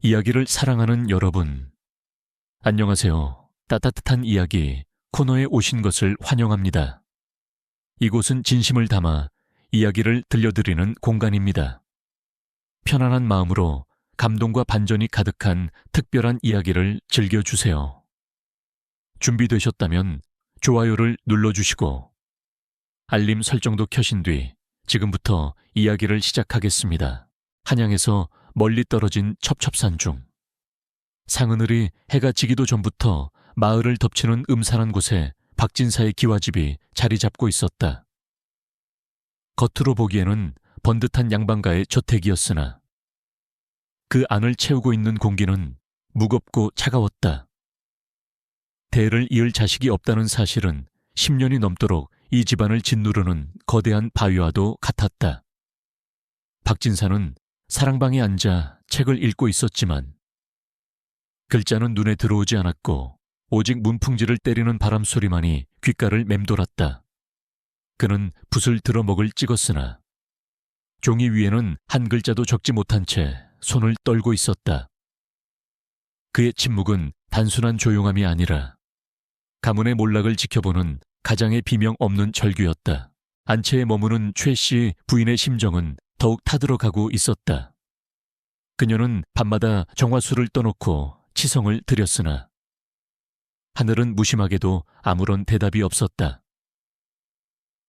이야기를 사랑하는 여러분, 안녕하세요. 따뜻한 이야기 코너에 오신 것을 환영합니다. 이곳은 진심을 담아 이야기를 들려드리는 공간입니다. 편안한 마음으로 감동과 반전이 가득한 특별한 이야기를 즐겨주세요. 준비되셨다면 좋아요를 눌러주시고 알림 설정도 켜신 뒤 지금부터 이야기를 시작하겠습니다. 한양에서 멀리 떨어진 첩첩산 중 상하늘이 해가 지기도 전부터 마을을 덮치는 음산한 곳에 박진사의 기와집이 자리 잡고 있었다. 겉으로 보기에는 번듯한 양반가의 저택이었으나 그 안을 채우고 있는 공기는 무겁고 차가웠다. 대를 이을 자식이 없다는 사실은 10년이 넘도록 이 집안을 짓누르는 거대한 바위와도 같았다. 박진사는 사랑방에 앉아 책을 읽고 있었지만 글자는 눈에 들어오지 않았고 오직 문풍지를 때리는 바람소리만이 귓가를 맴돌았다. 그는 붓을 들어먹을 찍었으나 종이 위에는 한 글자도 적지 못한 채 손을 떨고 있었다. 그의 침묵은 단순한 조용함이 아니라 가문의 몰락을 지켜보는 가장의 비명 없는 절규였다. 안채에 머무는 최 씨 부인의 심정은 더욱 타들어가고 있었다. 그녀는 밤마다 정화수를 떠놓고 치성을 드렸으나 하늘은 무심하게도 아무런 대답이 없었다.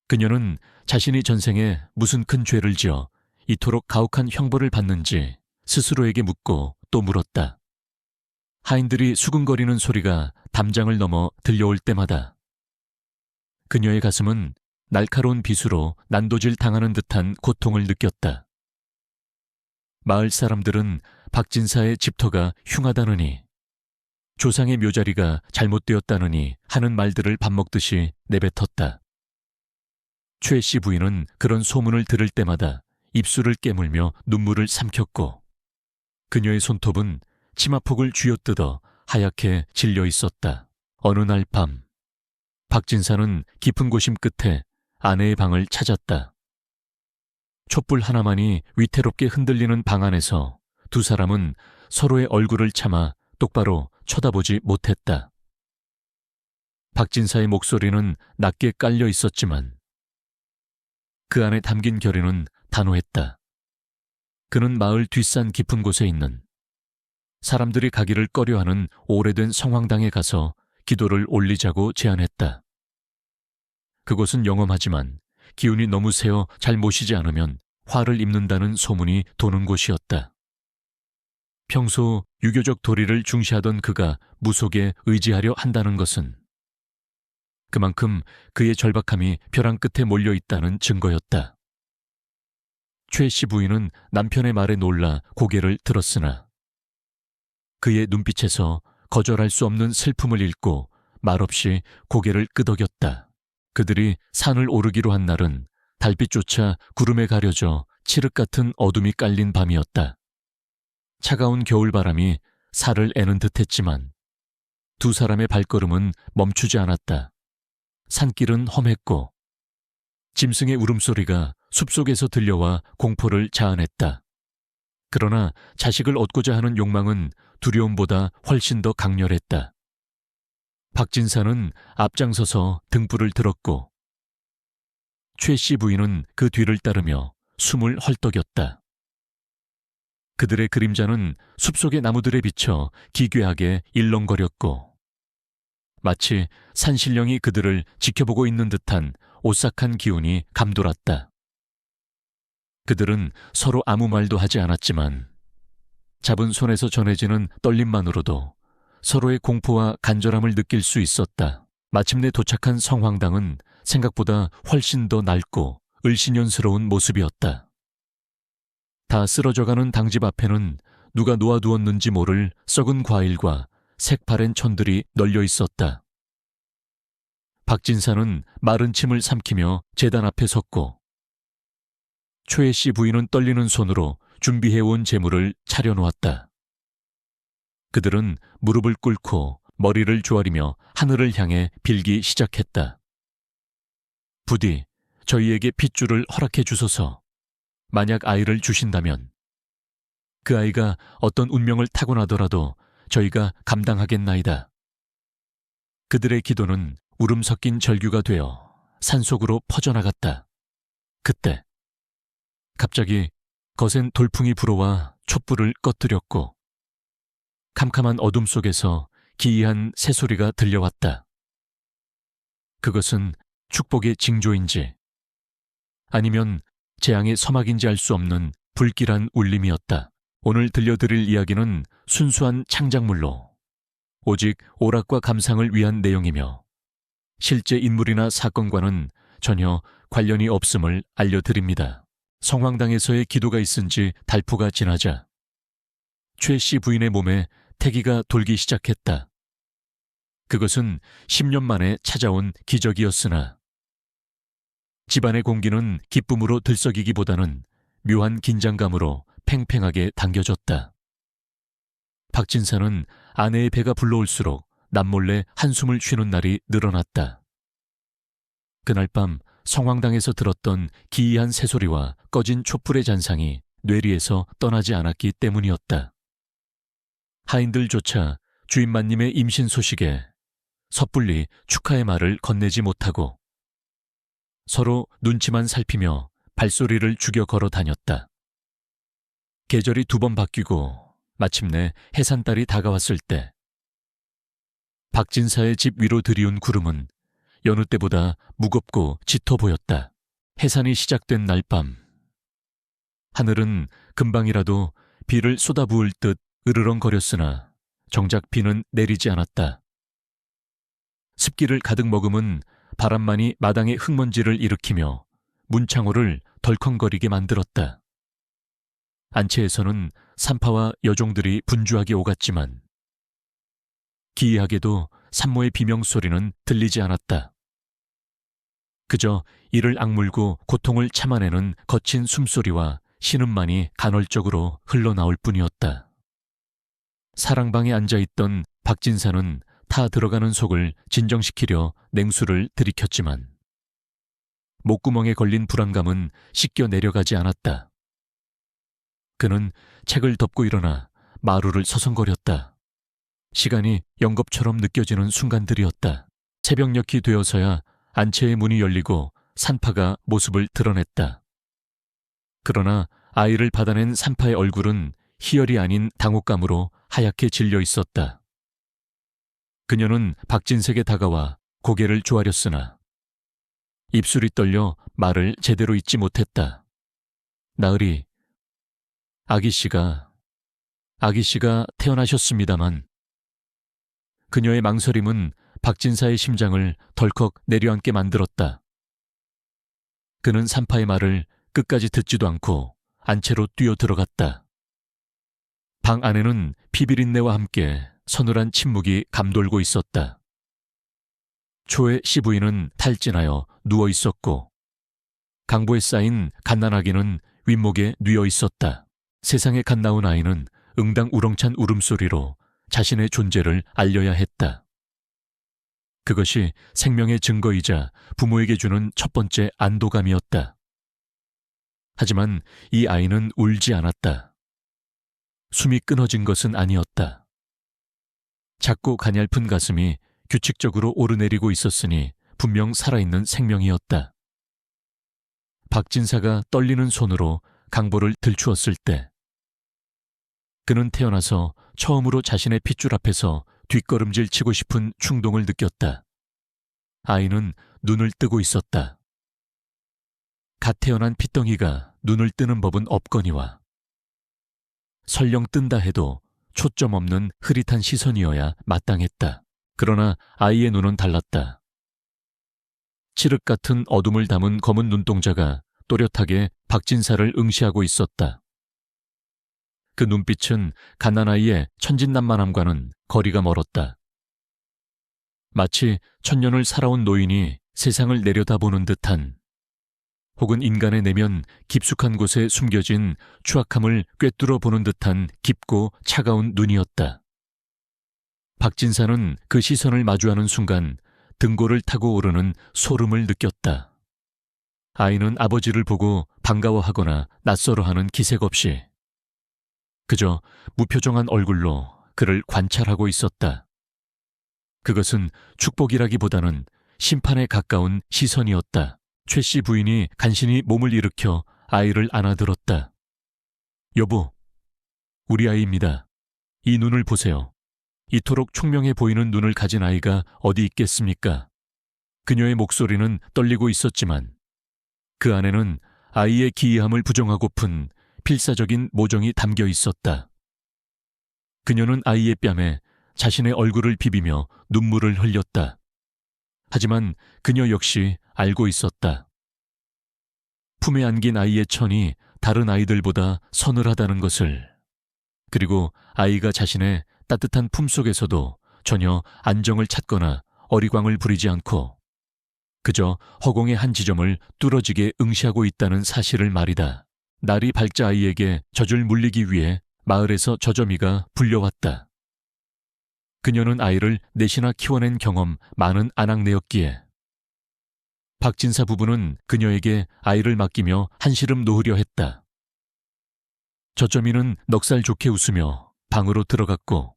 그녀는 자신이 전생에 무슨 큰 죄를 지어 이토록 가혹한 형벌을 받는지 스스로에게 묻고 또 물었다. 하인들이 수근거리는 소리가 담장을 넘어 들려올 때마다 그녀의 가슴은 날카로운 비수로 난도질 당하는 듯한 고통을 느꼈다. 마을 사람들은 박진사의 집터가 흉하다느니 조상의 묘자리가 잘못되었다느니 하는 말들을 밥 먹듯이 내뱉었다. 최 씨 부인은 그런 소문을 들을 때마다 입술을 깨물며 눈물을 삼켰고 그녀의 손톱은 치마폭을 쥐어뜯어 하얗게 질려 있었다. 어느 날 밤 박진사는 깊은 고심 끝에 아내의 방을 찾았다. 촛불 하나만이 위태롭게 흔들리는 방 안에서 두 사람은 서로의 얼굴을 참아 똑바로 쳐다보지 못했다. 박진사의 목소리는 낮게 깔려 있었지만 그 안에 담긴 결의는 단호했다. 그는 마을 뒷산 깊은 곳에 있는 사람들이 가기를 꺼려하는 오래된 성황당에 가서 기도를 올리자고 제안했다. 그곳은 영험하지만 기운이 너무 세어 잘 모시지 않으면 화를 입는다는 소문이 도는 곳이었다. 평소 유교적 도리를 중시하던 그가 무속에 의지하려 한다는 것은 그만큼 그의 절박함이 벼랑 끝에 몰려있다는 증거였다. 최 씨 부인은 남편의 말에 놀라 고개를 들었으나 그의 눈빛에서 거절할 수 없는 슬픔을 읽고 말없이 고개를 끄덕였다. 그들이 산을 오르기로 한 날은 달빛조차 구름에 가려져 칠흑 같은 어둠이 깔린 밤이었다. 차가운 겨울바람이 살을 애는 듯했지만 두 사람의 발걸음은 멈추지 않았다. 산길은 험했고 짐승의 울음소리가 숲속에서 들려와 공포를 자아냈다. 그러나 자식을 얻고자 하는 욕망은 두려움보다 훨씬 더 강렬했다. 박진사는 앞장서서 등불을 들었고 최 씨 부인은 그 뒤를 따르며 숨을 헐떡였다. 그들의 그림자는 숲속의 나무들에 비쳐 기괴하게 일렁거렸고 마치 산신령이 그들을 지켜보고 있는 듯한 오싹한 기운이 감돌았다. 그들은 서로 아무 말도 하지 않았지만 잡은 손에서 전해지는 떨림만으로도 서로의 공포와 간절함을 느낄 수 있었다. 마침내 도착한 성황당은 생각보다 훨씬 더 낡고 을씨년스러운 모습이었다. 다 쓰러져가는 당집 앞에는 누가 놓아두었는지 모를 썩은 과일과 색바랜 천들이 널려 있었다. 박진사는 마른 침을 삼키며 제단 앞에 섰고 최 씨 부인은 떨리는 손으로 준비해온 재물을 차려놓았다. 그들은 무릎을 꿇고 머리를 조아리며 하늘을 향해 빌기 시작했다. 부디 저희에게 핏줄을 허락해 주소서. 만약 아이를 주신다면 그 아이가 어떤 운명을 타고나더라도 저희가 감당하겠나이다. 그들의 기도는 울음 섞인 절규가 되어 산속으로 퍼져나갔다. 그때 갑자기 거센 돌풍이 불어와 촛불을 꺼뜨렸고 캄캄한 어둠 속에서 기이한 새소리가 들려왔다. 그것은 축복의 징조인지 아니면 재앙의 서막인지 알 수 없는 불길한 울림이었다. 오늘 들려드릴 이야기는 순수한 창작물로 오직 오락과 감상을 위한 내용이며 실제 인물이나 사건과는 전혀 관련이 없음을 알려드립니다. 성황당에서의 기도가 있은 지 달포가 지나자 최 씨 부인의 몸에 태기가 돌기 시작했다. 그것은 10년 만에 찾아온 기적이었으나 집안의 공기는 기쁨으로 들썩이기보다는 묘한 긴장감으로 팽팽하게 당겨졌다. 박진사는 아내의 배가 불러올수록 남몰래 한숨을 쉬는 날이 늘어났다. 그날 밤 성황당에서 들었던 기이한 새소리와 꺼진 촛불의 잔상이 뇌리에서 떠나지 않았기 때문이었다. 하인들조차 주인마님의 임신 소식에 섣불리 축하의 말을 건네지 못하고 서로 눈치만 살피며 발소리를 죽여 걸어 다녔다. 계절이 2번 바뀌고 마침내 해산달이 다가왔을 때 박진사의 집 위로 들이운 구름은 여느 때보다 무겁고 짙어 보였다. 해산이 시작된 날 밤 하늘은 금방이라도 비를 쏟아부을 듯 으르렁거렸으나 정작 비는 내리지 않았다. 습기를 가득 머금은 바람만이 마당의 흙먼지를 일으키며 문창호를 덜컹거리게 만들었다. 안채에서는 산파와 여종들이 분주하게 오갔지만 기이하게도 산모의 비명소리는 들리지 않았다. 그저 이를 악물고 고통을 참아내는 거친 숨소리와 신음만이 간헐적으로 흘러나올 뿐이었다. 사랑방에 앉아있던 박진사는 타 들어가는 속을 진정시키려 냉수를 들이켰지만 목구멍에 걸린 불안감은 씻겨 내려가지 않았다. 그는 책을 덮고 일어나 마루를 서성거렸다. 시간이 영겁처럼 느껴지는 순간들이었다. 새벽녘이 되어서야 안채의 문이 열리고 산파가 모습을 드러냈다. 그러나 아이를 받아낸 산파의 얼굴은 희열이 아닌 당혹감으로 하얗게 질려 있었다. 그녀는 박진색에 다가와 고개를 조아렸으나 입술이 떨려 말을 제대로 잇지 못했다. 나으리, 아기씨가 태어나셨습니다만. 그녀의 망설임은 박진사의 심장을 덜컥 내려앉게 만들었다. 그는 산파의 말을 끝까지 듣지도 않고 안채로 뛰어 들어갔다. 방 안에는 피비린내와 함께 서늘한 침묵이 감돌고 있었다. 초의 시부인은 탈진하여 누워 있었고 강보에 쌓인 갓난아기는 윗목에 뉘어 있었다. 세상에 갓 나온 아이는 응당 우렁찬 울음소리로 자신의 존재를 알려야 했다. 그것이 생명의 증거이자 부모에게 주는 첫 번째 안도감이었다. 하지만 이 아이는 울지 않았다. 숨이 끊어진 것은 아니었다. 작고 가냘픈 가슴이 규칙적으로 오르내리고 있었으니 분명 살아있는 생명이었다. 박진사가 떨리는 손으로 강보를 들추었을 때 그는 태어나서 처음으로 자신의 핏줄 앞에서 뒷걸음질 치고 싶은 충동을 느꼈다. 아이는 눈을 뜨고 있었다. 갓 태어난 핏덩이가 눈을 뜨는 법은 없거니와 설령 뜬다 해도 초점 없는 흐릿한 시선이어야 마땅했다. 그러나 아이의 눈은 달랐다. 칠흑 같은 어둠을 담은 검은 눈동자가 또렷하게 박진사를 응시하고 있었다. 그 눈빛은 갓난아이의 천진난만함과는 거리가 멀었다. 마치 천년을 살아온 노인이 세상을 내려다보는 듯한 혹은 인간의 내면 깊숙한 곳에 숨겨진 추악함을 꿰뚫어 보는 듯한 깊고 차가운 눈이었다. 박진사는 그 시선을 마주하는 순간 등골을 타고 오르는 소름을 느꼈다. 아이는 아버지를 보고 반가워하거나 낯설어하는 기색 없이 그저 무표정한 얼굴로 그를 관찰하고 있었다. 그것은 축복이라기보다는 심판에 가까운 시선이었다. 최 씨 부인이 간신히 몸을 일으켜 아이를 안아들었다. 여보, 우리 아이입니다. 이 눈을 보세요. 이토록 총명해 보이는 눈을 가진 아이가 어디 있겠습니까? 그녀의 목소리는 떨리고 있었지만 그 안에는 아이의 기이함을 부정하고픈 필사적인 모정이 담겨 있었다. 그녀는 아이의 뺨에 자신의 얼굴을 비비며 눈물을 흘렸다. 하지만 그녀 역시 알고 있었다. 품에 안긴 아이의 천이 다른 아이들보다 서늘하다는 것을, 그리고 아이가 자신의 따뜻한 품속에서도 전혀 안정을 찾거나 어리광을 부리지 않고 그저 허공의 한 지점을 뚫어지게 응시하고 있다는 사실을 말이다. 날이 밝자 아이에게 젖을 물리기 위해 마을에서 저점이가 불려왔다. 그녀는 아이를 넷이나 키워낸 경험 많은 아낙네였기에 박진사 부부는 그녀에게 아이를 맡기며 한시름 놓으려 했다. 저점이는 넉살 좋게 웃으며 방으로 들어갔고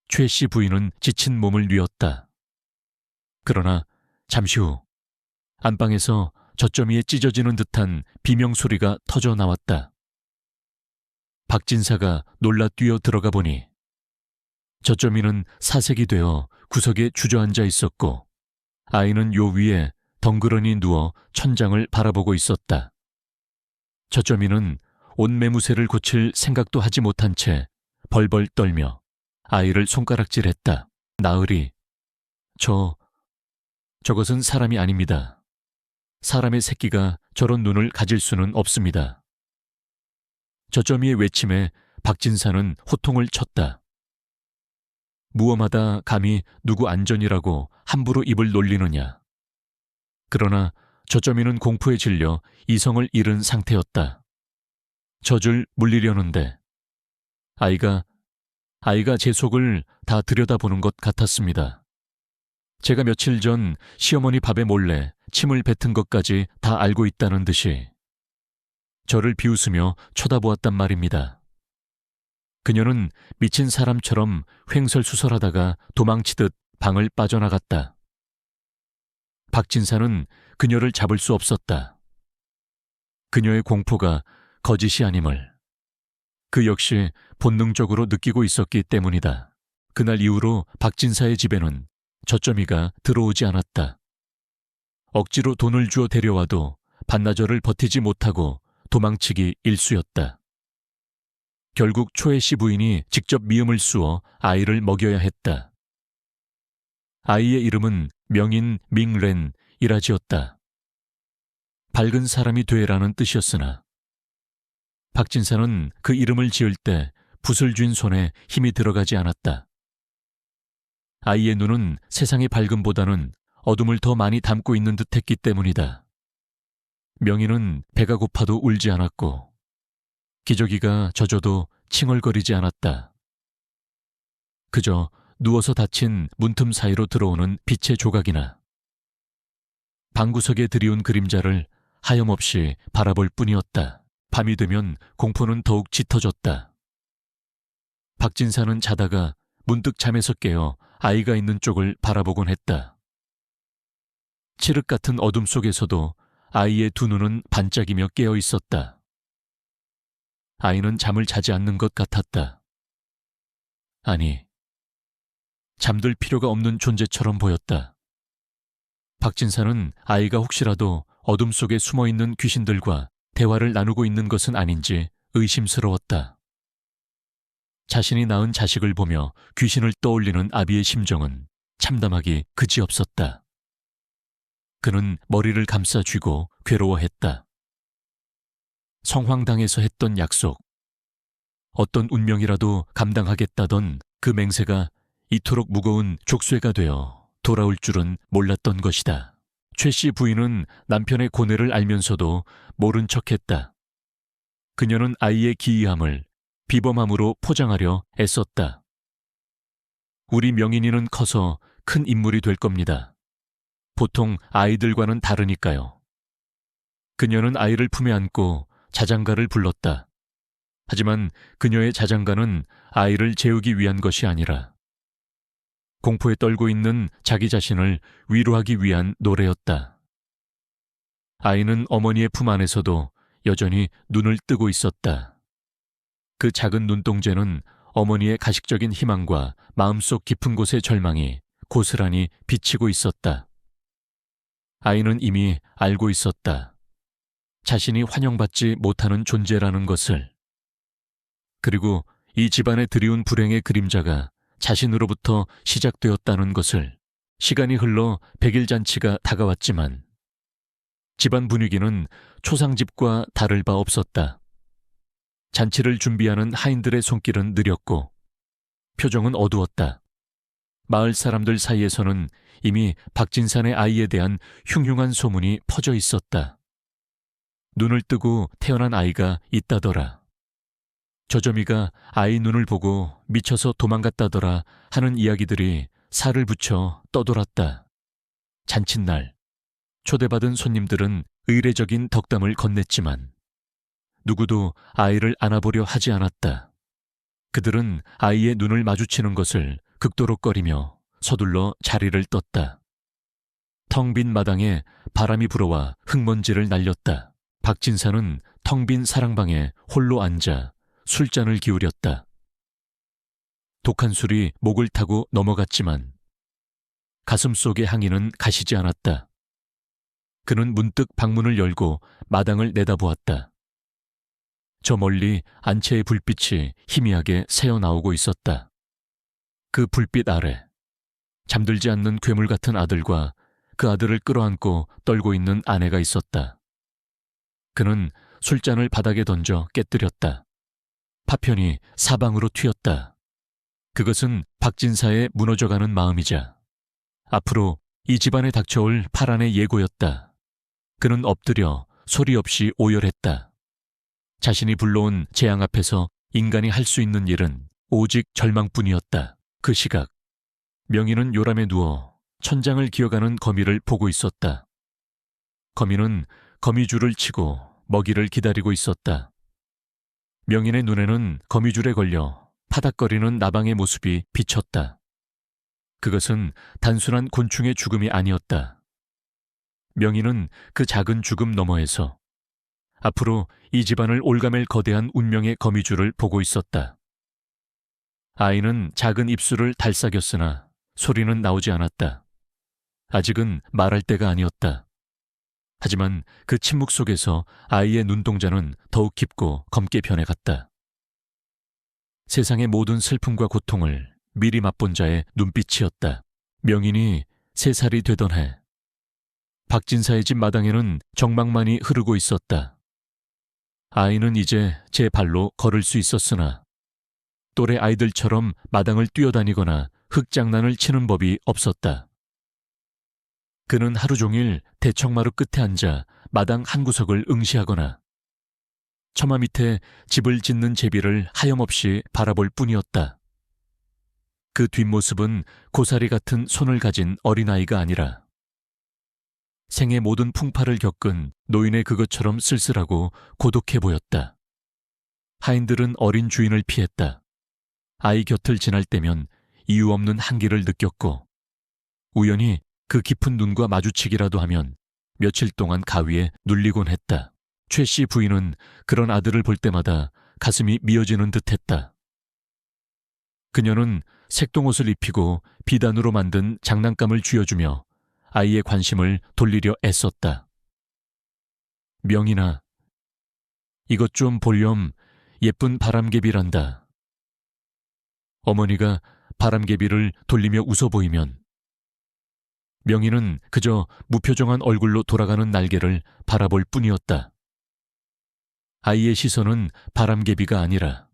최 씨 부인은 지친 몸을 뉘었다. 그러나 잠시 후 안방에서 저점이의 찢어지는 듯한 비명소리가 터져 나왔다. 박진사가 놀라 뛰어 들어가 보니 저점이는 사색이 되어 구석에 주저앉아 있었고 아이는 요 위에 덩그러니 누워 천장을 바라보고 있었다. 저점이는 옷매무새를 고칠 생각도 하지 못한 채 벌벌 떨며 아이를 손가락질했다. 나으리, 저것은 사람이 아닙니다. 사람의 새끼가 저런 눈을 가질 수는 없습니다. 저점이의 외침에 박진사는 호통을 쳤다. 무엄하다 감히 누구 안전이라고 함부로 입을 놀리느냐. 그러나 저점이는 공포에 질려 이성을 잃은 상태였다. 젖을 물리려는데 아이가 제 속을 다 들여다보는 것 같았습니다. 제가 며칠 전 시어머니 밥에 몰래 침을 뱉은 것까지 다 알고 있다는 듯이 저를 비웃으며 쳐다보았단 말입니다. 그녀는 미친 사람처럼 횡설수설하다가 도망치듯 방을 빠져나갔다. 박진사는 그녀를 잡을 수 없었다. 그녀의 공포가 거짓이 아님을 그 역시 본능적으로 느끼고 있었기 때문이다. 그날 이후로 박진사의 집에는 저점이가 들어오지 않았다. 억지로 돈을 주어 데려와도 반나절을 버티지 못하고 도망치기 일쑤였다. 결국 초애 씨 부인이 직접 미음을 쑤어 아이를 먹여야 했다. 아이의 이름은 명인 밍렌이라지었다. 밝은 사람이 되라는 뜻이었으나 박진사는 그 이름을 지을 때 붓을 쥔 손에 힘이 들어가지 않았다. 아이의 눈은 세상의 밝음보다는 어둠을 더 많이 담고 있는 듯했기 때문이다. 명인은 배가 고파도 울지 않았고 기저귀가 젖어도 칭얼거리지 않았다. 그저 누워서 닫힌 문틈 사이로 들어오는 빛의 조각이나 방구석에 들이운 그림자를 하염없이 바라볼 뿐이었다. 밤이 되면 공포는 더욱 짙어졌다. 박진사는 자다가 문득 잠에서 깨어 아이가 있는 쪽을 바라보곤 했다. 칠흑 같은 어둠 속에서도 아이의 두 눈은 반짝이며 깨어 있었다. 아이는 잠을 자지 않는 것 같았다. 아니, 잠들 필요가 없는 존재처럼 보였다. 박진사는 아이가 혹시라도 어둠 속에 숨어있는 귀신들과 대화를 나누고 있는 것은 아닌지 의심스러웠다. 자신이 낳은 자식을 보며 귀신을 떠올리는 아비의 심정은 참담하기 그지없었다. 그는 머리를 감싸 쥐고 괴로워했다. 성황당에서 했던 약속, 어떤 운명이라도 감당하겠다던 그 맹세가 이토록 무거운 족쇄가 되어 돌아올 줄은 몰랐던 것이다. 최 씨 부인은 남편의 고뇌를 알면서도 모른 척했다. 그녀는 아이의 기이함을 비범함으로 포장하려 애썼다. 우리 명인이는 커서 큰 인물이 될 겁니다. 보통 아이들과는 다르니까요. 그녀는 아이를 품에 안고 자장가를 불렀다. 하지만 그녀의 자장가는 아이를 재우기 위한 것이 아니라 공포에 떨고 있는 자기 자신을 위로하기 위한 노래였다. 아이는 어머니의 품 안에서도 여전히 눈을 뜨고 있었다. 그 작은 눈동자는 어머니의 가식적인 희망과 마음속 깊은 곳의 절망이 고스란히 비치고 있었다. 아이는 이미 알고 있었다. 자신이 환영받지 못하는 존재라는 것을. 그리고 이 집안의 드리운 불행의 그림자가 자신으로부터 시작되었다는 것을. 시간이 흘러 100일 잔치가 다가왔지만 집안 분위기는 초상집과 다를 바 없었다. 잔치를 준비하는 하인들의 손길은 느렸고 표정은 어두웠다. 마을 사람들 사이에서는 이미 박진산의 아이에 대한 흉흉한 소문이 퍼져 있었다. 눈을 뜨고 태어난 아이가 있다더라. 저점이가 아이 눈을 보고 미쳐서 도망갔다더라 하는 이야기들이 살을 붙여 떠돌았다. 잔칫날 초대받은 손님들은 의례적인 덕담을 건넸지만 누구도 아이를 안아보려 하지 않았다. 그들은 아이의 눈을 마주치는 것을 극도로 꺼리며 서둘러 자리를 떴다. 텅 빈 마당에 바람이 불어와 흙먼지를 날렸다. 박진사는 텅 빈 사랑방에 홀로 앉아 술잔을 기울였다. 독한 술이 목을 타고 넘어갔지만 가슴 속의 항의는 가시지 않았다. 그는 문득 방문을 열고 마당을 내다보았다. 저 멀리 안채의 불빛이 희미하게 새어나오고 있었다. 그 불빛 아래 잠들지 않는 괴물 같은 아들과 그 아들을 끌어안고 떨고 있는 아내가 있었다. 그는 술잔을 바닥에 던져 깨뜨렸다. 파편이 사방으로 튀었다. 그것은 박진사의 무너져가는 마음이자 앞으로 이 집안에 닥쳐올 파란의 예고였다. 그는 엎드려 소리 없이 오열했다. 자신이 불러온 재앙 앞에서 인간이 할 수 있는 일은 오직 절망뿐이었다. 그 시각 명희는 요람에 누워 천장을 기어가는 거미를 보고 있었다. 거미는 거미줄을 치고 먹이를 기다리고 있었다. 명인의 눈에는 거미줄에 걸려 파닥거리는 나방의 모습이 비쳤다. 그것은 단순한 곤충의 죽음이 아니었다. 명인은 그 작은 죽음 너머에서 앞으로 이 집안을 올가맬 거대한 운명의 거미줄을 보고 있었다. 아이는 작은 입술을 달싹였으나 소리는 나오지 않았다. 아직은 말할 때가 아니었다. 하지만 그 침묵 속에서 아이의 눈동자는 더욱 깊고 검게 변해갔다. 세상의 모든 슬픔과 고통을 미리 맛본 자의 눈빛이었다. 명인이 3살이 되던 해 박진사의 집 마당에는 정막만이 흐르고 있었다. 아이는 이제 제 발로 걸을 수 있었으나 또래 아이들처럼 마당을 뛰어다니거나 흙장난을 치는 법이 없었다. 그는 하루 종일 대청마루 끝에 앉아 마당 한 구석을 응시하거나 처마 밑에 집을 짓는 제비를 하염없이 바라볼 뿐이었다. 그 뒷모습은 고사리 같은 손을 가진 어린아이가 아니라 생의 모든 풍파를 겪은 노인의 그것처럼 쓸쓸하고 고독해 보였다. 하인들은 어린 주인을 피했다. 아이 곁을 지날 때면 이유 없는 한기를 느꼈고 우연히 그 깊은 눈과 마주치기라도 하면 며칠 동안 가위에 눌리곤 했다. 최 씨 부인은 그런 아들을 볼 때마다 가슴이 미어지는 듯했다. 그녀는 색동옷을 입히고 비단으로 만든 장난감을 쥐어주며 아이의 관심을 돌리려 애썼다. 명인아, 이것 좀 볼렴. 예쁜 바람개비란다. 어머니가 바람개비를 돌리며 웃어 보이면 명인은 그저 무표정한 얼굴로 돌아가는 날개를 바라볼 뿐이었다. 아이의 시선은 바람개비가 아니라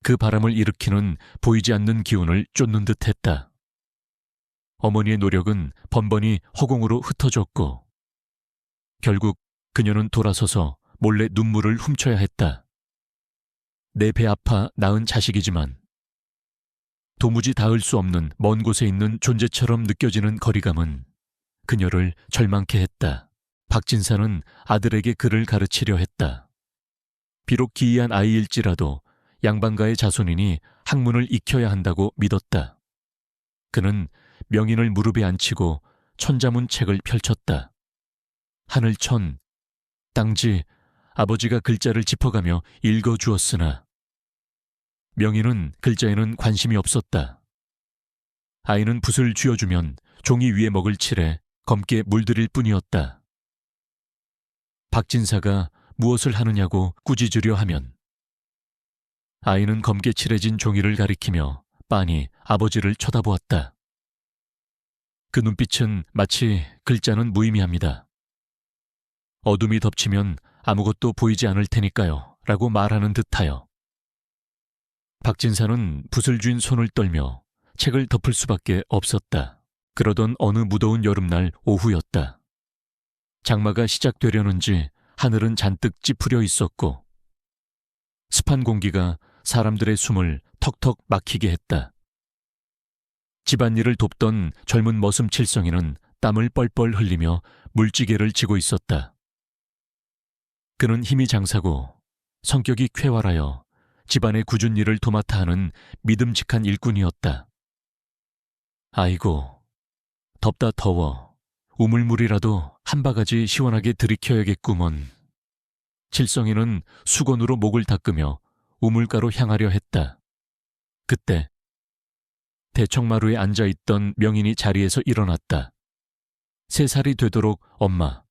그 바람을 일으키는 보이지 않는 기운을 쫓는 듯했다. 어머니의 노력은 번번이 허공으로 흩어졌고 결국 그녀는 돌아서서 몰래 눈물을 훔쳐야 했다. 내 배 아파 낳은 자식이지만 도무지 닿을 수 없는 먼 곳에 있는 존재처럼 느껴지는 거리감은 그녀를 절망케 했다. 박진사는 아들에게 글을 가르치려 했다. 비록 기이한 아이일지라도 양반가의 자손이니 학문을 익혀야 한다고 믿었다. 그는 명인을 무릎에 앉히고 천자문책을 펼쳤다. 하늘천, 땅지, 아버지가 글자를 짚어가며 읽어주었으나 명인은 글자에는 관심이 없었다. 아이는 붓을 쥐어주면 종이 위에 먹을 칠해 검게 물들일 뿐이었다. 박진사가 무엇을 하느냐고 꾸짖으려 하면 아이는 검게 칠해진 종이를 가리키며 빤히 아버지를 쳐다보았다. 그 눈빛은 마치 글자는 무의미합니다. 어둠이 덮치면 아무것도 보이지 않을 테니까요 라고 말하는 듯하여. 박진사는 붓을 쥔 손을 떨며 책을 덮을 수밖에 없었다. 그러던 어느 무더운 여름날 오후였다. 장마가 시작되려는지 하늘은 잔뜩 찌푸려 있었고 습한 공기가 사람들의 숨을 턱턱 막히게 했다. 집안일을 돕던 젊은 머슴 칠성이는 땀을 뻘뻘 흘리며 물지개를 지고 있었다. 그는 힘이 장사고 성격이 쾌활하여 집안의 굳은 일을 도맡아 하는 믿음직한 일꾼이었다. 아이고, 덥다 더워. 우물물이라도 한 바가지 시원하게 들이켜야겠구먼. 칠성이는 수건으로 목을 닦으며 우물가로 향하려 했다. 그때 대청마루에 앉아있던 명인이 자리에서 일어났다. 3살이 되도록 엄마,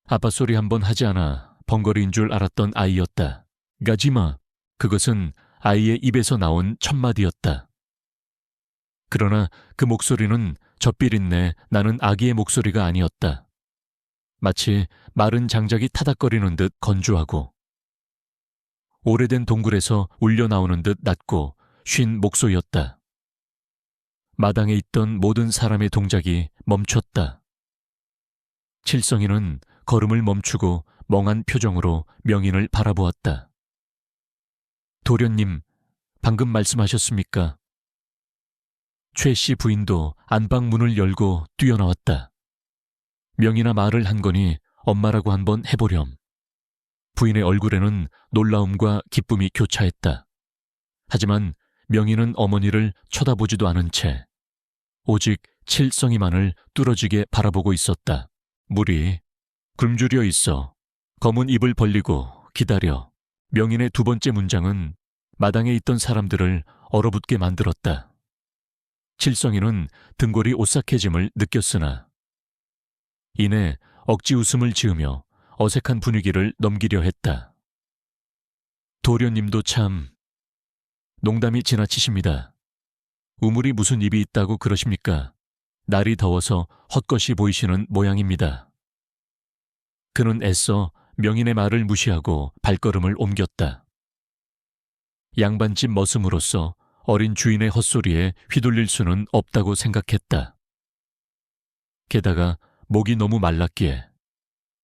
아빠 소리 한번 하지 않아 벙거리인 줄 알았던 아이였다. 가지마. 그것은 아이의 입에서 나온 첫마디였다. 그러나 그 목소리는 젖비린내 나는 아기의 목소리가 아니었다. 마치 마른 장작이 타닥거리는 듯 건조하고 오래된 동굴에서 울려 나오는 듯 낮고 쉰 목소리였다. 마당에 있던 모든 사람의 동작이 멈췄다. 칠성이는 걸음을 멈추고 멍한 표정으로 명인을 바라보았다. 도련님, 방금 말씀하셨습니까? 최 씨 부인도 안방 문을 열고 뛰어나왔다. 명이나 말을 한 거니 엄마라고 한번 해보렴. 부인의 얼굴에는 놀라움과 기쁨이 교차했다. 하지만 명희는 어머니를 쳐다보지도 않은 채 오직 칠성이만을 뚫어지게 바라보고 있었다. 물이 굶주려 있어. 검은 입을 벌리고 기다려. 명인의 두 번째 문장은 마당에 있던 사람들을 얼어붙게 만들었다. 칠성이는 등골이 오싹해짐을 느꼈으나 이내 억지 웃음을 지으며 어색한 분위기를 넘기려 했다. 도련님도 참 농담이 지나치십니다. 우물이 무슨 입이 있다고 그러십니까? 날이 더워서 헛것이 보이시는 모양입니다. 그는 애써 명인의 말을 무시하고 발걸음을 옮겼다. 양반집 머슴으로서 어린 주인의 헛소리에 휘둘릴 수는 없다고 생각했다. 게다가 목이 너무 말랐기에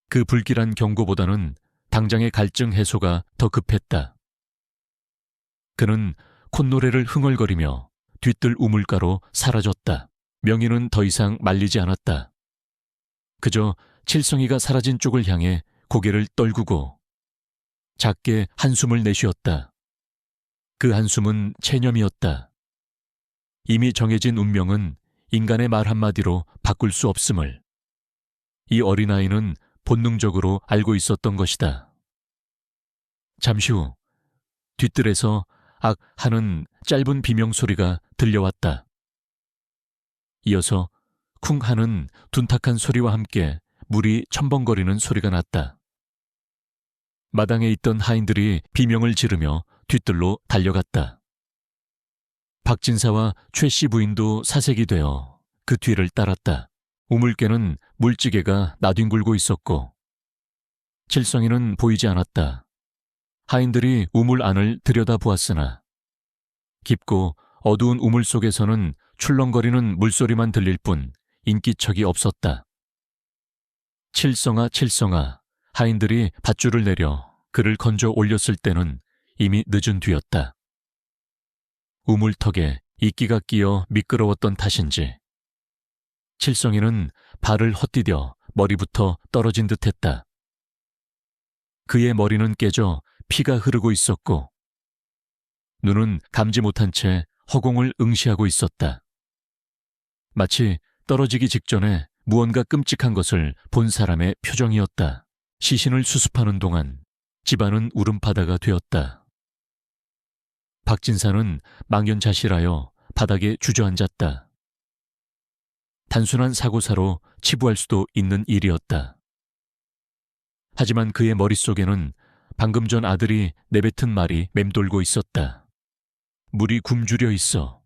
그 불길한 경고보다는 당장의 갈증 해소가 더 급했다. 그는 콧노래를 흥얼거리며 뒤뜰 우물가로 사라졌다. 명희는 더 이상 말리지 않았다. 그저 칠성이가 사라진 쪽을 향해 고개를 떨구고 작게 한숨을 내쉬었다. 그 한숨은 체념이었다. 이미 정해진 운명은 인간의 말 한마디로 바꿀 수 없음을 이 어린아이는 본능적으로 알고 있었던 것이다. 잠시 후 뒤뜰에서 악 하는 짧은 비명소리가 들려왔다. 이어서 쿵 하는 둔탁한 소리와 함께 물이 첨벙거리는 소리가 났다. 마당에 있던 하인들이 비명을 지르며 뒤뜰로 달려갔다. 박진사와 최 씨 부인도 사색이 되어 그 뒤를 따랐다. 우물개는 물지개가 나뒹굴고 있었고 칠성이는 보이지 않았다. 하인들이 우물 안을 들여다보았으나 깊고 어두운 우물 속에서는 출렁거리는 물소리만 들릴 뿐 인기척이 없었다. 칠성아 칠성아 하인들이 밧줄을 내려 그를 건져 올렸을 때는 이미 늦은 뒤였다. 우물턱에 이끼가 끼어 미끄러웠던 탓인지 칠성이는 발을 헛디뎌 머리부터 떨어진 듯했다. 그의 머리는 깨져 피가 흐르고 있었고 눈은 감지 못한 채 허공을 응시하고 있었다. 마치 떨어지기 직전에 무언가 끔찍한 것을 본 사람의 표정이었다. 시신을 수습하는 동안 집안은 울음바다가 되었다. 박진사는 망연자실하여 바닥에 주저앉았다. 단순한 사고사로 치부할 수도 있는 일이었다. 하지만 그의 머릿속에는 방금 전 아들이 내뱉은 말이 맴돌고 있었다. 물이 굶주려 있어.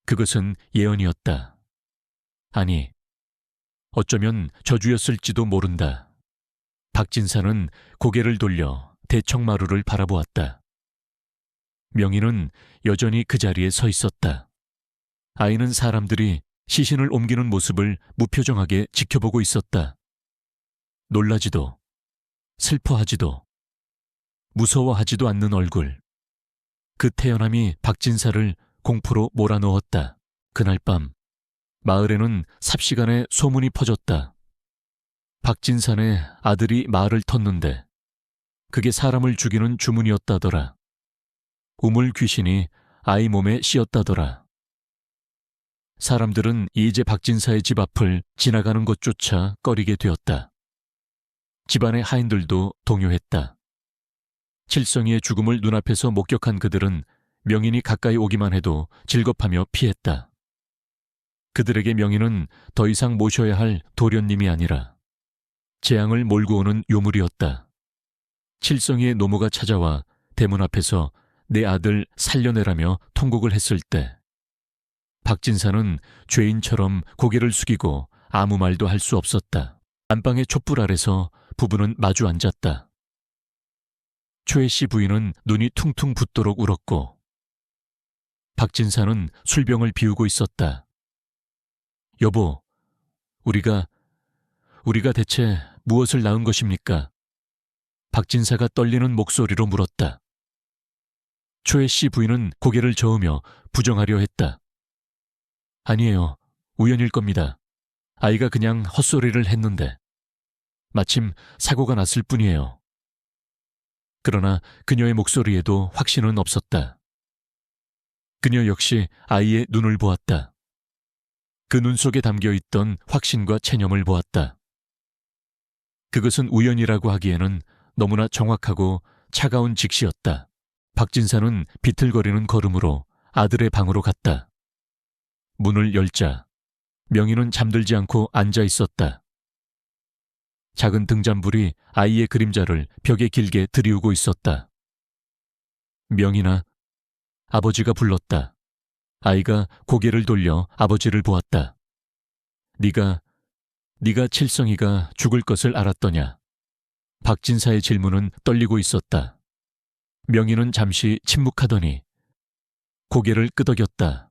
그것은 예언이었다. 아니, 어쩌면 저주였을지도 모른다. 박진사는 고개를 돌려 대청마루를 바라보았다. 명희는 여전히 그 자리에 서 있었다. 아이는 사람들이 시신을 옮기는 모습을 무표정하게 지켜보고 있었다. 놀라지도, 슬퍼하지도, 무서워하지도 않는 얼굴. 그 태연함이 박진사를 공포로 몰아넣었다. 그날 밤 마을에는 삽시간에 소문이 퍼졌다. 박진산의 아들이 말을 텄는데 그게 사람을 죽이는 주문이었다더라. 우물 귀신이 아이 몸에 씌었다더라. 사람들은 이제 박진사의 집 앞을 지나가는 것조차 꺼리게 되었다. 집안의 하인들도 동요했다. 칠성이의 죽음을 눈앞에서 목격한 그들은 명인이 가까이 오기만 해도 질겁하며 피했다. 그들에게 명인은 더 이상 모셔야 할 도련님이 아니라 재앙을 몰고 오는 요물이었다. 칠성이의 노모가 찾아와 대문 앞에서 내 아들 살려내라며 통곡을 했을 때 박진사는 죄인처럼 고개를 숙이고 아무 말도 할 수 없었다. 안방의 촛불 아래서 부부는 마주 앉았다. 최 씨 부인은 눈이 퉁퉁 붓도록 울었고 박진사는 술병을 비우고 있었다. 여보, 우리가 대체 무엇을 낳은 것입니까? 박진사가 떨리는 목소리로 물었다. 최 씨 부인은 고개를 저으며 부정하려 했다. 아니에요. 우연일 겁니다. 아이가 그냥 헛소리를 했는데 마침 사고가 났을 뿐이에요. 그러나 그녀의 목소리에도 확신은 없었다. 그녀 역시 아이의 눈을 보았다. 그 눈 속에 담겨있던 확신과 체념을 보았다. 그것은 우연이라고 하기에는 너무나 정확하고 차가운 직시였다. 박진사는 비틀거리는 걸음으로 아들의 방으로 갔다. 문을 열자 명희는 잠들지 않고 앉아 있었다. 작은 등잔불이 아이의 그림자를 벽에 길게 들이우고 있었다. 명희나, 아버지가 불렀다. 아이가 고개를 돌려 아버지를 보았다. 네가 칠성이가 죽을 것을 알았더냐? 박진사의 질문은 떨리고 있었다. 명희는 잠시 침묵하더니 고개를 끄덕였다.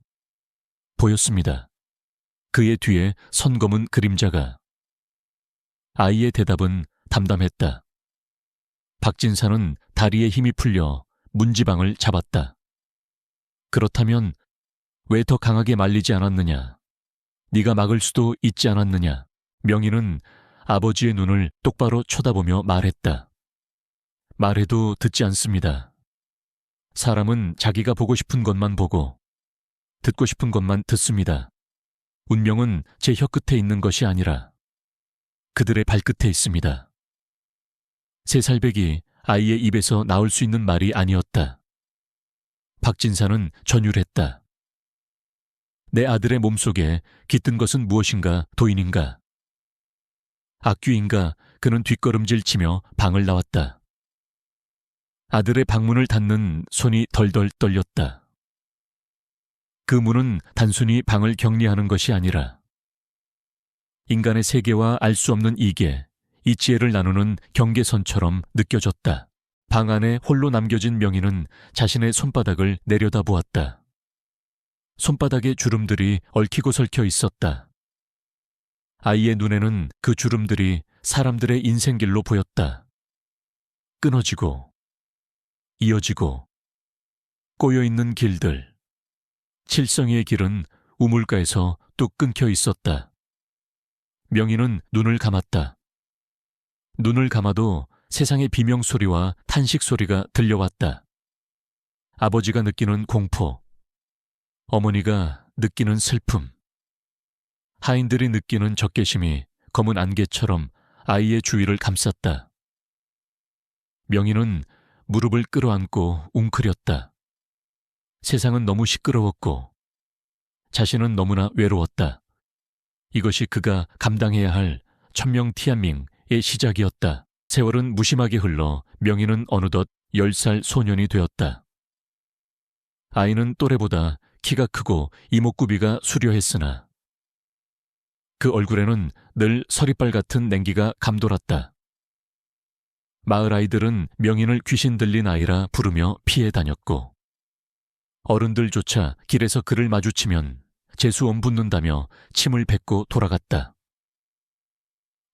보였습니다. 그의 뒤에 선 검은 그림자가. 아이의 대답은 담담했다. 박진사는 다리에 힘이 풀려 문지방을 잡았다. 그렇다면 왜 더 강하게 말리지 않았느냐? 네가 막을 수도 있지 않았느냐? 명희는 아버지의 눈을 똑바로 쳐다보며 말했다. 말해도 듣지 않습니다. 사람은 자기가 보고 싶은 것만 보고 듣고 싶은 것만 듣습니다. 운명은 제 혀끝에 있는 것이 아니라 그들의 발끝에 있습니다. 새살백이 아이의 입에서 나올 수 있는 말이 아니었다. 박진사는 전율했다. 내 아들의 몸속에 깃든 것은 무엇인가 도인인가? 악귀인가? 그는 뒷걸음질 치며 방을 나왔다. 아들의 방문을 닫는 손이 덜덜 떨렸다. 그 문은 단순히 방을 격리하는 것이 아니라 인간의 세계와 알 수 없는 이계, 이치애를 나누는 경계선처럼 느껴졌다. 방 안에 홀로 남겨진 명희는 자신의 손바닥을 내려다보았다. 손바닥에 주름들이 얽히고 설켜 있었다. 아이의 눈에는 그 주름들이 사람들의 인생길로 보였다. 끊어지고, 이어지고, 꼬여있는 길들. 칠성이의 길은 우물가에서 뚝 끊겨 있었다. 명희는 눈을 감았다. 눈을 감아도 세상의 비명소리와 탄식소리가 들려왔다. 아버지가 느끼는 공포, 어머니가 느끼는 슬픔, 하인들이 느끼는 적개심이 검은 안개처럼 아이의 주위를 감쌌다. 명희는 무릎을 끌어안고 웅크렸다. 세상은 너무 시끄러웠고 자신은 너무나 외로웠다. 이것이 그가 감당해야 할 천명티안밍의 시작이었다. 세월은 무심하게 흘러 명희는 어느덧 10살 소년이 되었다. 아이는 또래보다 키가 크고 이목구비가 수려했으나 그 얼굴에는 늘 서리빨 같은 냉기가 감돌았다. 마을 아이들은 명인을 귀신 들린 아이라 부르며 피해 다녔고 어른들조차 길에서 그를 마주치면 재수엄 붙는다며 침을 뱉고 돌아갔다.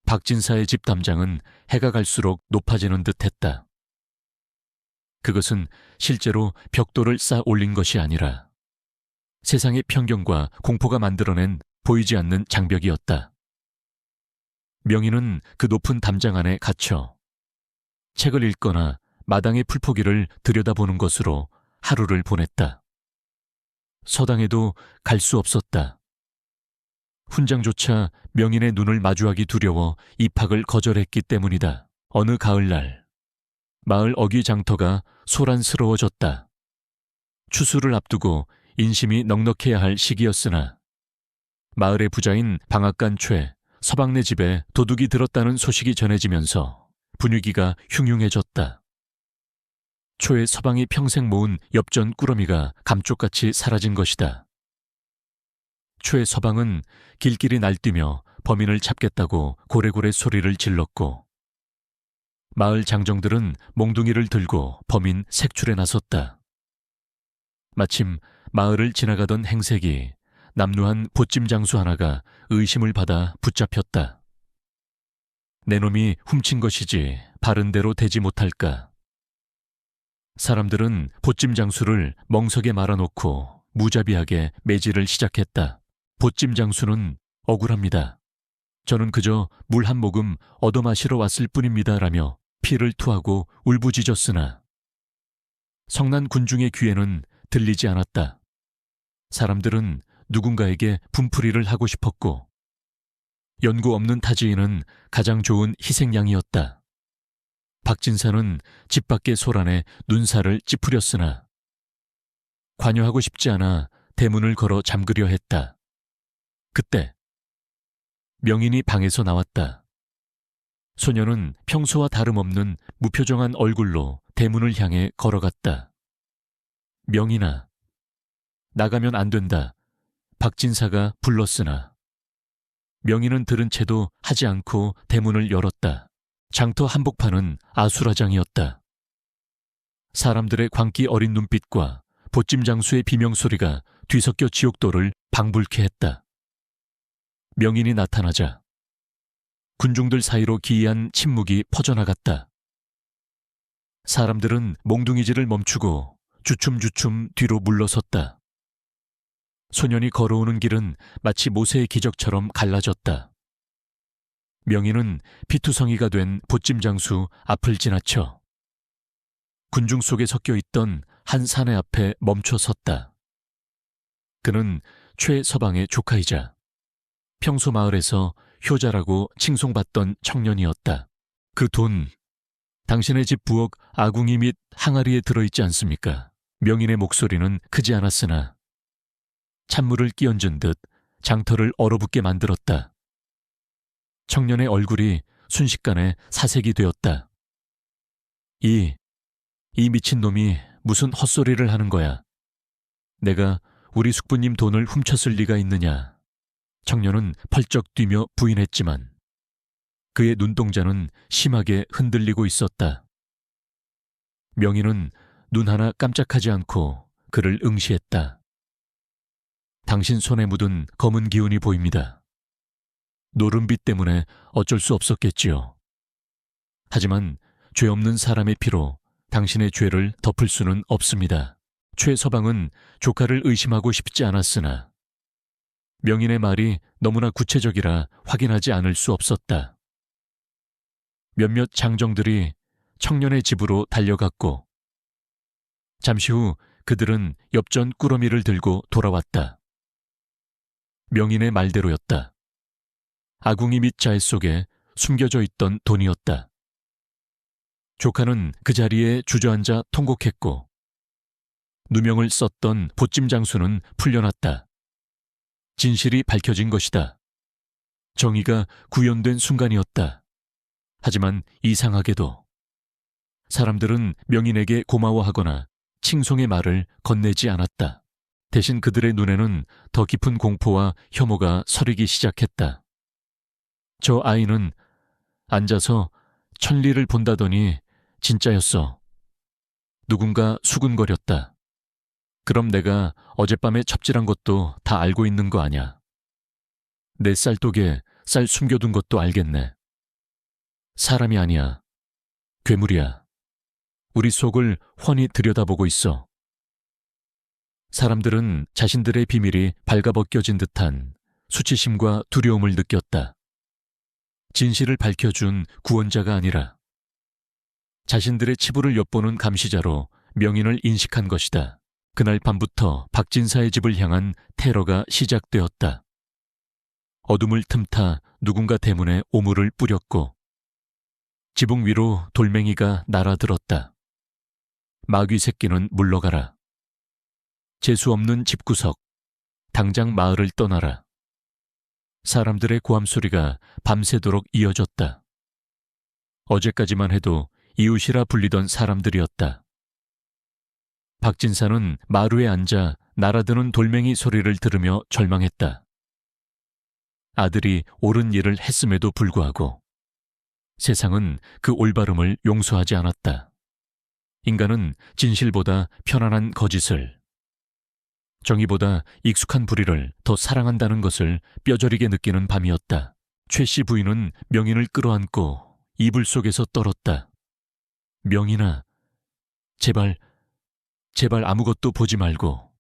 박진사의 집 담장은 해가 갈수록 높아지는 듯했다. 그것은 실제로 벽돌을 쌓아 올린 것이 아니라 세상의 편견과 공포가 만들어낸 보이지 않는 장벽이었다. 명희는 그 높은 담장 안에 갇혀 책을 읽거나 마당의 풀포기를 들여다보는 것으로 하루를 보냈다. 서당에도 갈 수 없었다. 훈장조차 명인의 눈을 마주하기 두려워 입학을 거절했기 때문이다. 어느 가을날 마을 어귀장터가 소란스러워졌다. 추수를 앞두고 인심이 넉넉해야 할 시기였으나 마을의 부자인 방앗간 최 서방네 집에 도둑이 들었다는 소식이 전해지면서 분위기가 흉흉해졌다. 초의 서방이 평생 모은 엽전 꾸러미가 감쪽같이 사라진 것이다. 초의 서방은 길길이 날뛰며 범인을 잡겠다고 고래고래 소리를 질렀고 마을 장정들은 몽둥이를 들고 범인 색출에 나섰다. 마침 마을을 지나가던 행색이 남루한 보찜 장수 하나가 의심을 받아 붙잡혔다. 내 놈이 훔친 것이지 바른 대로 되지 못할까. 사람들은 보찜 장수를 멍석에 말아놓고 무자비하게 매질을 시작했다. 보찜 장수는 억울합니다. 저는 그저 물 한 모금 얻어 마시러 왔을 뿐입니다. 라며 피를 토하고 울부짖었으나 성난 군중의 귀에는 들리지 않았다. 사람들은 누군가에게 분풀이를 하고 싶었고 연고 없는 타지인은 가장 좋은 희생양이었다. 박진사는 집 밖의 소란에 눈살을 찌푸렸으나 관여하고 싶지 않아 대문을 걸어 잠그려 했다. 그때 명인이 방에서 나왔다. 소녀는 평소와 다름없는 무표정한 얼굴로 대문을 향해 걸어갔다. 명인아, 나가면 안 된다. 박진사가 불렀으나 명인은 들은 채도 하지 않고 대문을 열었다. 장터 한복판은 아수라장이었다. 사람들의 광기 어린 눈빛과 보찜 장수의 비명소리가 뒤섞여 지옥도를 방불케 했다. 명인이 나타나자 군중들 사이로 기이한 침묵이 퍼져나갔다. 사람들은 몽둥이질을 멈추고 주춤주춤 뒤로 물러섰다. 소년이 걸어오는 길은 마치 모세의 기적처럼 갈라졌다. 명인은 피투성이가 된 보찜 장수 앞을 지나쳐 군중 속에 섞여 있던 한 사내 앞에 멈춰 섰다. 그는 최서방의 조카이자 평소 마을에서 효자라고 칭송받던 청년이었다. 그 돈, 당신의 집 부엌 아궁이 및 항아리에 들어있지 않습니까? 명인의 목소리는 크지 않았으나 찬물을 끼얹은 듯 장터를 얼어붙게 만들었다. 청년의 얼굴이 순식간에 사색이 되었다. 이 미친놈이 무슨 헛소리를 하는 거야. 내가 우리 숙부님 돈을 훔쳤을 리가 있느냐. 청년은 펄쩍 뛰며 부인했지만 그의 눈동자는 심하게 흔들리고 있었다. 명인은 눈 하나 깜짝하지 않고 그를 응시했다. 당신 손에 묻은 검은 기운이 보입니다. 노름빛 때문에 어쩔 수 없었겠지요. 하지만 죄 없는 사람의 피로 당신의 죄를 덮을 수는 없습니다. 최서방은 조카를 의심하고 싶지 않았으나 명인의 말이 너무나 구체적이라 확인하지 않을 수 없었다. 몇몇 장정들이 청년의 집으로 달려갔고 잠시 후 그들은 엽전 꾸러미를 들고 돌아왔다. 명인의 말대로였다. 아궁이 밑 자해 속에 숨겨져 있던 돈이었다. 조카는 그 자리에 주저앉아 통곡했고 누명을 썼던 보찜 장수는 풀려났다. 진실이 밝혀진 것이다. 정의가 구현된 순간이었다. 하지만 이상하게도 사람들은 명인에게 고마워하거나 칭송의 말을 건네지 않았다. 대신 그들의 눈에는 더 깊은 공포와 혐오가 서리기 시작했다. 저 아이는 앉아서 천리를 본다더니 진짜였어. 누군가 수군거렸다. 그럼 내가 어젯밤에 첩질한 것도 다 알고 있는 거 아냐. 내 쌀독에 쌀 숨겨둔 것도 알겠네. 사람이 아니야. 괴물이야. 우리 속을 훤히 들여다보고 있어. 사람들은 자신들의 비밀이 발가벗겨진 듯한 수치심과 두려움을 느꼈다. 진실을 밝혀준 구원자가 아니라 자신들의 치부를 엿보는 감시자로 명인을 인식한 것이다. 그날 밤부터 박진사의 집을 향한 테러가 시작되었다. 어둠을 틈타 누군가 대문에 오물을 뿌렸고 지붕 위로 돌멩이가 날아들었다. 마귀 새끼는 물러가라. 재수 없는 집구석, 당장 마을을 떠나라. 사람들의 고함 소리가 밤새도록 이어졌다. 어제까지만 해도 이웃이라 불리던 사람들이었다. 박진사는 마루에 앉아 날아드는 돌멩이 소리를 들으며 절망했다. 아들이 옳은 일을 했음에도 불구하고 세상은 그 올바름을 용서하지 않았다. 인간은 진실보다 편안한 거짓을, 정의보다 익숙한 불의를 더 사랑한다는 것을 뼈저리게 느끼는 밤이었다. 최 씨 부인은 명인을 끌어안고 이불 속에서 떨었다. 명인아, 제발 아무것도 보지 말고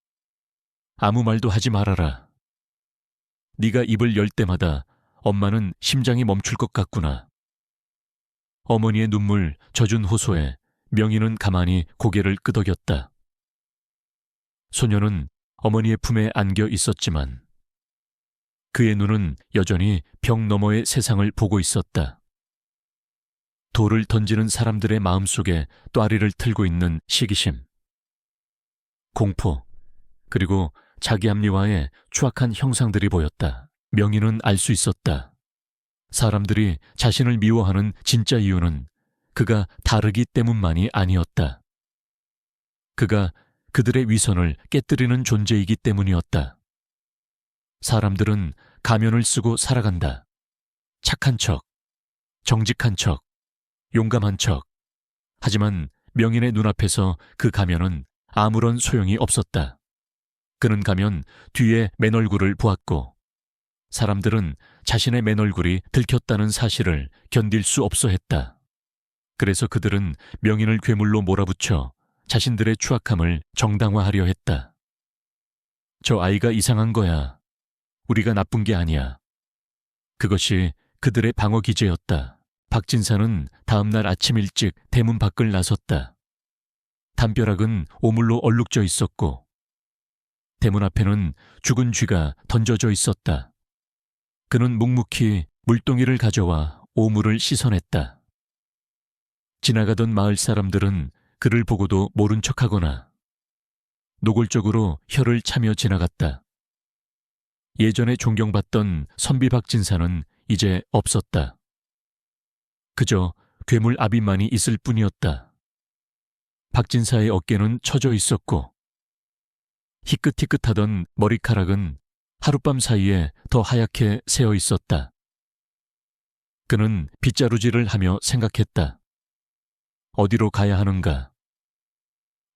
아무 말도 하지 말아라. 네가 입을 열 때마다 엄마는 심장이 멈출 것 같구나. 어머니의 눈물 젖은 호소에 명인은 가만히 고개를 끄덕였다. 소녀는 어머니의 품에 안겨 있었지만 그의 눈은 여전히 벽 너머의 세상을 보고 있었다. 돌을 던지는 사람들의 마음속에 또아리를 틀고 있는 시기심, 공포, 그리고 자기 합리화의 추악한 형상들이 보였다. 명인은 알 수 있었다. 사람들이 자신을 미워하는 진짜 이유는 그가 다르기 때문만이 아니었다. 그가 그들의 위선을 깨뜨리는 존재이기 때문이었다. 사람들은 가면을 쓰고 살아간다. 착한 척, 정직한 척, 용감한 척. 하지만 명인의 눈앞에서 그 가면은 아무런 소용이 없었다. 그는 가면 뒤에 맨얼굴을 보았고 사람들은 자신의 맨얼굴이 들켰다는 사실을 견딜 수 없어 했다. 그래서 그들은 명인을 괴물로 몰아붙여 자신들의 추악함을 정당화하려 했다. 저 아이가 이상한 거야. 우리가 나쁜 게 아니야. 그것이 그들의 방어 기제였다. 박진사는 다음날 아침 일찍 대문 밖을 나섰다. 담벼락은 오물로 얼룩져 있었고 대문 앞에는 죽은 쥐가 던져져 있었다. 그는 묵묵히 물동이를 가져와 오물을 씻어냈다. 지나가던 마을 사람들은 그를 보고도 모른 척하거나 노골적으로 혀를 차며 지나갔다. 예전에 존경받던 선비 박진사는 이제 없었다. 그저 괴물 아비만이 있을 뿐이었다. 박진사의 어깨는 처져 있었고 희끗희끗하던 머리카락은 하룻밤 사이에 더 하얗게 새어 있었다. 그는 빗자루질을 하며 생각했다. 어디로 가야 하는가?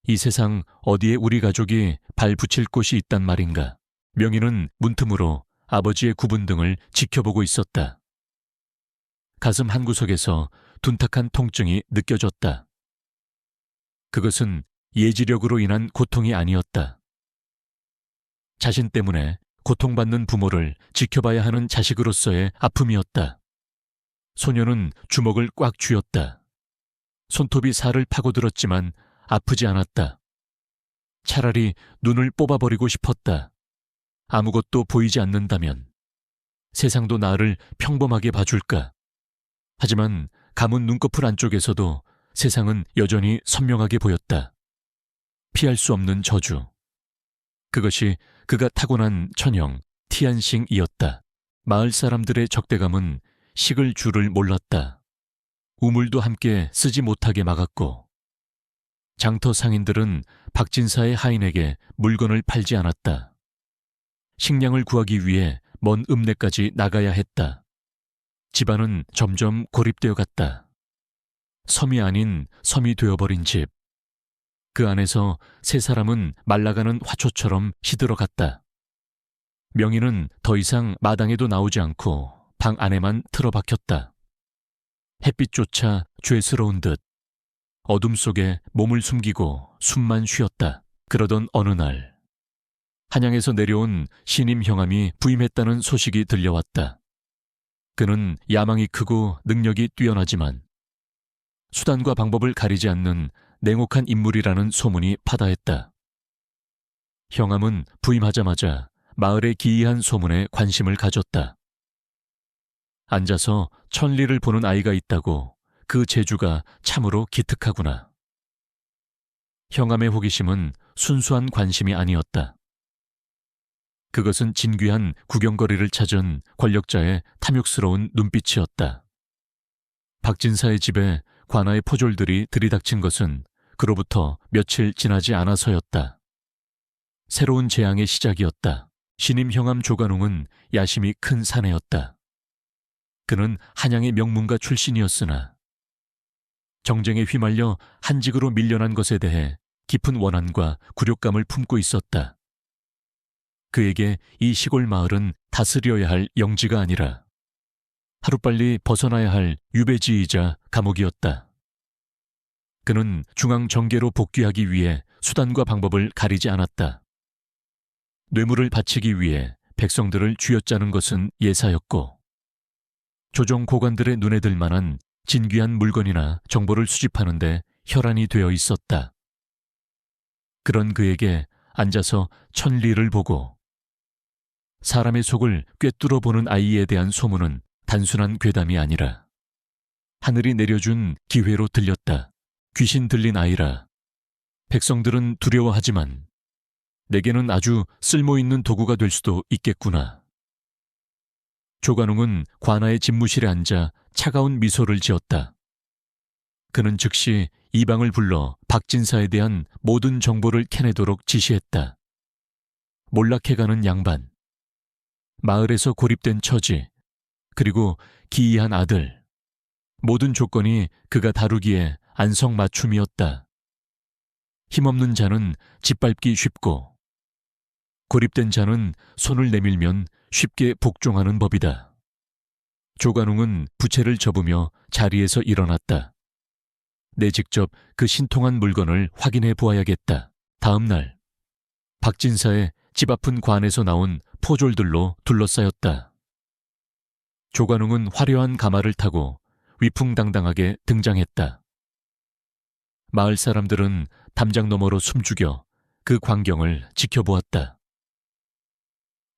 이 세상 어디에 우리 가족이 발 붙일 곳이 있단 말인가? 명인은 문틈으로 아버지의 굽은 등을 지켜보고 있었다. 가슴 한구석에서 둔탁한 통증이 느껴졌다. 그것은 예지력으로 인한 고통이 아니었다. 자신 때문에 고통받는 부모를 지켜봐야 하는 자식으로서의 아픔이었다. 소녀는 주먹을 꽉 쥐었다. 손톱이 살을 파고들었지만 아프지 않았다. 차라리 눈을 뽑아버리고 싶었다. 아무것도 보이지 않는다면 세상도 나를 평범하게 봐줄까. 하지만 감은 눈꺼풀 안쪽에서도 세상은 여전히 선명하게 보였다. 피할 수 없는 저주. 그것이 그가 타고난 천형 티안싱이었다. 마을 사람들의 적대감은 식을 줄을 몰랐다. 우물도 함께 쓰지 못하게 막았고, 장터 상인들은 박진사의 하인에게 물건을 팔지 않았다. 식량을 구하기 위해 먼 읍내까지 나가야 했다. 집안은 점점 고립되어 갔다. 섬이 아닌 섬이 되어버린 집. 그 안에서 세 사람은 말라가는 화초처럼 시들어갔다. 명희는 더 이상 마당에도 나오지 않고 방 안에만 틀어박혔다. 햇빛조차 죄스러운 듯 어둠 속에 몸을 숨기고 숨만 쉬었다. 그러던 어느 날 한양에서 내려온 신임 형암이 부임했다는 소식이 들려왔다. 그는 야망이 크고 능력이 뛰어나지만 수단과 방법을 가리지 않는 냉혹한 인물이라는 소문이 파다했다. 형암은 부임하자마자 마을의 기이한 소문에 관심을 가졌다. 앉아서 천리를 보는 아이가 있다고 그 재주가 참으로 기특하구나. 형암의 호기심은 순수한 관심이 아니었다. 그것은 진귀한 구경거리를 찾은 권력자의 탐욕스러운 눈빛이었다. 박진사의 집에 관아의 포졸들이 들이닥친 것은 그로부터 며칠 지나지 않아서였다. 새로운 재앙의 시작이었다. 신임 형암 조관웅은 야심이 큰 사내였다. 그는 한양의 명문가 출신이었으나 정쟁에 휘말려 한직으로 밀려난 것에 대해 깊은 원한과 굴욕감을 품고 있었다. 그에게 이 시골 마을은 다스려야 할 영지가 아니라 하루빨리 벗어나야 할 유배지이자 감옥이었다. 그는 중앙 정계로 복귀하기 위해 수단과 방법을 가리지 않았다. 뇌물을 바치기 위해 백성들을 쥐어짜는 것은 예사였고, 조정 고관들의 눈에 들 만한 진귀한 물건이나 정보를 수집하는 데 혈안이 되어 있었다. 그런 그에게 앉아서 천리를 보고 사람의 속을 꿰뚫어 보는 아이에 대한 소문은 단순한 괴담이 아니라 하늘이 내려준 기회로 들렸다. 귀신 들린 아이라 백성들은 두려워하지만 내게는 아주 쓸모있는 도구가 될 수도 있겠구나. 조관웅은 관아의 집무실에 앉아 차가운 미소를 지었다. 그는 즉시 이방을 불러 박진사에 대한 모든 정보를 캐내도록 지시했다. 몰락해가는 양반, 마을에서 고립된 처지, 그리고 기이한 아들, 모든 조건이 그가 다루기에 안성맞춤이었다. 힘없는 자는 짓밟기 쉽고 고립된 자는 손을 내밀면 쉽게 복종하는 법이다. 조관웅은 부채를 접으며 자리에서 일어났다. 내 직접 그 신통한 물건을 확인해 보아야겠다. 다음 날 박진사의 집 앞은 관에서 나온 포졸들로 둘러싸였다. 조관웅은 화려한 가마를 타고 위풍당당하게 등장했다. 마을 사람들은 담장 너머로 숨죽여 그 광경을 지켜보았다.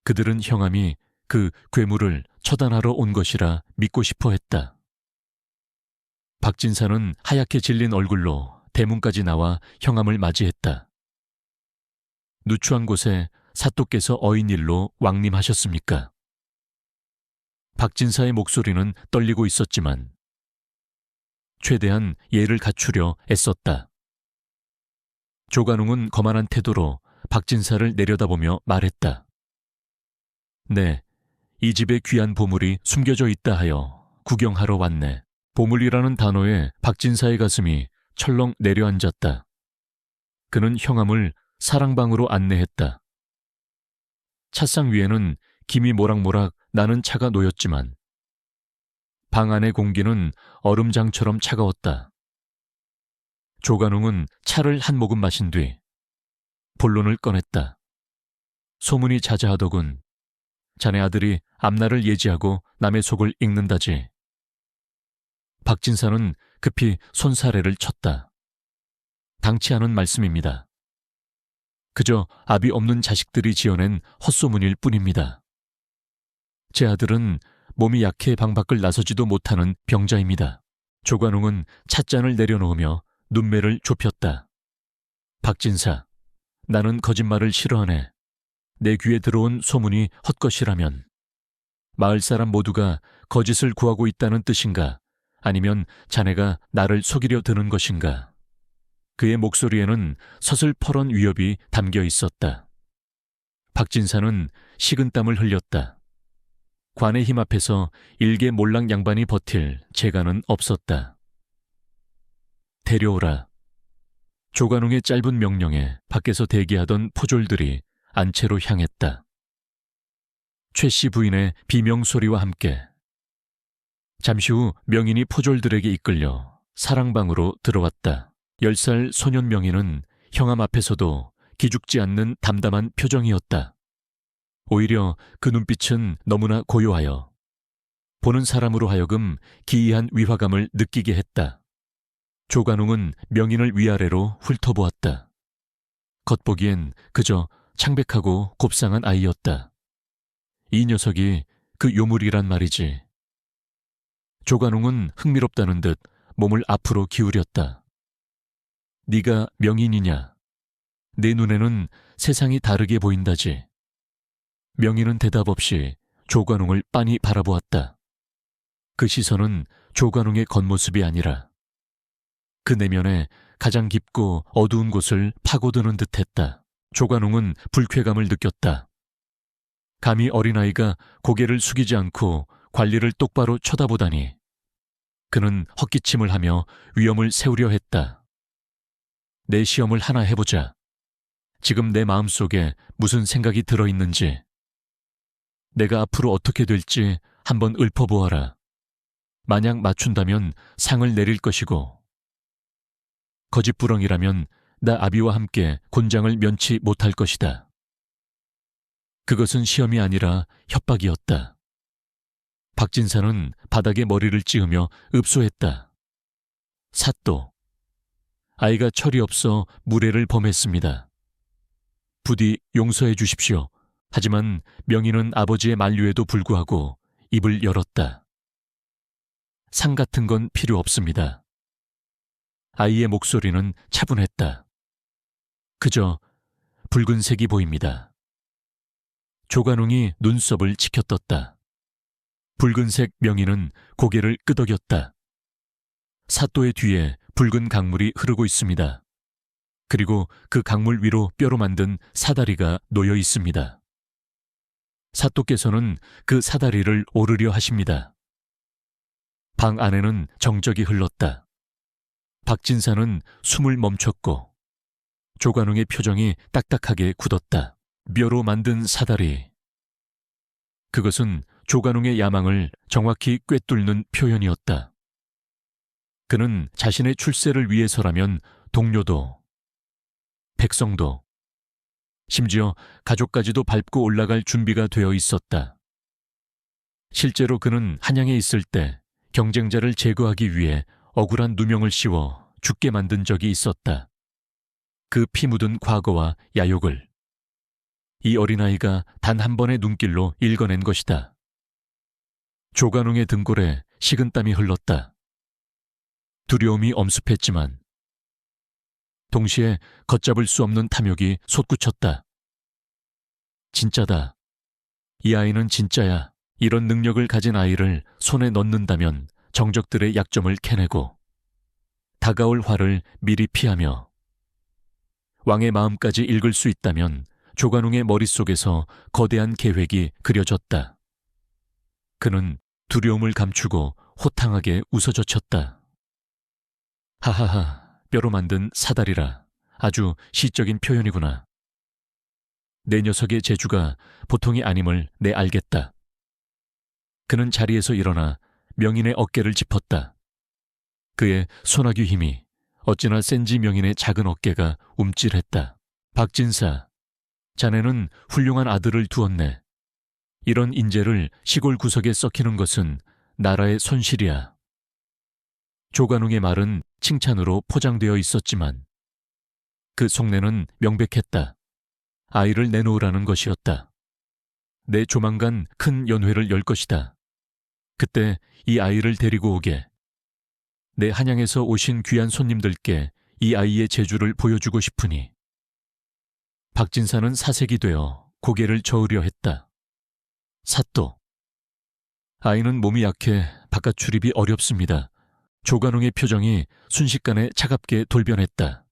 그들은 형암이 그 괴물을 처단하러 온 것이라 믿고 싶어 했다. 박진사는 하얗게 질린 얼굴로 대문까지 나와 형암을 맞이했다. 누추한 곳에 사또께서 어인일로 왕림하셨습니까? 박진사의 목소리는 떨리고 있었지만 최대한 예를 갖추려 애썼다. 조관웅은 거만한 태도로 박진사를 내려다보며 말했다. 네, 이 집에 귀한 보물이 숨겨져 있다 하여 구경하러 왔네. 보물이라는 단어에 박진사의 가슴이 철렁 내려앉았다. 그는 형암을 사랑방으로 안내했다. 찻상 위에는 김이 모락모락 나는 차가 놓였지만 방 안의 공기는 얼음장처럼 차가웠다. 조관웅은 차를 한 모금 마신 뒤 본론을 꺼냈다. 소문이 자자하더군. 자네 아들이 앞날을 예지하고 남의 속을 읽는다지. 박진사는 급히 손사래를 쳤다. 당치 않은 말씀입니다. 그저 압이 없는 자식들이 지어낸 헛소문일 뿐입니다. 제 아들은 몸이 약해 방 밖을 나서지도 못하는 병자입니다. 조관웅은 찻잔을 내려놓으며 눈매를 좁혔다. 박진사, 나는 거짓말을 싫어하네. 내 귀에 들어온 소문이 헛것이라면 마을 사람 모두가 거짓을 구하고 있다는 뜻인가? 아니면 자네가 나를 속이려 드는 것인가? 그의 목소리에는 서슬퍼런 위협이 담겨 있었다. 박진사는 식은땀을 흘렸다. 관의 힘 앞에서 일개 몰랑 양반이 버틸 재간은 없었다. 데려오라. 조관웅의 짧은 명령에 밖에서 대기하던 포졸들이 안채로 향했다. 최 씨 부인의 비명소리와 함께 잠시 후 명인이 포졸들에게 이끌려 사랑방으로 들어왔다. 10살 소년 명인은 형암 앞에서도 기죽지 않는 담담한 표정이었다. 오히려 그 눈빛은 너무나 고요하여 보는 사람으로 하여금 기이한 위화감을 느끼게 했다. 조관웅은 명인을 위아래로 훑어보았다. 겉보기엔 그저 창백하고 곱상한 아이였다. 이 녀석이 그 요물이란 말이지. 조관웅은 흥미롭다는 듯 몸을 앞으로 기울였다. 네가 명인이냐? 내 눈에는 세상이 다르게 보인다지. 명인은 대답 없이 조관웅을 빤히 바라보았다. 그 시선은 조관웅의 겉모습이 아니라 그 내면에 가장 깊고 어두운 곳을 파고드는 듯했다. 조관웅은 불쾌감을 느꼈다. 감히 어린아이가 고개를 숙이지 않고 관리를 똑바로 쳐다보다니. 그는 헛기침을 하며 위험을 세우려 했다. 내 시험을 하나 해보자. 지금 내 마음속에 무슨 생각이 들어있는지. 내가 앞으로 어떻게 될지 한번 읊어보아라. 만약 맞춘다면 상을 내릴 것이고 거짓부렁이라면 나 아비와 함께 곤장을 면치 못할 것이다. 그것은 시험이 아니라 협박이었다. 박진사는 바닥에 머리를 찌으며 읍소했다. 사또, 아이가 철이 없어 무례를 범했습니다. 부디 용서해 주십시오. 하지만 명인은 아버지의 만류에도 불구하고 입을 열었다. 상 같은 건 필요 없습니다. 아이의 목소리는 차분했다. 그저 붉은색이 보입니다. 조관웅이 눈썹을 치켜떴다. 붉은색 명인은 고개를 끄덕였다. 사또의 뒤에 붉은 강물이 흐르고 있습니다. 그리고 그 강물 위로 뼈로 만든 사다리가 놓여 있습니다. 사또께서는 그 사다리를 오르려 하십니다. 방 안에는 정적이 흘렀다. 박진사는 숨을 멈췄고 조관웅의 표정이 딱딱하게 굳었다. 뼈로 만든 사다리. 그것은 조관웅의 야망을 정확히 꿰뚫는 표현이었다. 그는 자신의 출세를 위해서라면 동료도, 백성도, 심지어 가족까지도 밟고 올라갈 준비가 되어 있었다. 실제로 그는 한양에 있을 때 경쟁자를 제거하기 위해 억울한 누명을 씌워 죽게 만든 적이 있었다. 그 피 묻은 과거와 야욕을 이 어린아이가 단 한 번의 눈길로 읽어낸 것이다. 조관웅의 등골에 식은땀이 흘렀다. 두려움이 엄습했지만 동시에 걷잡을 수 없는 탐욕이 솟구쳤다. 진짜다. 이 아이는 진짜야. 이런 능력을 가진 아이를 손에 넣는다면 정적들의 약점을 캐내고 다가올 화를 미리 피하며 왕의 마음까지 읽을 수 있다면 조관웅의 머릿속에서 거대한 계획이 그려졌다. 그는 두려움을 감추고 호탕하게 웃어젖혔다. 하하하, 뼈로 만든 사다리라. 아주 시적인 표현이구나. 내 녀석의 재주가 보통이 아님을 내 알겠다. 그는 자리에서 일어나 명인의 어깨를 짚었다. 그의 소나귀 힘이 어찌나 센지 명인의 작은 어깨가 움찔했다. 박진사, 자네는 훌륭한 아들을 두었네. 이런 인재를 시골 구석에 썩히는 것은 나라의 손실이야. 조관웅의 말은 칭찬으로 포장되어 있었지만 그 속내는 명백했다. 아이를 내놓으라는 것이었다. 내 조만간 큰 연회를 열 것이다. 그때 이 아이를 데리고 오게. 내 한양에서 오신 귀한 손님들께 이 아이의 재주를 보여주고 싶으니. 박진사는 사색이 되어 고개를 저으려 했다. 사또. 아이는 몸이 약해 바깥 출입이 어렵습니다. 조관웅의 표정이 순식간에 차갑게 돌변했다.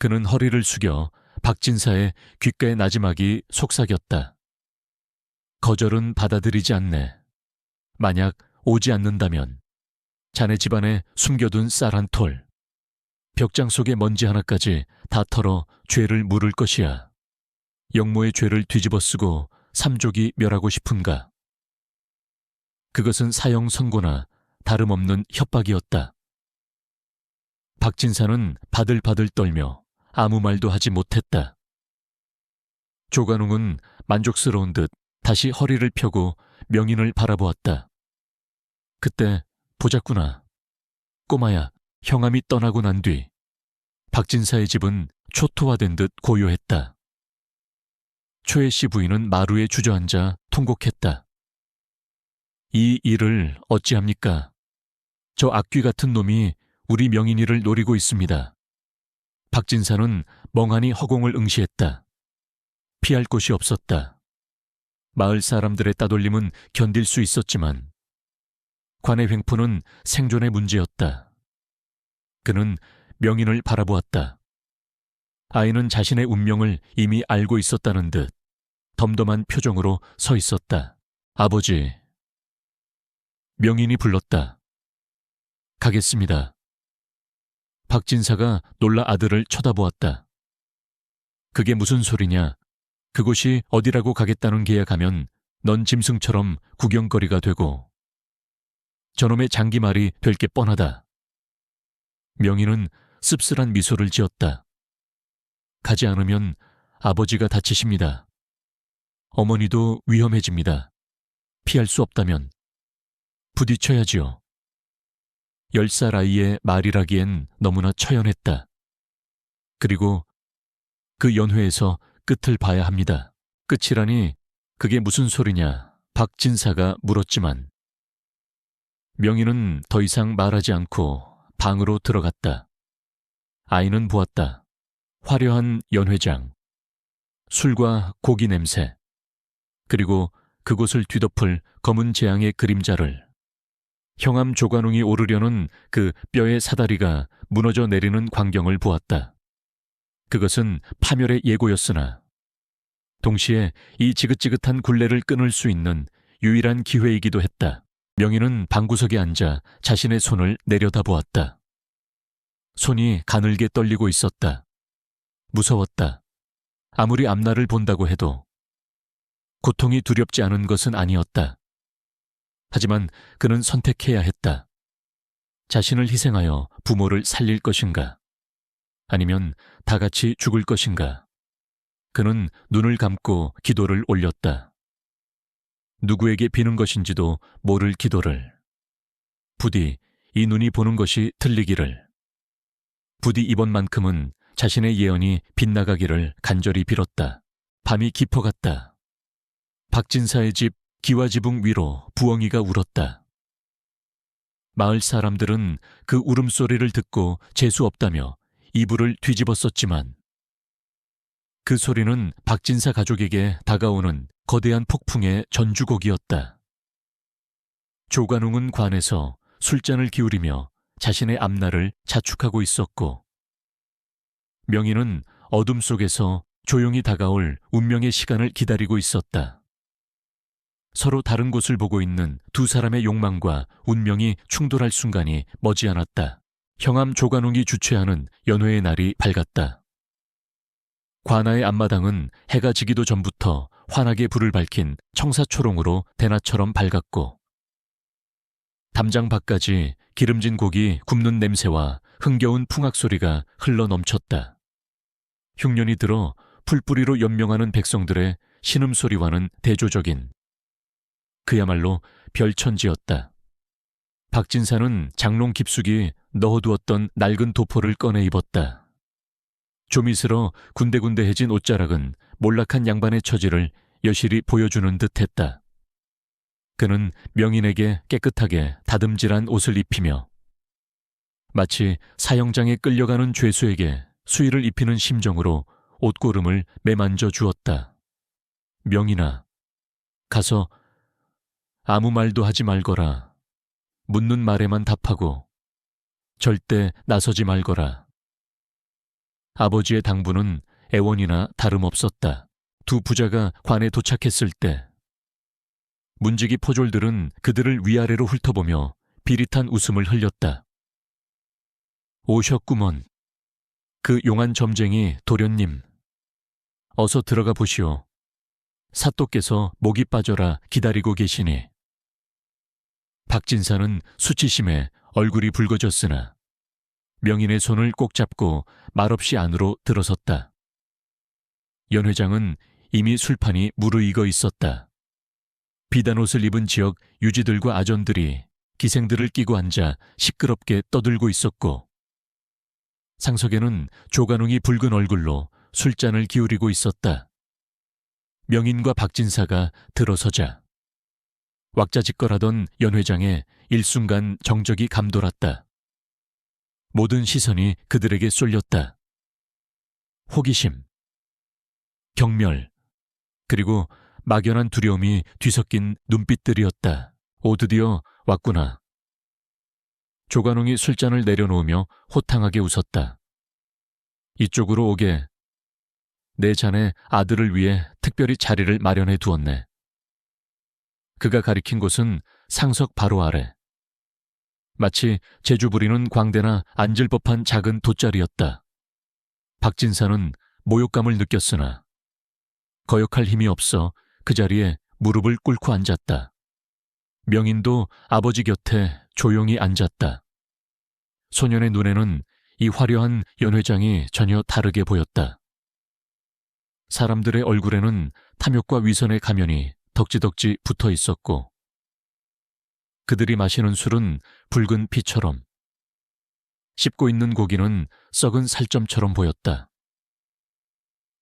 그는 허리를 숙여 박진사의 귓가의 나지막이 속삭였다. 거절은 받아들이지 않네. 만약 오지 않는다면 자네 집안에 숨겨둔 쌀 한 톨, 벽장 속의 먼지 하나까지 다 털어 죄를 물을 것이야. 영모의 죄를 뒤집어 쓰고 삼족이 멸하고 싶은가? 그것은 사형 선고나 다름없는 협박이었다. 박진사는 바들바들 떨며 아무 말도 하지 못했다. 조관웅은 만족스러운 듯 다시 허리를 펴고 명인을 바라보았다. 그때 보자꾸나. 꼬마야, 형암이 떠나고 난 뒤 박진사의 집은 초토화된 듯 고요했다. 초혜 씨 부인은 마루에 주저앉아 통곡했다. 이 일을 어찌합니까? 저 악귀 같은 놈이 우리 명인이를 노리고 있습니다. 박진사는 멍하니 허공을 응시했다. 피할 곳이 없었다. 마을 사람들의 따돌림은 견딜 수 있었지만 관의 횡포는 생존의 문제였다. 그는 명인을 바라보았다. 아이는 자신의 운명을 이미 알고 있었다는 듯 덤덤한 표정으로 서 있었다. 아버지. 명인이 불렀다. 가겠습니다. 박진사가 놀라 아들을 쳐다보았다. 그게 무슨 소리냐? 그곳이 어디라고 가겠다는 게야 가면 넌 짐승처럼 구경거리가 되고 저놈의 장기말이 될 게 뻔하다. 명인은 씁쓸한 미소를 지었다. 가지 않으면 아버지가 다치십니다. 어머니도 위험해집니다. 피할 수 없다면 부딪혀야지요. 10살 아이의 말이라기엔 너무나 처연했다. 그리고 그 연회에서 끝을 봐야 합니다. 끝이라니 그게 무슨 소리냐? 박진사가 물었지만 명인은 더 이상 말하지 않고 방으로 들어갔다. 아이는 보았다. 화려한 연회장, 술과 고기 냄새, 그리고 그곳을 뒤덮을 검은 재앙의 그림자를. 형암 조관웅이 오르려는 그 뼈의 사다리가 무너져 내리는 광경을 보았다. 그것은 파멸의 예고였으나 동시에 이 지긋지긋한 굴레를 끊을 수 있는 유일한 기회이기도 했다. 명인은 방구석에 앉아 자신의 손을 내려다보았다. 손이 가늘게 떨리고 있었다. 무서웠다. 아무리 앞날을 본다고 해도 고통이 두렵지 않은 것은 아니었다. 하지만 그는 선택해야 했다. 자신을 희생하여 부모를 살릴 것인가? 아니면 다 같이 죽을 것인가? 그는 눈을 감고 기도를 올렸다. 누구에게 비는 것인지도 모를 기도를. 부디 이 눈이 보는 것이 틀리기를. 부디 이번만큼은 자신의 예언이 빗나가기를 간절히 빌었다. 밤이 깊어갔다. 박진사의 집 기와지붕 위로 부엉이가 울었다. 마을 사람들은 그 울음소리를 듣고 재수 없다며 이불을 뒤집었었지만 그 소리는 박진사 가족에게 다가오는 거대한 폭풍의 전주곡이었다. 조관웅은 관에서 술잔을 기울이며 자신의 앞날을 자축하고 있었고 명인은 어둠 속에서 조용히 다가올 운명의 시간을 기다리고 있었다. 서로 다른 곳을 보고 있는 두 사람의 욕망과 운명이 충돌할 순간이 머지않았다. 형암 조관웅이 주최하는 연회의 날이 밝았다. 관아의 앞마당은 해가 지기도 전부터 환하게 불을 밝힌 청사초롱으로 대낮처럼 밝았고 담장 밖까지 기름진 고기 굽는 냄새와 흥겨운 풍악소리가 흘러넘쳤다. 흉년이 들어 풀뿌리로 연명하는 백성들의 신음소리와는 대조적인 그야말로 별천지였다. 박진사는 장롱 깊숙이 넣어두었던 낡은 도포를 꺼내 입었다. 조미스러 군데군데해진 옷자락은 몰락한 양반의 처지를 여실히 보여주는 듯했다. 그는 명인에게 깨끗하게 다듬질한 옷을 입히며 마치 사형장에 끌려가는 죄수에게 수의를 입히는 심정으로 옷고름을 매만져 주었다. 명인아, 가서 아무 말도 하지 말거라. 묻는 말에만 답하고 절대 나서지 말거라. 아버지의 당부는 애원이나 다름없었다. 두 부자가 관에 도착했을 때 문지기 포졸들은 그들을 위아래로 훑어보며 비릿한 웃음을 흘렸다. 오셨구먼. 그 용한 점쟁이 도련님. 어서 들어가 보시오. 사또께서 목이 빠져라 기다리고 계시니. 박진사는 수치심에 얼굴이 붉어졌으나 명인의 손을 꼭 잡고 말없이 안으로 들어섰다. 연 회장은 이미 술판이 무르익어 있었다. 비단옷을 입은 지역 유지들과 아전들이 기생들을 끼고 앉아 시끄럽게 떠들고 있었고 상석에는 조관웅이 붉은 얼굴로 술잔을 기울이고 있었다. 명인과 박진사가 들어서자 왁자지껄하던 연 회장의 일순간 정적이 감돌았다. 모든 시선이 그들에게 쏠렸다. 호기심, 경멸, 그리고 막연한 두려움이 뒤섞인 눈빛들이었다. 오, 드디어 왔구나. 조관웅이 술잔을 내려놓으며 호탕하게 웃었다. 이쪽으로 오게. 내 자네 아들을 위해 특별히 자리를 마련해 두었네. 그가 가리킨 곳은 상석 바로 아래. 마치 제주 부리는 광대나 앉을 법한 작은 돗자리였다. 박진사는 모욕감을 느꼈으나 거역할 힘이 없어 그 자리에 무릎을 꿇고 앉았다. 명인도 아버지 곁에 조용히 앉았다. 소년의 눈에는 이 화려한 연 회장이 전혀 다르게 보였다. 사람들의 얼굴에는 탐욕과 위선의 가면이 덕지덕지 붙어 있었고 그들이 마시는 술은 붉은 피처럼, 씹고 있는 고기는 썩은 살점처럼 보였다.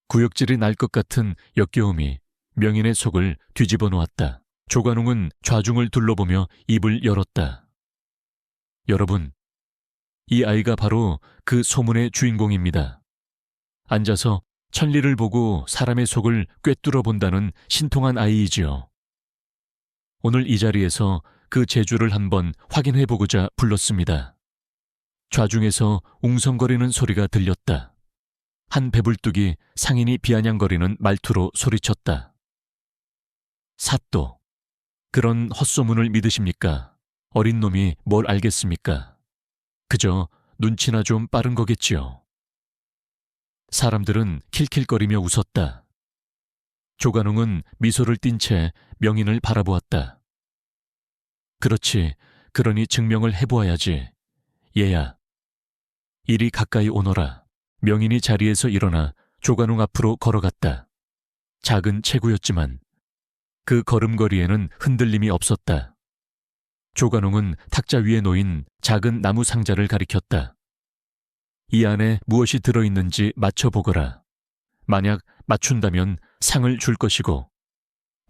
구역질이 날 것 같은 역겨움이 명인의 속을 뒤집어 놓았다. 조관웅은 좌중을 둘러보며 입을 열었다. 여러분, 이 아이가 바로 그 소문의 주인공입니다. 앉아서 천리를 보고 사람의 속을 꿰뚫어 본다는 신통한 아이이지요. 오늘 이 자리에서 그 재주를 한번 확인해 보고자 불렀습니다. 좌중에서 웅성거리는 소리가 들렸다. 한 배불뚝이 상인이 비아냥거리는 말투로 소리쳤다. 사또, 그런 헛소문을 믿으십니까? 어린 놈이 뭘 알겠습니까? 그저 눈치나 좀 빠른 거겠지요. 사람들은 킬킬거리며 웃었다. 조관웅은 미소를 띤 채 명인을 바라보았다. 그렇지, 그러니 증명을 해보아야지. 얘야, 이리 가까이 오너라. 명인이 자리에서 일어나 조관웅 앞으로 걸어갔다. 작은 체구였지만 그 걸음걸이에는 흔들림이 없었다. 조관웅은 탁자 위에 놓인 작은 나무 상자를 가리켰다. 이 안에 무엇이 들어있는지 맞춰보거라. 만약 맞춘다면 상을 줄 것이고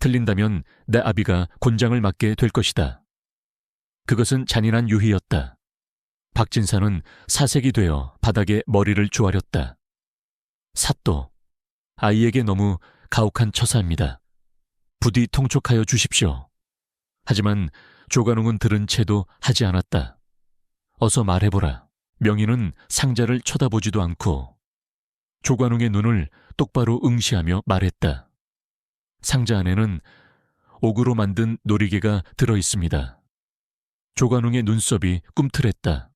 틀린다면 내 아비가 곤장을 맞게 될 것이다. 그것은 잔인한 유희였다. 박진사는 사색이 되어 바닥에 머리를 조아렸다. 사또, 아이에게 너무 가혹한 처사입니다. 부디 통촉하여 주십시오. 하지만 조관웅은 들은 채도 하지 않았다. 어서 말해보라. 명인은 상자를 쳐다보지도 않고 조관웅의 눈을 똑바로 응시하며 말했다. 상자 안에는 옥으로 만든 놀이개가 들어있습니다. 조관웅의 눈썹이 꿈틀했다.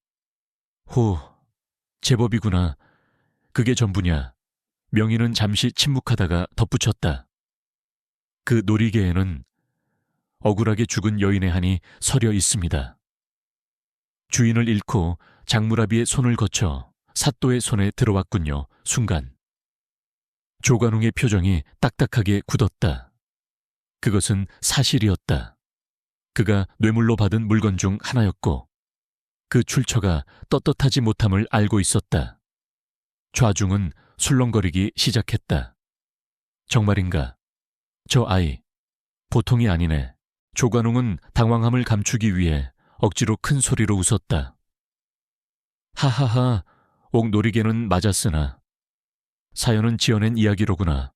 호, 제법이구나. 그게 전부냐. 명인은 잠시 침묵하다가 덧붙였다. 그 놀이개에는 억울하게 죽은 여인의 한이 서려 있습니다. 주인을 잃고 장무라비의 손을 거쳐 사또의 손에 들어왔군요. 순간 조관웅의 표정이 딱딱하게 굳었다. 그것은 사실이었다. 그가 뇌물로 받은 물건 중 하나였고 그 출처가 떳떳하지 못함을 알고 있었다. 좌중은 술렁거리기 시작했다. 정말인가? 저 아이, 보통이 아니네. 조관웅은 당황함을 감추기 위해 억지로 큰 소리로 웃었다. 하하하, 옥노리개는 맞았으나 사연은 지어낸 이야기로구나.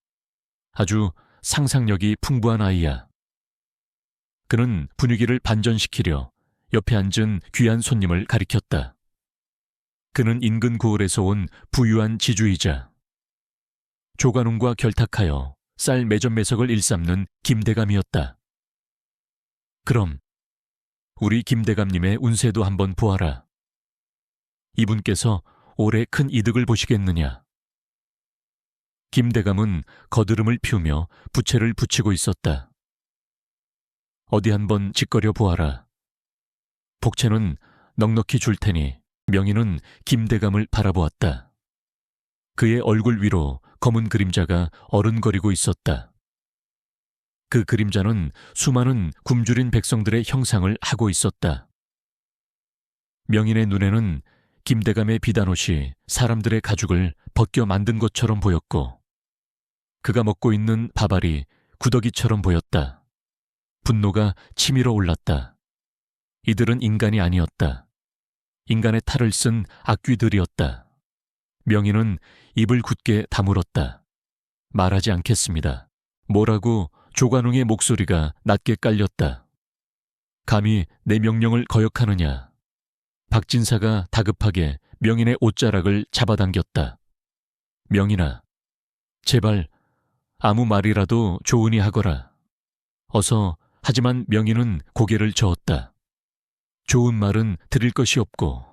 아주 상상력이 풍부한 아이야. 그는 분위기를 반전시키려 옆에 앉은 귀한 손님을 가리켰다. 그는 인근 고을에서 온 부유한 지주이자 조관웅과 결탁하여 쌀 매점매석을 일삼는 김대감이었다. 그럼 우리 김대감님의 운세도 한번 보아라. 이분께서 올해 큰 이득을 보시겠느냐. 김대감은 거드름을 피우며 부채를 붙이고 있었다. 어디 한번 짓거려 보아라. 복채는 넉넉히 줄 테니. 명희는 김대감을 바라보았다. 그의 얼굴 위로 검은 그림자가 어른거리고 있었다. 그 그림자는 수많은 굶주린 백성들의 형상을 하고 있었다. 명인의 눈에는 김대감의 비단옷이 사람들의 가죽을 벗겨 만든 것처럼 보였고 그가 먹고 있는 밥알이 구더기처럼 보였다. 분노가 치밀어 올랐다. 이들은 인간이 아니었다. 인간의 탈을 쓴 악귀들이었다. 명희는 입을 굳게 다물었다. 말하지 않겠습니다. 뭐라고 조관웅의 목소리가 낮게 깔렸다. 감히 내 명령을 거역하느냐. 박진사가 다급하게 명인의 옷자락을 잡아당겼다. 명인아, 제발 아무 말이라도 좋으니 하거라. 어서. 하지만 명인은 고개를 저었다. 좋은 말은 들을 것이 없고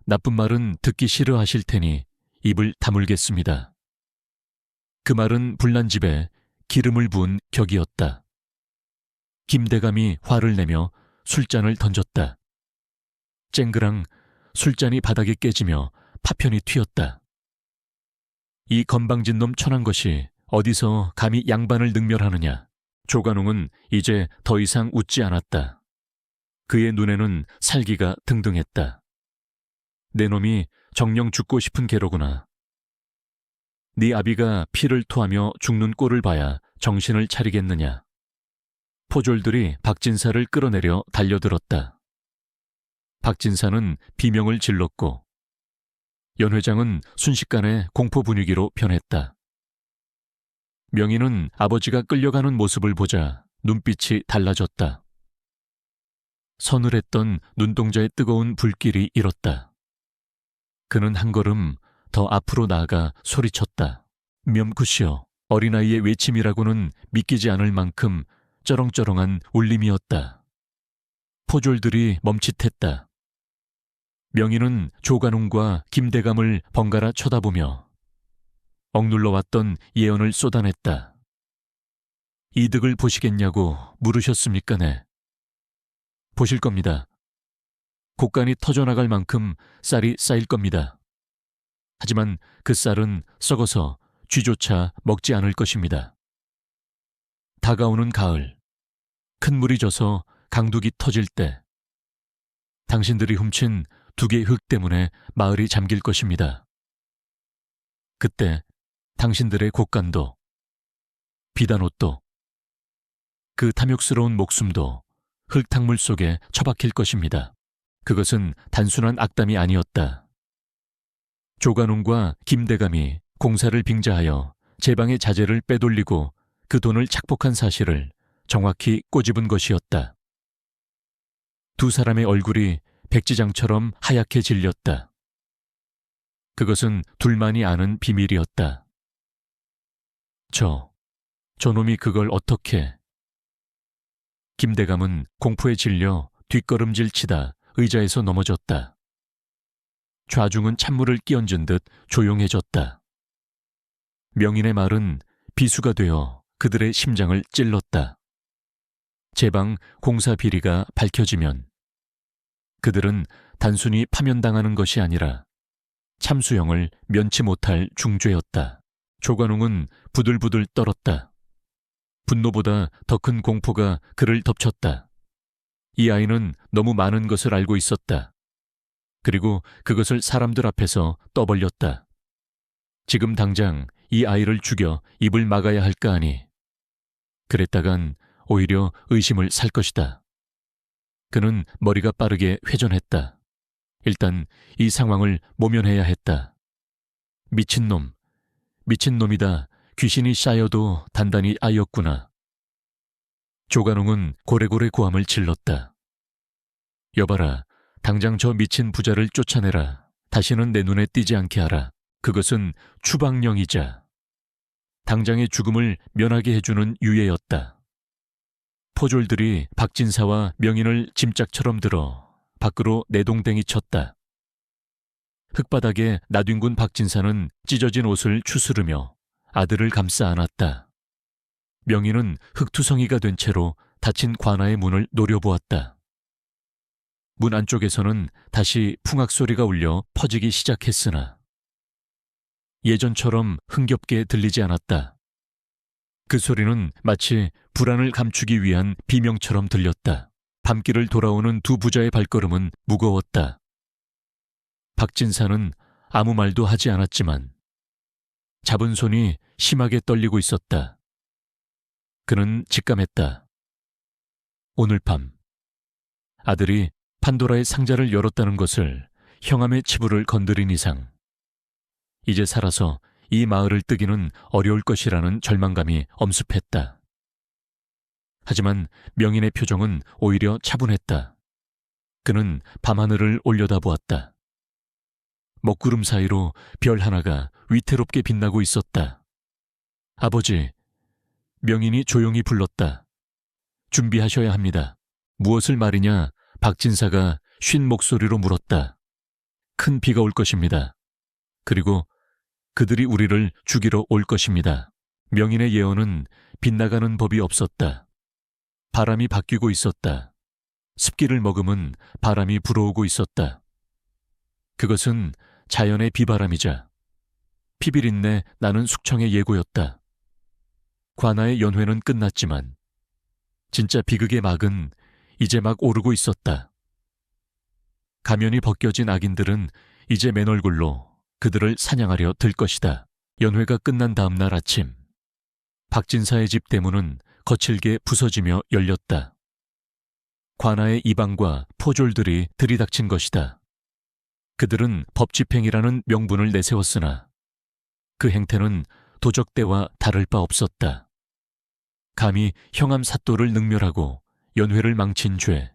나쁜 말은 듣기 싫어하실 테니 입을 다물겠습니다. 그 말은 불난 집에 기름을 부은 격이었다. 김대감이 화를 내며 술잔을 던졌다. 쨍그랑 술잔이 바닥에 깨지며 파편이 튀었다. 이 건방진 놈 천한 것이 어디서 감히 양반을 능멸하느냐. 조관웅은 이제 더 이상 웃지 않았다. 그의 눈에는 살기가 등등했다. 내 놈이 정녕 죽고 싶은 게로구나. 네 아비가 피를 토하며 죽는 꼴을 봐야 정신을 차리겠느냐. 포졸들이 박진사를 끌어내려 달려들었다. 박진사는 비명을 질렀고 연 회장은 순식간에 공포 분위기로 변했다. 명희는 아버지가 끌려가는 모습을 보자 눈빛이 달라졌다. 서늘했던 눈동자의 뜨거운 불길이 일었다. 그는 한 걸음 더 앞으로 나아가 소리쳤다. 묠굿이여. 어린아이의 외침이라고는 믿기지 않을 만큼 쩌렁쩌렁한 울림이었다. 포졸들이 멈칫했다. 명희는 조관웅과 김대감을 번갈아 쳐다보며 억눌러왔던 예언을 쏟아냈다. 이득을 보시겠냐고 물으셨습니까, 네? 보실 겁니다. 곡간이 터져나갈 만큼 쌀이 쌓일 겁니다. 하지만 그 쌀은 썩어서 쥐조차 먹지 않을 것입니다. 다가오는 가을, 큰 물이 져서 강둑이 터질 때 당신들이 훔친 2개 흙 때문에 마을이 잠길 것입니다. 그때 당신들의 곡간도, 비단옷도, 그 탐욕스러운 목숨도 흙탕물 속에 처박힐 것입니다. 그것은 단순한 악담이 아니었다. 조관웅과 김대감이 공사를 빙자하여 제방의 자재를 빼돌리고 그 돈을 착복한 사실을 정확히 꼬집은 것이었다. 두 사람의 얼굴이 백지장처럼 하얗게 질렸다. 그것은 둘만이 아는 비밀이었다. 저놈이 그걸 어떻게... 김대감은 공포에 질려 뒷걸음질 치다 의자에서 넘어졌다. 좌중은 찬물을 끼얹은 듯 조용해졌다. 명인의 말은 비수가 되어 그들의 심장을 찔렀다. 제방 공사 비리가 밝혀지면 그들은 단순히 파면당하는 것이 아니라 참수형을 면치 못할 중죄였다. 조관웅은 부들부들 떨었다. 분노보다 더 큰 공포가 그를 덮쳤다. 이 아이는 너무 많은 것을 알고 있었다. 그리고 그것을 사람들 앞에서 떠벌렸다. 지금 당장 이 아이를 죽여 입을 막아야 할까 하니 그랬다간 오히려 의심을 살 것이다. 그는 머리가 빠르게 회전했다. 일단 이 상황을 모면해야 했다. 미친놈, 미친놈이다. 귀신이 쌓여도 단단히 아였구나. 조간웅은 고래고래 고함을 질렀다. 여봐라, 당장 저 미친 부자를 쫓아내라. 다시는 내 눈에 띄지 않게 하라. 그것은 추방령이자 당장의 죽음을 면하게 해주는 유예였다. 포졸들이 박진사와 명인을 짐짝처럼 들어 밖으로 내동댕이 쳤다. 흙바닥에 나뒹군 박진사는 찢어진 옷을 추스르며 아들을 감싸 안았다. 명인은 흙투성이가 된 채로 닫힌 관아의 문을 노려보았다. 문 안쪽에서는 다시 풍악 소리가 울려 퍼지기 시작했으나 예전처럼 흥겹게 들리지 않았다. 그 소리는 마치 불안을 감추기 위한 비명처럼 들렸다. 밤길을 돌아오는 두 부자의 발걸음은 무거웠다. 박진사는 아무 말도 하지 않았지만 잡은 손이 심하게 떨리고 있었다. 그는 직감했다. 오늘 밤 아들이 판도라의 상자를 열었다는 것을 형암의 치부를 건드린 이상 이제 살아서 이 마을을 뜨기는 어려울 것이라는 절망감이 엄습했다. 하지만 명인의 표정은 오히려 차분했다. 그는 밤하늘을 올려다보았다. 먹구름 사이로 별 하나가 위태롭게 빛나고 있었다. 아버지, 명인이 조용히 불렀다. 준비하셔야 합니다. 무엇을 말이냐? 박진사가 쉰 목소리로 물었다. 큰 비가 올 것입니다. 그리고 그들이 우리를 죽이러 올 것입니다. 명인의 예언은 빗나가는 법이 없었다. 바람이 바뀌고 있었다. 습기를 머금은 바람이 불어오고 있었다. 그것은 자연의 비바람이자 피비린내 나는 숙청의 예고였다. 관아의 연회는 끝났지만 진짜 비극의 막은 이제 막 오르고 있었다. 가면이 벗겨진 악인들은 이제 맨 얼굴로 그들을 사냥하려 들 것이다. 연회가 끝난 다음 날 아침 박진사의 집 대문은 거칠게 부서지며 열렸다. 관아의 이방과 포졸들이 들이닥친 것이다. 그들은 법집행이라는 명분을 내세웠으나 그 행태는 도적대와 다를 바 없었다. 감히 형암 사또를 능멸하고 연회를 망친 죄,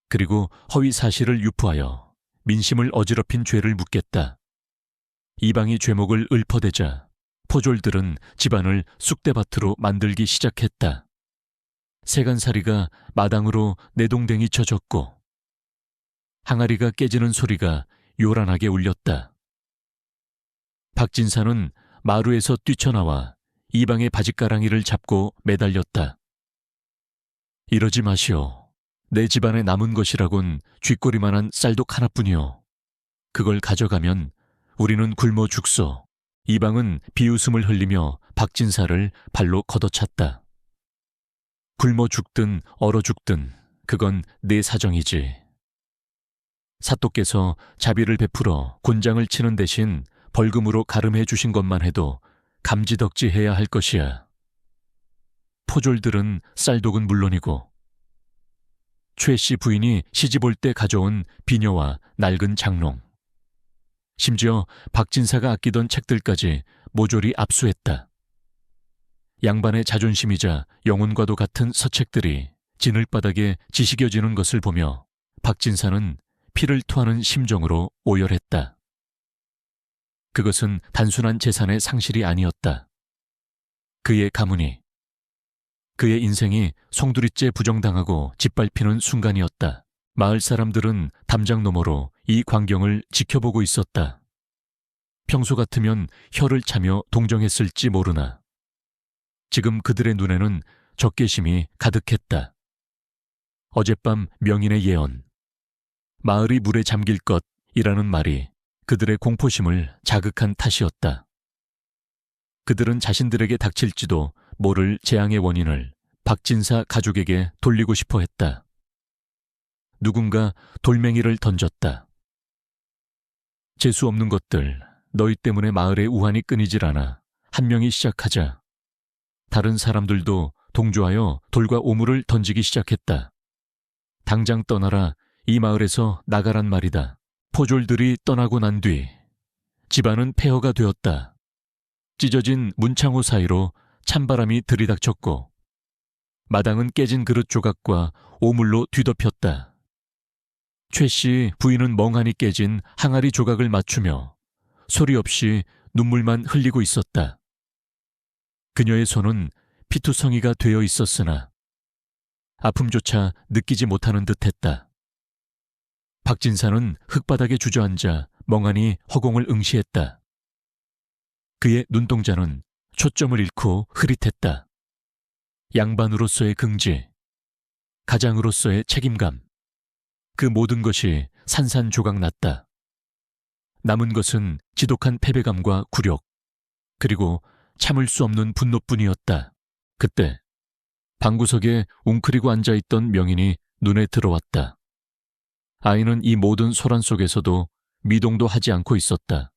그리고 허위 사실을 유포하여 민심을 어지럽힌 죄를 묻겠다. 이방이 죄목을 읊어대자 포졸들은 집안을 쑥대밭으로 만들기 시작했다. 세간살이가 마당으로 내동댕이 쳐졌고 항아리가 깨지는 소리가 요란하게 울렸다. 박진사는 마루에서 뛰쳐나와 이방의 바짓가랑이를 잡고 매달렸다. 이러지 마시오. 내 집안에 남은 것이라곤 쥐꼬리만한 쌀독 하나뿐이오. 그걸 가져가면 우리는 굶어 죽소. 이방은 비웃음을 흘리며 박진사를 발로 걷어찼다. 굶어 죽든 얼어 죽든 그건 내 사정이지. 사또께서 자비를 베풀어 곤장을 치는 대신 벌금으로 가름해 주신 것만 해도 감지덕지해야 할 것이야. 포졸들은 쌀독은 물론이고 최 씨 부인이 시집올 때 가져온 비녀와 낡은 장롱, 심지어 박진사가 아끼던 책들까지 모조리 압수했다. 양반의 자존심이자 영혼과도 같은 서책들이 진흙바닥에 지식여지는 것을 보며 박진사는 피를 토하는 심정으로 오열했다. 그것은 단순한 재산의 상실이 아니었다. 그의 가문이, 그의 인생이 송두리째 부정당하고 짓밟히는 순간이었다. 마을 사람들은 담장 너머로 이 광경을 지켜보고 있었다. 평소 같으면 혀를 차며 동정했을지 모르나 지금 그들의 눈에는 적개심이 가득했다. 어젯밤 명인의 예언, 마을이 물에 잠길 것이라는 말이 그들의 공포심을 자극한 탓이었다. 그들은 자신들에게 닥칠지도 모를 재앙의 원인을 박진사 가족에게 돌리고 싶어 했다. 누군가 돌멩이를 던졌다. 재수 없는 것들, 너희 때문에 마을의 우환이 끊이질 않아. 한 명이 시작하자. 다른 사람들도 동조하여 돌과 오물을 던지기 시작했다. 당장 떠나라. 이 마을에서 나가란 말이다. 포졸들이 떠나고 난 뒤 집안은 폐허가 되었다. 찢어진 문창호 사이로 찬바람이 들이닥쳤고 마당은 깨진 그릇 조각과 오물로 뒤덮였다. 최 씨 부인은 멍하니 깨진 항아리 조각을 맞추며 소리 없이 눈물만 흘리고 있었다. 그녀의 손은 피투성이가 되어 있었으나 아픔조차 느끼지 못하는 듯했다. 박진사는 흙바닥에 주저앉아 멍하니 허공을 응시했다. 그의 눈동자는 초점을 잃고 흐릿했다. 양반으로서의 긍지, 가장으로서의 책임감, 그 모든 것이 산산조각났다. 남은 것은 지독한 패배감과 굴욕, 그리고 참을 수 없는 분노뿐이었다. 그때 방구석에 웅크리고 앉아있던 명인이 눈에 들어왔다. 아이는 이 모든 소란 속에서도 미동도 하지 않고 있었다.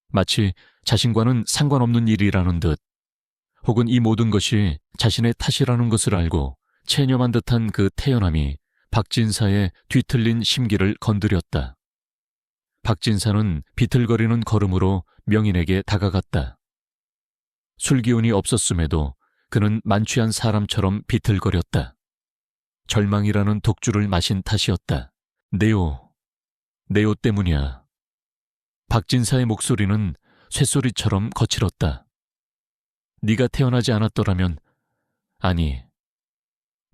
마치 자신과는 상관없는 일이라는 듯, 혹은 이 모든 것이 자신의 탓이라는 것을 알고 체념한 듯한 그 태연함이 박진사의 뒤틀린 심기를 건드렸다. 박진사는 비틀거리는 걸음으로 명인에게 다가갔다. 술기운이 없었음에도 그는 만취한 사람처럼 비틀거렸다. 절망이라는 독주를 마신 탓이었다. 네오 때문이야. 박진사의 목소리는 쇳소리처럼 거칠었다. 네가 태어나지 않았더라면, 아니,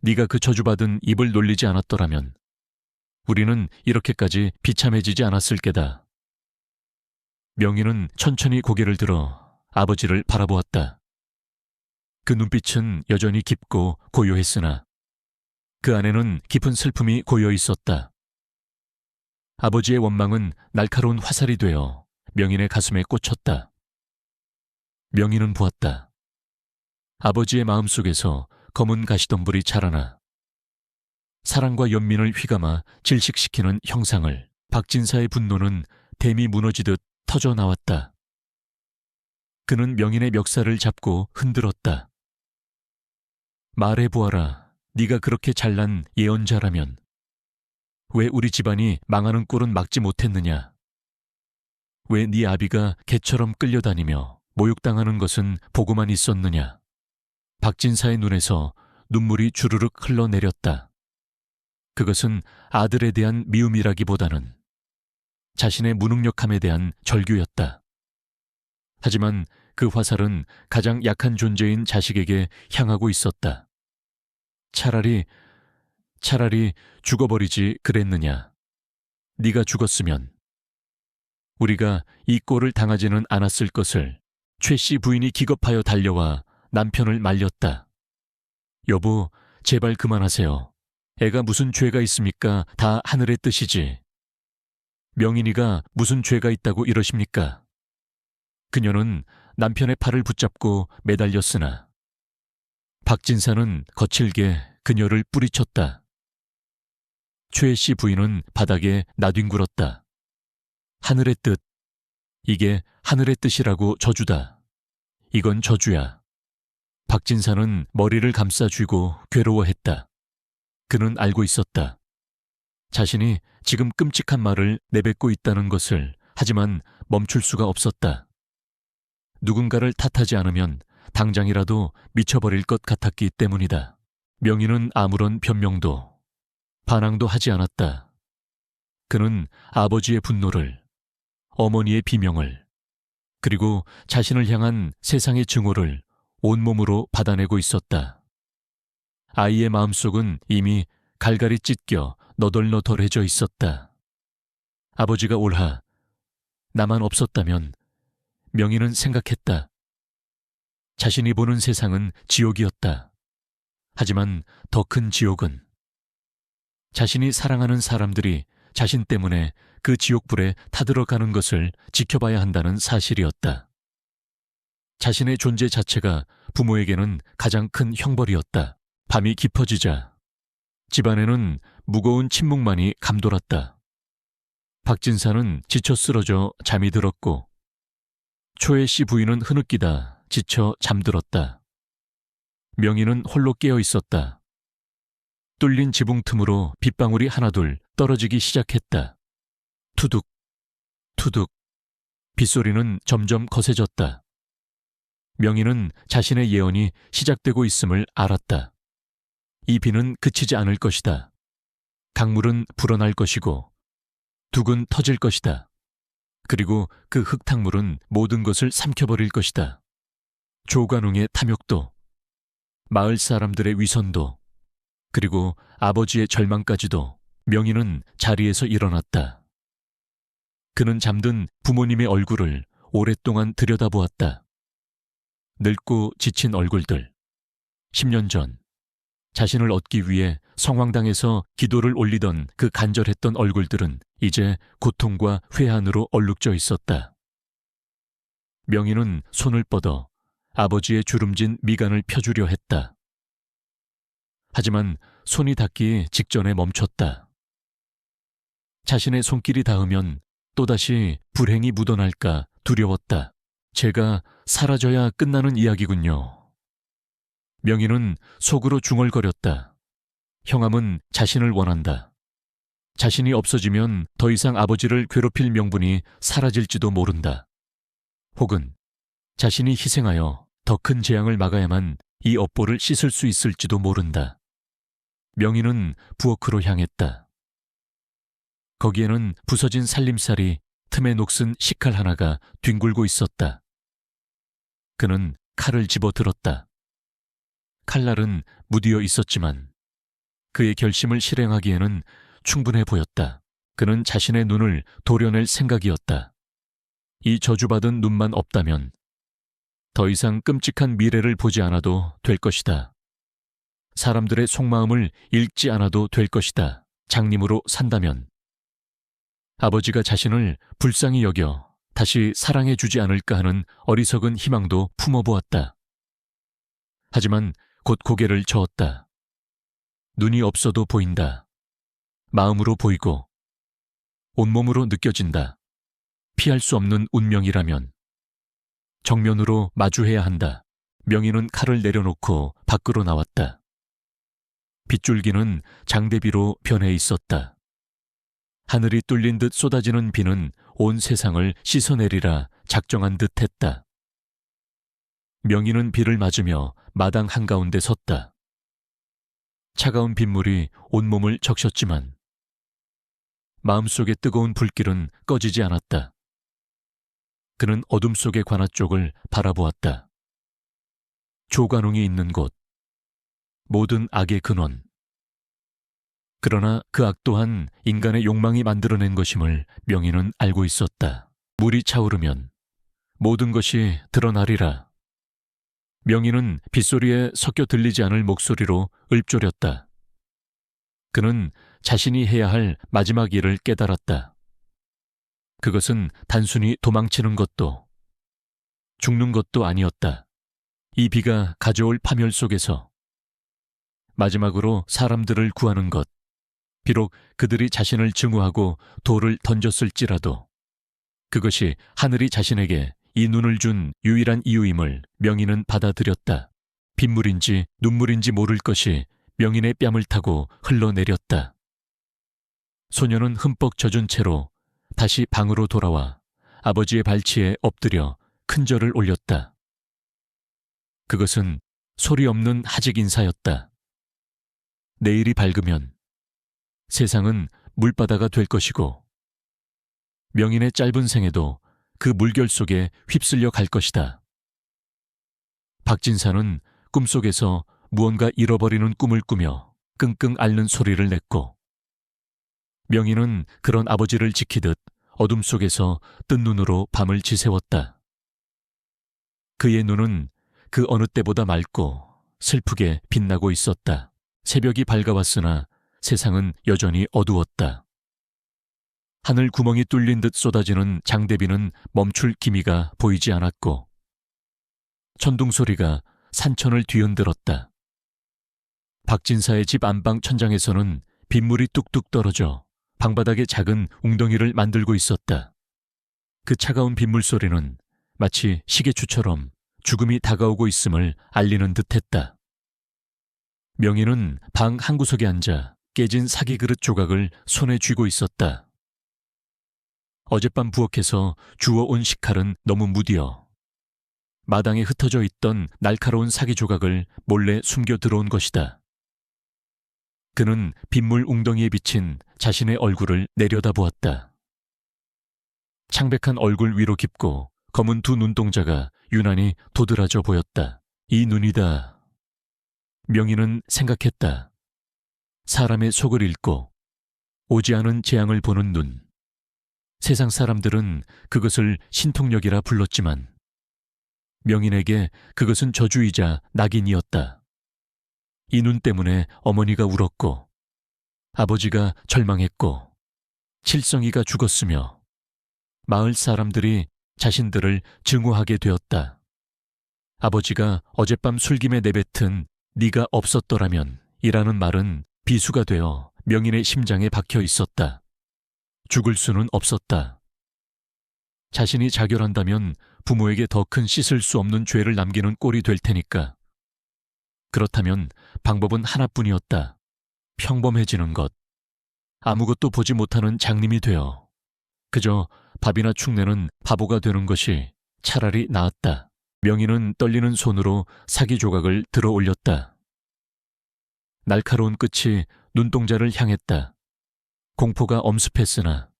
네가 그 저주받은 입을 놀리지 않았더라면 우리는 이렇게까지 비참해지지 않았을 게다. 명희는 천천히 고개를 들어 아버지를 바라보았다. 그 눈빛은 여전히 깊고 고요했으나 그 안에는 깊은 슬픔이 고여 있었다. 아버지의 원망은 날카로운 화살이 되어 명인의 가슴에 꽂혔다. 명인은 보았다. 아버지의 마음속에서 검은 가시덤불이 자라나 사랑과 연민을 휘감아 질식시키는 형상을. 박진사의 분노는 댐이 무너지듯 터져 나왔다. 그는 명인의 멱살을 잡고 흔들었다. 말해보아라. 네가 그렇게 잘난 예언자라면 왜 우리 집안이 망하는 꼴은 막지 못했느냐? 왜 네 아비가 개처럼 끌려다니며 모욕당하는 것은 보고만 있었느냐? 박진사의 눈에서 눈물이 주르륵 흘러내렸다. 그것은 아들에 대한 미움이라기보다는 자신의 무능력함에 대한 절규였다. 하지만 그 화살은 가장 약한 존재인 자식에게 향하고 있었다. 차라리 죽어버리지 그랬느냐. 네가 죽었으면 우리가 이 꼴을 당하지는 않았을 것을. 최 씨 부인이 기겁하여 달려와 남편을 말렸다. 여보, 제발 그만하세요. 애가 무슨 죄가 있습니까? 다 하늘의 뜻이지. 명인이가 무슨 죄가 있다고 이러십니까? 그녀는 남편의 팔을 붙잡고 매달렸으나 박진사는 거칠게 그녀를 뿌리쳤다. 최 씨 부인은 바닥에 나뒹굴었다. 하늘의 뜻. 이게 하늘의 뜻이라고 저주다. 이건 저주야. 박진사는 머리를 감싸 쥐고 괴로워했다. 그는 알고 있었다. 자신이 지금 끔찍한 말을 내뱉고 있다는 것을. 하지만 멈출 수가 없었다. 누군가를 탓하지 않으면 당장이라도 미쳐버릴 것 같았기 때문이다. 명희는 아무런 변명도 반항도 하지 않았다. 그는 아버지의 분노를, 어머니의 비명을, 그리고 자신을 향한 세상의 증오를 온몸으로 받아내고 있었다. 아이의 마음속은 이미 갈갈이 찢겨 너덜너덜해져 있었다. 아버지가 옳아. 나만 없었다면. 명희는 생각했다. 자신이 보는 세상은 지옥이었다. 하지만 더 큰 지옥은 자신이 사랑하는 사람들이 자신 때문에 그 지옥불에 타들어가는 것을 지켜봐야 한다는 사실이었다. 자신의 존재 자체가 부모에게는 가장 큰 형벌이었다. 밤이 깊어지자 집안에는 무거운 침묵만이 감돌았다. 박진사는 지쳐 쓰러져 잠이 들었고 초혜 씨 부인은 흐느끼다 지쳐 잠들었다. 명희는 홀로 깨어 있었다. 뚫린 지붕 틈으로 빗방울이 하나둘 떨어지기 시작했다. 투둑, 투둑. 빗소리는 점점 거세졌다. 명희는 자신의 예언이 시작되고 있음을 알았다. 이 비는 그치지 않을 것이다. 강물은 불어날 것이고 둑은 터질 것이다. 그리고 그 흙탕물은 모든 것을 삼켜버릴 것이다. 조관웅의 탐욕도, 마을 사람들의 위선도, 그리고 아버지의 절망까지도. 명희는 자리에서 일어났다. 그는 잠든 부모님의 얼굴을 오랫동안 들여다보았다. 늙고 지친 얼굴들. 10년 전 자신을 얻기 위해 성황당에서 기도를 올리던 그 간절했던 얼굴들은 이제 고통과 회한으로 얼룩져 있었다. 명희는 손을 뻗어 아버지의 주름진 미간을 펴주려 했다. 하지만 손이 닿기 직전에 멈췄다. 자신의 손길이 닿으면 또다시 불행이 묻어날까 두려웠다. 제가 사라져야 끝나는 이야기군요. 명희는 속으로 중얼거렸다. 형함은 자신을 원한다. 자신이 없어지면 더 이상 아버지를 괴롭힐 명분이 사라질지도 모른다. 혹은 자신이 희생하여 더 큰 재앙을 막아야만 이 업보를 씻을 수 있을지도 모른다. 명희는 부엌으로 향했다. 거기에는 부서진 살림살이 틈에 녹슨 식칼 하나가 뒹굴고 있었다. 그는 칼을 집어들었다. 칼날은 무디어 있었지만 그의 결심을 실행하기에는 충분해 보였다. 그는 자신의 눈을 도려낼 생각이었다. 이 저주받은 눈만 없다면 더 이상 끔찍한 미래를 보지 않아도 될 것이다. 사람들의 속마음을 읽지 않아도 될 것이다. 장님으로 산다면 아버지가 자신을 불쌍히 여겨 다시 사랑해주지 않을까 하는 어리석은 희망도 품어보았다. 하지만 곧 고개를 저었다. 눈이 없어도 보인다. 마음으로 보이고 온몸으로 느껴진다. 피할 수 없는 운명이라면 정면으로 마주해야 한다. 명희는 칼을 내려놓고 밖으로 나왔다. 빗줄기는 장대비로 변해 있었다. 하늘이 뚫린 듯 쏟아지는 비는 온 세상을 씻어내리라 작정한 듯 했다. 명희는 비를 맞으며 마당 한가운데 섰다. 차가운 빗물이 온몸을 적셨지만 마음속의 뜨거운 불길은 꺼지지 않았다. 그는 어둠 속의 관아 쪽을 바라보았다. 조관웅이 있는 곳, 모든 악의 근원. 그러나 그 악 또한 인간의 욕망이 만들어낸 것임을 명희는 알고 있었다. 물이 차오르면 모든 것이 드러나리라. 명희는 빗소리에 섞여 들리지 않을 목소리로 읊조렸다. 그는 자신이 해야 할 마지막 일을 깨달았다. 그것은 단순히 도망치는 것도 죽는 것도 아니었다. 이 비가 가져올 파멸 속에서 마지막으로 사람들을 구하는 것. 비록 그들이 자신을 증오하고 돌을 던졌을지라도 그것이 하늘이 자신에게 이 눈을 준 유일한 이유임을 명희는 받아들였다. 빗물인지 눈물인지 모를 것이 명인의 뺨을 타고 흘러내렸다. 소녀는 흠뻑 젖은 채로 다시 방으로 돌아와 아버지의 발치에 엎드려 큰절을 올렸다. 그것은 소리 없는 하직 인사였다. 내일이 밝으면 세상은 물바다가 될 것이고 명인의 짧은 생애도 그 물결 속에 휩쓸려 갈 것이다. 박진사는 꿈속에서 무언가 잃어버리는 꿈을 꾸며 끙끙 앓는 소리를 냈고 명인은 그런 아버지를 지키듯 어둠 속에서 뜬 눈으로 밤을 지새웠다. 그의 눈은 그 어느 때보다 맑고 슬프게 빛나고 있었다. 새벽이 밝아왔으나 세상은 여전히 어두웠다. 하늘 구멍이 뚫린 듯 쏟아지는 장대비는 멈출 기미가 보이지 않았고 천둥 소리가 산천을 뒤흔들었다. 박진사의 집 안방 천장에서는 빗물이 뚝뚝 떨어져 방바닥에 작은 웅덩이를 만들고 있었다. 그 차가운 빗물 소리는 마치 시계추처럼 죽음이 다가오고 있음을 알리는 듯했다. 명희는 방 한구석에 앉아 깨진 사기 그릇 조각을 손에 쥐고 있었다. 어젯밤 부엌에서 주워온 식칼은 너무 무디어 마당에 흩어져 있던 날카로운 사기 조각을 몰래 숨겨 들어온 것이다. 그는 빗물 웅덩이에 비친 자신의 얼굴을 내려다보았다. 창백한 얼굴 위로 깊고 검은 두 눈동자가 유난히 도드라져 보였다. 이 눈이다. 명희는 생각했다. 사람의 속을 읽고 오지 않은 재앙을 보는 눈. 세상 사람들은 그것을 신통력이라 불렀지만 명인에게 그것은 저주이자 낙인이었다. 이 눈 때문에 어머니가 울었고 아버지가 절망했고 칠성이가 죽었으며 마을 사람들이 자신들을 증오하게 되었다. 아버지가 어젯밤 술김에 내뱉은 네가 없었더라면 이라는 말은 비수가 되어 명인의 심장에 박혀 있었다. 죽을 수는 없었다. 자신이 자결한다면 부모에게 더 큰 씻을 수 없는 죄를 남기는 꼴이 될 테니까. 그렇다면 방법은 하나뿐이었다. 평범해지는 것. 아무것도 보지 못하는 장님이 되어 그저 밥이나 축내는 바보가 되는 것이 차라리 나았다. 명희는 떨리는 손으로 사기 조각을 들어 올렸다. 날카로운 끝이 눈동자를 향했다. 공포가 엄습했으나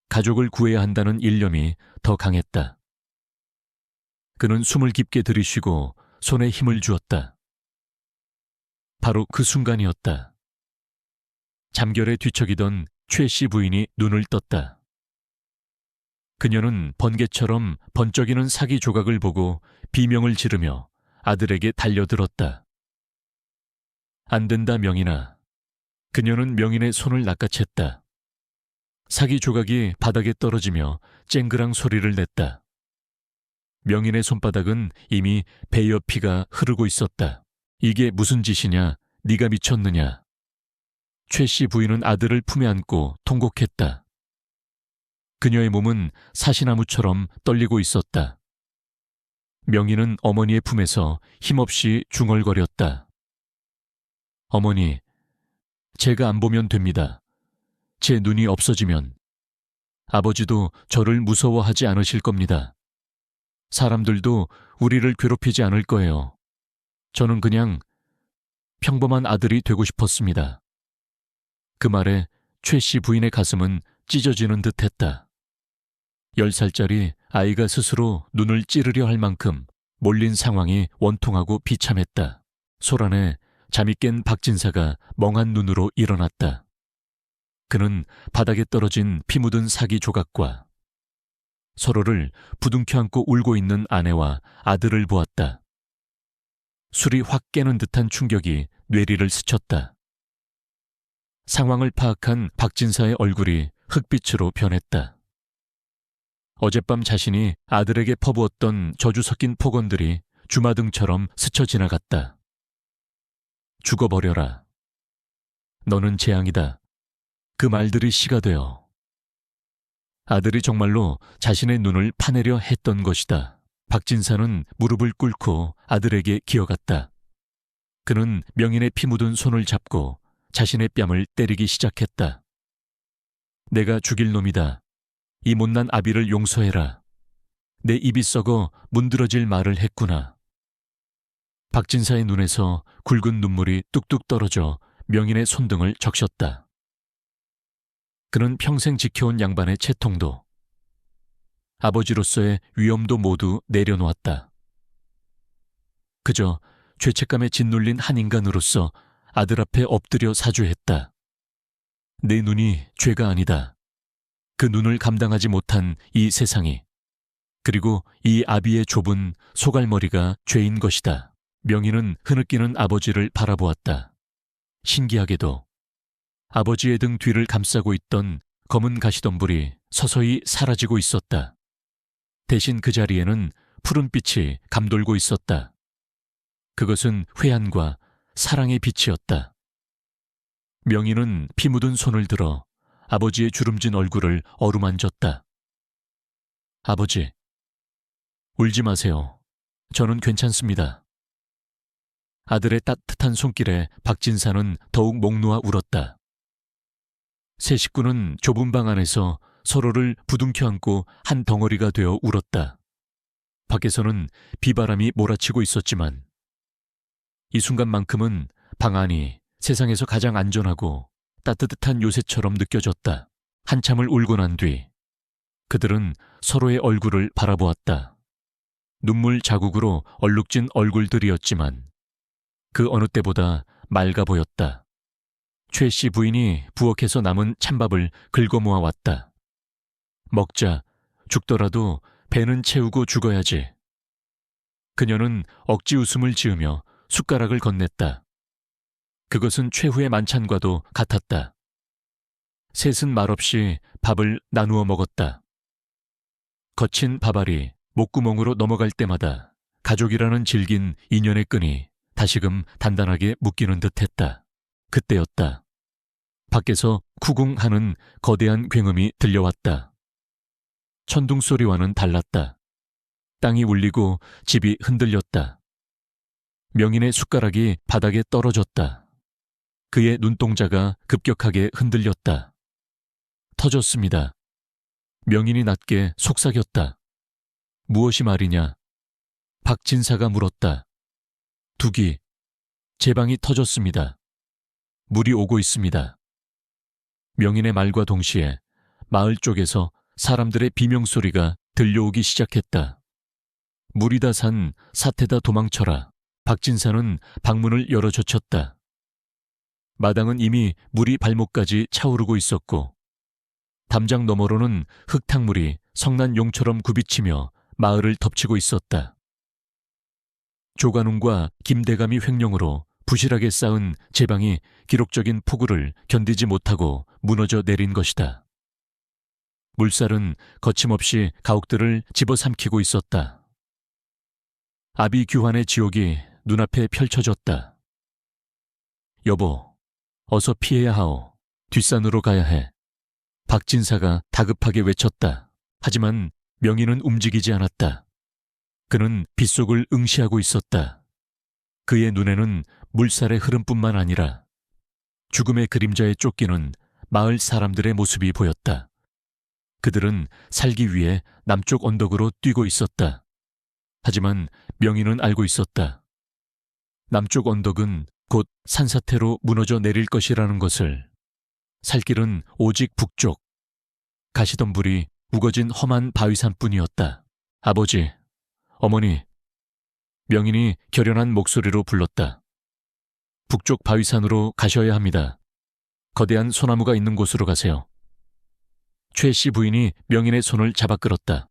가족을 구해야 한다는 일념이 더 강했다. 그는 숨을 깊게 들이쉬고 손에 힘을 주었다. 바로 그 순간이었다. 잠결에 뒤척이던 최 씨 부인이 눈을 떴다. 그녀는 번개처럼 번쩍이는 사기 조각을 보고 비명을 지르며 아들에게 달려들었다. 안 된다, 명인아. 그녀는 명인의 손을 낚아챘다. 사기 조각이 바닥에 떨어지며 쨍그랑 소리를 냈다. 명인의 손바닥은 이미 배여 피가 흐르고 있었다. 이게 무슨 짓이냐? 네가 미쳤느냐? 최 씨 부인은 아들을 품에 안고 통곡했다. 그녀의 몸은 사시나무처럼 떨리고 있었다. 명인은 어머니의 품에서 힘없이 중얼거렸다. 어머니, 제가 안 보면 됩니다. 제 눈이 없어지면 아버지도 저를 무서워하지 않으실 겁니다. 사람들도 우리를 괴롭히지 않을 거예요. 저는 그냥 평범한 아들이 되고 싶었습니다. 그 말에 최 씨 부인의 가슴은 찢어지는 듯했다. 10살짜리 아이가 스스로 눈을 찌르려 할 만큼 몰린 상황이 원통하고 비참했다. 소란에 잠이 깬 박진사가 멍한 눈으로 일어났다. 그는 바닥에 떨어진 피 묻은 사기 조각과 서로를 부둥켜 안고 울고 있는 아내와 아들을 보았다. 술이 확 깨는 듯한 충격이 뇌리를 스쳤다. 상황을 파악한 박진사의 얼굴이 흑빛으로 변했다. 어젯밤 자신이 아들에게 퍼부었던 저주 섞인 폭언들이 주마등처럼 스쳐 지나갔다. 죽어버려라. 너는 재앙이다. 그 말들이 시가 되어 아들이 정말로 자신의 눈을 파내려 했던 것이다. 박진사는 무릎을 꿇고 아들에게 기어갔다. 그는 명인의 피 묻은 손을 잡고 자신의 뺨을 때리기 시작했다. 내가 죽일 놈이다. 이 못난 아비를 용서해라. 내 입이 썩어 문드러질 말을 했구나. 박진사의 눈에서 굵은 눈물이 뚝뚝 떨어져 명인의 손등을 적셨다. 그는 평생 지켜온 양반의 채통도 아버지로서의 위엄도 모두 내려놓았다. 그저 죄책감에 짓눌린 한 인간으로서 아들 앞에 엎드려 사죄했다. 내 눈이 죄가 아니다. 그 눈을 감당하지 못한 이 세상이, 그리고 이 아비의 좁은 소갈머리가 죄인 것이다. 명희는 흐느끼는 아버지를 바라보았다. 신기하게도 아버지의 등 뒤를 감싸고 있던 검은 가시덤불이 서서히 사라지고 있었다. 대신 그 자리에는 푸른빛이 감돌고 있었다. 그것은 회한과 사랑의 빛이었다. 명희는 피 묻은 손을 들어 아버지의 주름진 얼굴을 어루만졌다. 아버지, 울지 마세요. 저는 괜찮습니다. 아들의 따뜻한 손길에 박진사는 더욱 목 놓아 울었다. 세 식구는 좁은 방 안에서 서로를 부둥켜 안고 한 덩어리가 되어 울었다. 밖에서는 비바람이 몰아치고 있었지만 이 순간만큼은 방 안이 세상에서 가장 안전하고 따뜻한 요새처럼 느껴졌다. 한참을 울고 난 뒤 그들은 서로의 얼굴을 바라보았다. 눈물 자국으로 얼룩진 얼굴들이었지만 그 어느 때보다 맑아 보였다. 최 씨 부인이 부엌에서 남은 찬밥을 긁어 모아왔다. 먹자, 죽더라도 배는 채우고 죽어야지. 그녀는 억지 웃음을 지으며 숟가락을 건넸다. 그것은 최후의 만찬과도 같았다. 셋은 말없이 밥을 나누어 먹었다. 거친 밥알이 목구멍으로 넘어갈 때마다 가족이라는 질긴 인연의 끈이 다시금 단단하게 묶이는 듯했다. 그때였다. 밖에서 쿠궁하는 거대한 굉음이 들려왔다. 천둥 소리와는 달랐다. 땅이 울리고 집이 흔들렸다. 명인의 숟가락이 바닥에 떨어졌다. 그의 눈동자가 급격하게 흔들렸다. 터졌습니다. 명인이 낮게 속삭였다. 무엇이 말이냐? 박진사가 물었다. 두기, 제 방이 터졌습니다. 물이 오고 있습니다. 명인의 말과 동시에 마을 쪽에서 사람들의 비명소리가 들려오기 시작했다. 물이 다 산 사태다 도망쳐라. 박진사는 방문을 열어젖혔다. 마당은 이미 물이 발목까지 차오르고 있었고 담장 너머로는 흙탕물이 성난 용처럼 굽이치며 마을을 덮치고 있었다. 조관웅과 김대감이 횡령으로 부실하게 쌓은 제방이 기록적인 폭우를 견디지 못하고 무너져 내린 것이다. 물살은 거침없이 가옥들을 집어삼키고 있었다. 아비규환의 지옥이 눈앞에 펼쳐졌다. 여보, 어서 피해야 하오. 뒷산으로 가야 해. 박진사가 다급하게 외쳤다. 하지만 명희는 움직이지 않았다. 그는 빗속을 응시하고 있었다. 그의 눈에는 물살의 흐름뿐만 아니라 죽음의 그림자에 쫓기는 마을 사람들의 모습이 보였다. 그들은 살기 위해 남쪽 언덕으로 뛰고 있었다. 하지만 명희는 알고 있었다. 남쪽 언덕은 곧 산사태로 무너져 내릴 것이라는 것을. 살 길은 오직 북쪽. 가시덤불이 우거진 험한 바위산뿐이었다. 아버지, 어머니. 명인이 결연한 목소리로 불렀다. 북쪽 바위산으로 가셔야 합니다. 거대한 소나무가 있는 곳으로 가세요. 최 씨 부인이 명인의 손을 잡아 끌었다.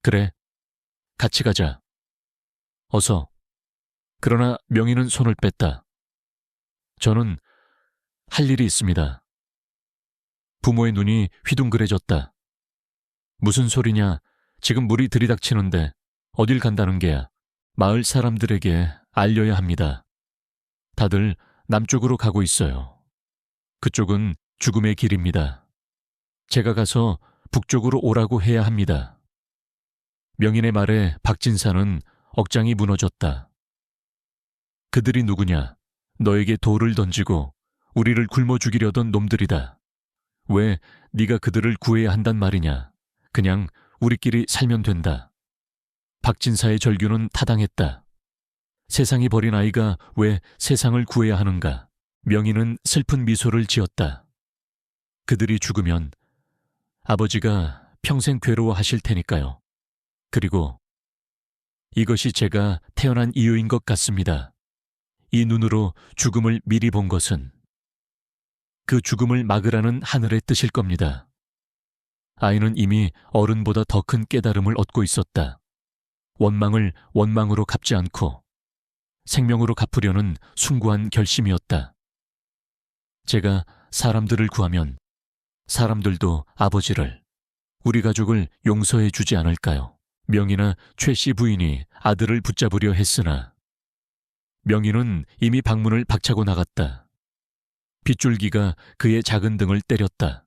그래, 같이 가자. 어서. 그러나 명인은 손을 뺐다. 저는 할 일이 있습니다. 부모의 눈이 휘둥그레졌다. 무슨 소리냐? 지금 물이 들이닥치는데 어딜 간다는 게야? 마을 사람들에게 알려야 합니다. 다들 남쪽으로 가고 있어요. 그쪽은 죽음의 길입니다. 제가 가서 북쪽으로 오라고 해야 합니다. 명인의 말에 박진사는 억장이 무너졌다. 그들이 누구냐? 너에게 돌을 던지고 우리를 굶어 죽이려던 놈들이다. 왜 네가 그들을 구해야 한단 말이냐? 그냥 우리끼리 살면 된다. 박진사의 절규는 타당했다. 세상이 버린 아이가 왜 세상을 구해야 하는가? 명희는 슬픈 미소를 지었다. 그들이 죽으면 아버지가 평생 괴로워하실 테니까요. 그리고 이것이 제가 태어난 이유인 것 같습니다. 이 눈으로 죽음을 미리 본 것은 그 죽음을 막으라는 하늘의 뜻일 겁니다. 아이는 이미 어른보다 더 큰 깨달음을 얻고 있었다. 원망을 원망으로 갚지 않고 생명으로 갚으려는 숭고한 결심이었다. 제가 사람들을 구하면 사람들도 아버지를, 우리 가족을 용서해 주지 않을까요? 명희나 최 씨 부인이 아들을 붙잡으려 했으나 명희는 이미 방문을 박차고 나갔다. 빗줄기가 그의 작은 등을 때렸다.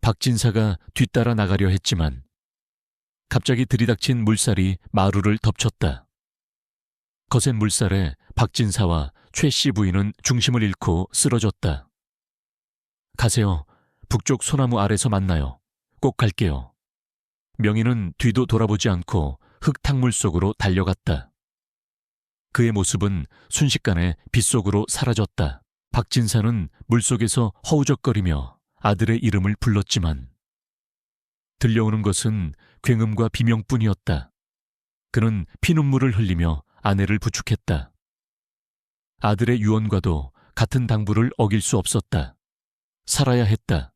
박진사가 뒤따라 나가려 했지만 갑자기 들이닥친 물살이 마루를 덮쳤다. 거센 물살에 박진사와 최 씨 부인은 중심을 잃고 쓰러졌다. 가세요. 북쪽 소나무 아래서 만나요. 꼭 갈게요. 명희는 뒤도 돌아보지 않고 흙탕물 속으로 달려갔다. 그의 모습은 순식간에 빗속으로 사라졌다. 박진사는 물속에서 허우적거리며 아들의 이름을 불렀지만 들려오는 것은 굉음과 비명뿐이었다. 그는 피눈물을 흘리며 아내를 부축했다. 아들의 유언과도 같은 당부를 어길 수 없었다. 살아야 했다.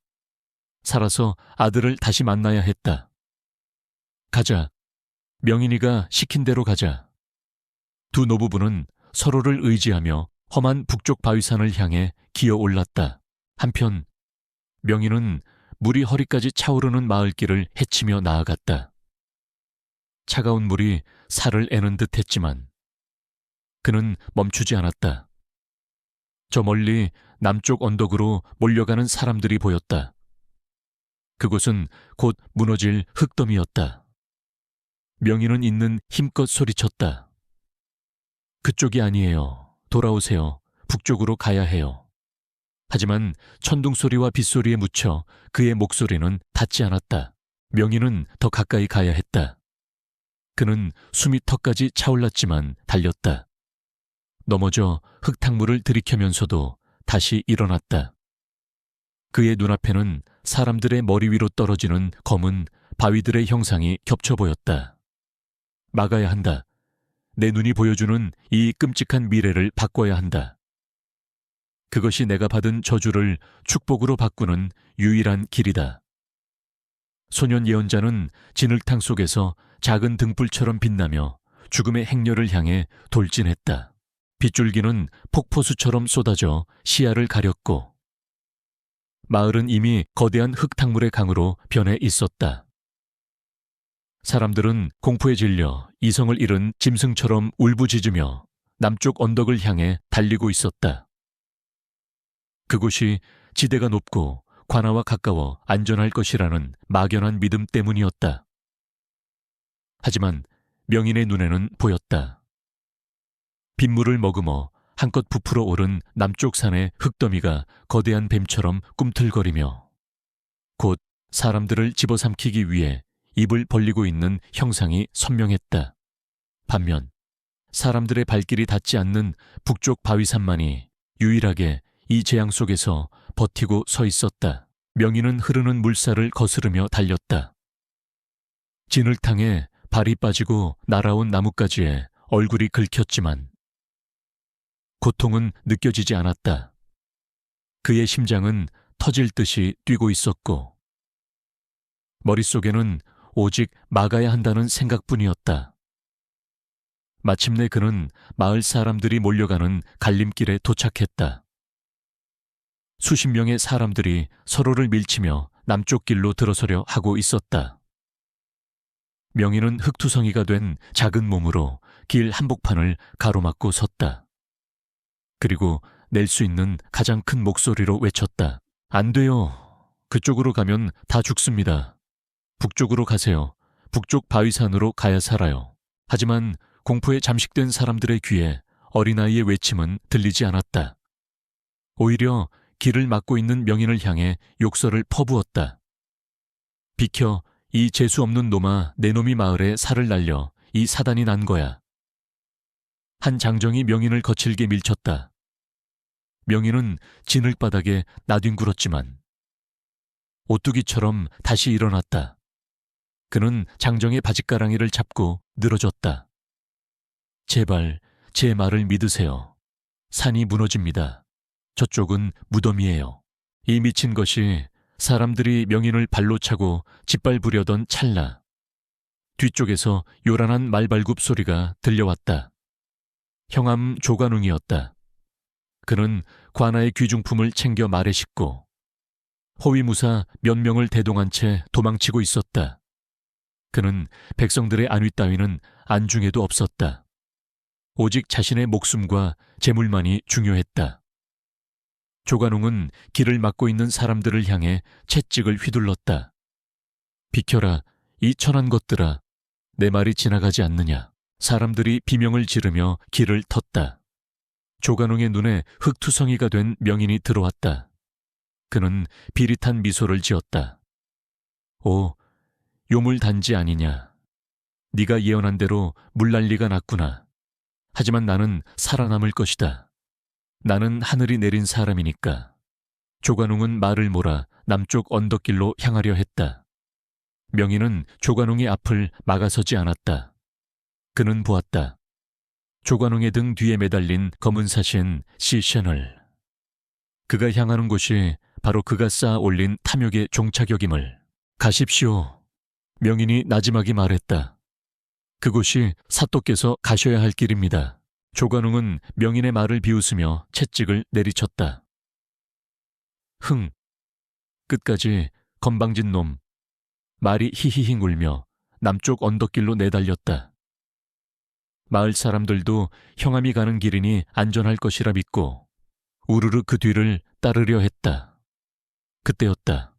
살아서 아들을 다시 만나야 했다. 가자. 명인이가 시킨 대로 가자. 두 노부부는 서로를 의지하며 험한 북쪽 바위산을 향해 기어 올랐다. 한편 명인은 물이 허리까지 차오르는 마을길을 헤치며 나아갔다. 차가운 물이 살을 애는 듯 했지만 그는 멈추지 않았다. 저 멀리 남쪽 언덕으로 몰려가는 사람들이 보였다. 그곳은 곧 무너질 흙더미였다. 명인은 있는 힘껏 소리쳤다. 그쪽이 아니에요. 돌아오세요. 북쪽으로 가야 해요. 하지만 천둥소리와 빗소리에 묻혀 그의 목소리는 닿지 않았다. 명인은 더 가까이 가야 했다. 그는 숨이 턱까지 차올랐지만 달렸다. 넘어져 흙탕물을 들이켜면서도 다시 일어났다. 그의 눈앞에는 사람들의 머리 위로 떨어지는 검은 바위들의 형상이 겹쳐 보였다. 막아야 한다. 내 눈이 보여주는 이 끔찍한 미래를 바꿔야 한다. 그것이 내가 받은 저주를 축복으로 바꾸는 유일한 길이다. 소년 예언자는 진흙탕 속에서 작은 등불처럼 빛나며 죽음의 행렬을 향해 돌진했다. 빗줄기는 폭포수처럼 쏟아져 시야를 가렸고 마을은 이미 거대한 흙탕물의 강으로 변해 있었다. 사람들은 공포에 질려 이성을 잃은 짐승처럼 울부짖으며 남쪽 언덕을 향해 달리고 있었다. 그곳이 지대가 높고 관아와 가까워 안전할 것이라는 막연한 믿음 때문이었다. 하지만 명인의 눈에는 보였다. 빗물을 머금어 한껏 부풀어 오른 남쪽 산의 흙더미가 거대한 뱀처럼 꿈틀거리며 곧 사람들을 집어삼키기 위해 입을 벌리고 있는 형상이 선명했다. 반면 사람들의 발길이 닿지 않는 북쪽 바위산만이 유일하게 이 재앙 속에서 버티고 서 있었다. 명인은 흐르는 물살을 거스르며 달렸다. 진흙탕에 발이 빠지고 날아온 나뭇가지에 얼굴이 긁혔지만 고통은 느껴지지 않았다. 그의 심장은 터질 듯이 뛰고 있었고 머릿속에는 오직 막아야 한다는 생각뿐이었다. 마침내 그는 마을 사람들이 몰려가는 갈림길에 도착했다. 수십 명의 사람들이 서로를 밀치며 남쪽 길로 들어서려 하고 있었다. 명인은 흙투성이가 된 작은 몸으로 길 한복판을 가로막고 섰다. 그리고 낼 수 있는 가장 큰 목소리로 외쳤다. 안 돼요. 그쪽으로 가면 다 죽습니다. 북쪽으로 가세요. 북쪽 바위산으로 가야 살아요. 하지만 공포에 잠식된 사람들의 귀에 어린아이의 외침은 들리지 않았다. 오히려 길을 막고 있는 명인을 향해 욕설을 퍼부었다. 비켜, 이 재수 없는 놈아, 내 놈이 마을에 살을 날려 이 사단이 난 거야. 한 장정이 명인을 거칠게 밀쳤다. 명인은 진흙바닥에 나뒹굴었지만 오뚜기처럼 다시 일어났다. 그는 장정의 바짓가랑이를 잡고 늘어졌다. 제발 제 말을 믿으세요. 산이 무너집니다. 저쪽은 무덤이에요. 이 미친 것이 사람들이 명인을 발로 차고 짓밟으려던 찰나 뒤쪽에서 요란한 말발굽 소리가 들려왔다. 형암 조관웅이었다. 그는 관아의 귀중품을 챙겨 말에 싣고 호위무사 몇 명을 대동한 채 도망치고 있었다. 그는 백성들의 안위 따위는 안중에도 없었다. 오직 자신의 목숨과 재물만이 중요했다. 조관웅은 길을 막고 있는 사람들을 향해 채찍을 휘둘렀다. 비켜라, 이 천한 것들아. 내 말이 지나가지 않느냐. 사람들이 비명을 지르며 길을 텄다. 조관웅의 눈에 흙투성이가 된 명인이 들어왔다. 그는 비릿한 미소를 지었다. 오, 요물단지 아니냐. 네가 예언한 대로 물난리가 났구나. 하지만 나는 살아남을 것이다. 나는 하늘이 내린 사람이니까. 조관웅은 말을 몰아 남쪽 언덕길로 향하려 했다. 명인은 조관웅의 앞을 막아서지 않았다. 그는 보았다. 조관웅의 등 뒤에 매달린 검은 사신 시셔널. 그가 향하는 곳이 바로 그가 쌓아 올린 탐욕의 종착역임을. 가십시오. 명인이 나지막이 말했다. 그곳이 사또께서 가셔야 할 길입니다. 조관웅은 명인의 말을 비웃으며 채찍을 내리쳤다. 흥! 끝까지 건방진 놈. 말이 히히히 울며 남쪽 언덕길로 내달렸다. 마을 사람들도 형암이 가는 길이니 안전할 것이라 믿고 우르르 그 뒤를 따르려 했다. 그때였다.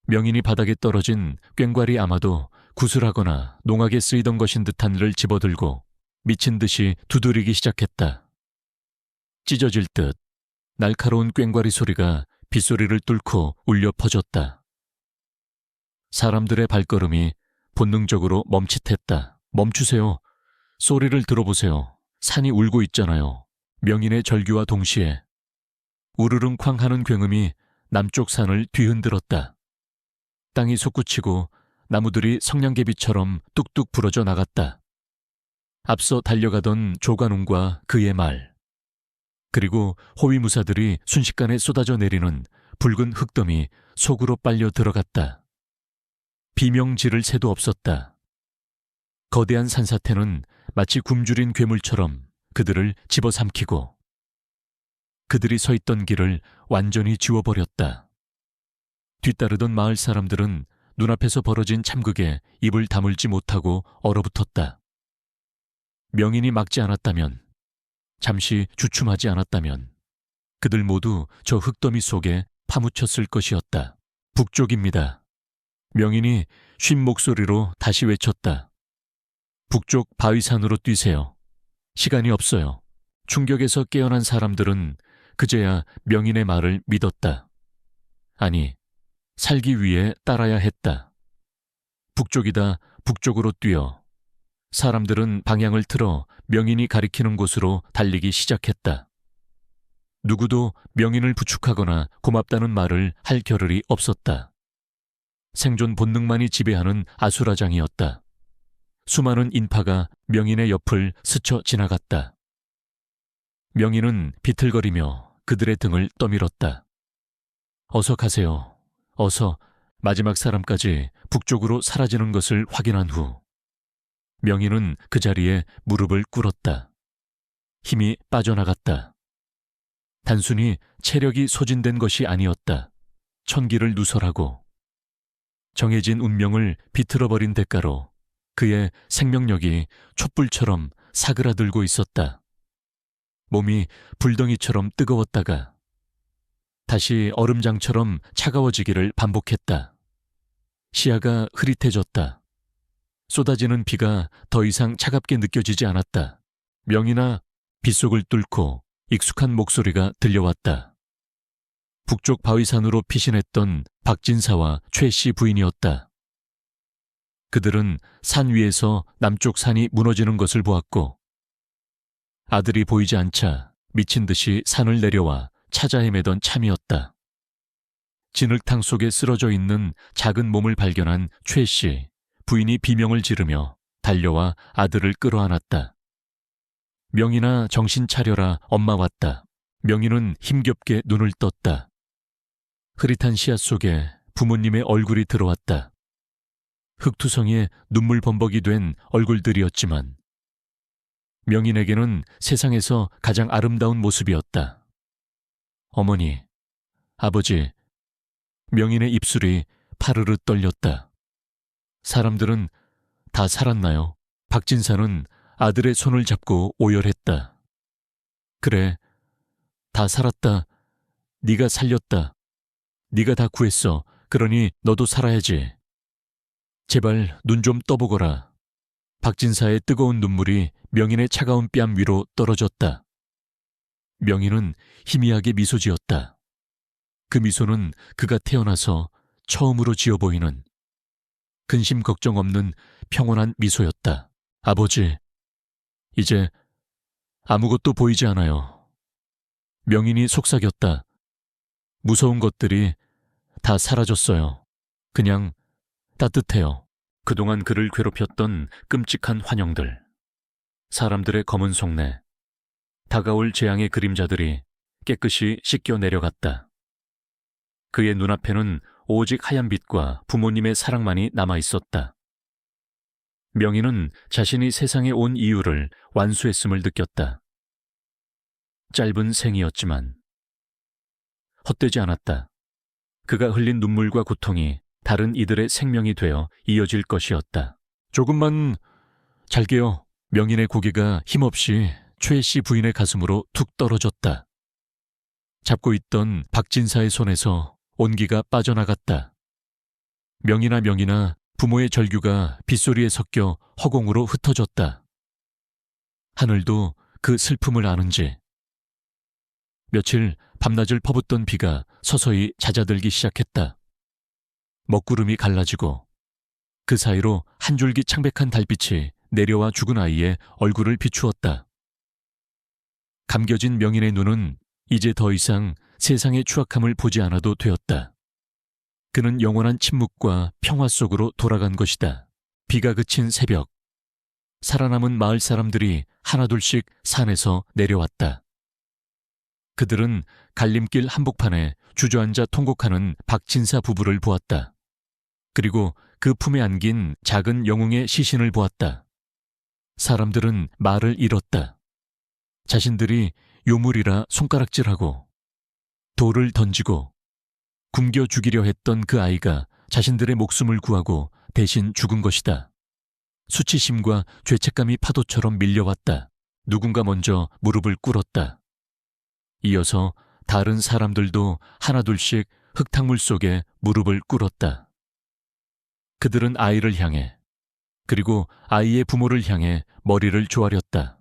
명인이 바닥에 떨어진 꽹과리 아마도 구슬하거나 농악에 쓰이던 것인 듯한 일을 집어들고 미친 듯이 두드리기 시작했다. 찢어질 듯 날카로운 꽹과리 소리가 빗소리를 뚫고 울려 퍼졌다. 사람들의 발걸음이 본능적으로 멈칫했다. 멈추세요. 소리를 들어보세요. 산이 울고 있잖아요. 명인의 절규와 동시에 우르릉쾅 하는 굉음이 남쪽 산을 뒤흔들었다. 땅이 솟구치고 나무들이 성냥개비처럼 뚝뚝 부러져 나갔다. 앞서 달려가던 조관웅과 그의 말, 그리고 호위무사들이 순식간에 쏟아져 내리는 붉은 흙더미 속으로 빨려 들어갔다. 비명지를 새도 없었다. 거대한 산사태는 마치 굶주린 괴물처럼 그들을 집어삼키고 그들이 서 있던 길을 완전히 지워버렸다. 뒤따르던 마을 사람들은 눈앞에서 벌어진 참극에 입을 다물지 못하고 얼어붙었다. 명인이 막지 않았다면, 잠시 주춤하지 않았다면 그들 모두 저 흙더미 속에 파묻혔을 것이었다. 북쪽입니다. 명인이 쉰 목소리로 다시 외쳤다. 북쪽 바위산으로 뛰세요. 시간이 없어요. 충격에서 깨어난 사람들은 그제야 명인의 말을 믿었다. 아니, 살기 위해 따라야 했다. 북쪽이다, 북쪽으로 뛰어. 사람들은 방향을 틀어 명인이 가리키는 곳으로 달리기 시작했다. 누구도 명인을 부축하거나 고맙다는 말을 할 겨를이 없었다. 생존 본능만이 지배하는 아수라장이었다. 수많은 인파가 명인의 옆을 스쳐 지나갔다. 명인은 비틀거리며 그들의 등을 떠밀었다. 어서 가세요. 어서. 마지막 사람까지 북쪽으로 사라지는 것을 확인한 후 명인은 그 자리에 무릎을 꿇었다. 힘이 빠져나갔다. 단순히 체력이 소진된 것이 아니었다. 천기를 누설하고 정해진 운명을 비틀어버린 대가로 그의 생명력이 촛불처럼 사그라들고 있었다. 몸이 불덩이처럼 뜨거웠다가 다시 얼음장처럼 차가워지기를 반복했다. 시야가 흐릿해졌다. 쏟아지는 비가 더 이상 차갑게 느껴지지 않았다. 명이나 빗속을 뚫고 익숙한 목소리가 들려왔다. 북쪽 바위산으로 피신했던 박진사와 최씨 부인이었다. 그들은 산 위에서 남쪽 산이 무너지는 것을 보았고 아들이 보이지 않자 미친 듯이 산을 내려와 찾아 헤매던 참이었다. 진흙탕 속에 쓰러져 있는 작은 몸을 발견한 최씨, 부인이 비명을 지르며 달려와 아들을 끌어안았다. 명인아, 정신 차려라. 엄마 왔다. 명인은 힘겹게 눈을 떴다. 흐릿한 시야 속에 부모님의 얼굴이 들어왔다. 흙투성이에 눈물 범벅이 된 얼굴들이었지만 명인에게는 세상에서 가장 아름다운 모습이었다. 어머니, 아버지, 명인의 입술이 파르르 떨렸다. 사람들은 다 살았나요? 박진사는 아들의 손을 잡고 오열했다. 그래, 다 살았다. 네가 살렸다. 네가 다 구했어. 그러니 너도 살아야지. 제발 눈 좀 떠보거라. 박진사의 뜨거운 눈물이 명인의 차가운 뺨 위로 떨어졌다. 명인은 희미하게 미소 지었다. 그 미소는 그가 태어나서 처음으로 지어 보이는 근심 걱정 없는 평온한 미소였다. 아버지, 이제 아무것도 보이지 않아요. 명인이 속삭였다. 무서운 것들이 다 사라졌어요. 그냥 따뜻해요. 그동안 그를 괴롭혔던 끔찍한 환영들, 사람들의 검은 속내, 다가올 재앙의 그림자들이 깨끗이 씻겨 내려갔다. 그의 눈앞에는 오직 하얀 빛과 부모님의 사랑만이 남아 있었다. 명희는 자신이 세상에 온 이유를 완수했음을 느꼈다. 짧은 생이었지만 헛되지 않았다. 그가 흘린 눈물과 고통이 다른 이들의 생명이 되어 이어질 것이었다. 조금만 잘게요. 명인의 고개가 힘없이 최 씨 부인의 가슴으로 툭 떨어졌다. 잡고 있던 박진사의 손에서 온기가 빠져나갔다. 명이나 부모의 절규가 빗소리에 섞여 허공으로 흩어졌다. 하늘도 그 슬픔을 아는지. 며칠 밤낮을 퍼붓던 비가 서서히 잦아들기 시작했다. 먹구름이 갈라지고 그 사이로 한 줄기 창백한 달빛이 내려와 죽은 아이의 얼굴을 비추었다. 감겨진 명인의 눈은 이제 더 이상 세상의 추악함을 보지 않아도 되었다. 그는 영원한 침묵과 평화 속으로 돌아간 것이다. 비가 그친 새벽, 살아남은 마을 사람들이 하나둘씩 산에서 내려왔다. 그들은 갈림길 한복판에 주저앉아 통곡하는 박진사 부부를 보았다. 그리고 그 품에 안긴 작은 영웅의 시신을 보았다. 사람들은 말을 잃었다. 자신들이 요물이라 손가락질하고 돌을 던지고 굶겨 죽이려 했던 그 아이가 자신들의 목숨을 구하고 대신 죽은 것이다. 수치심과 죄책감이 파도처럼 밀려왔다. 누군가 먼저 무릎을 꿇었다. 이어서 다른 사람들도 하나둘씩 흙탕물 속에 무릎을 꿇었다. 그들은 아이를 향해, 그리고 아이의 부모를 향해 머리를 조아렸다.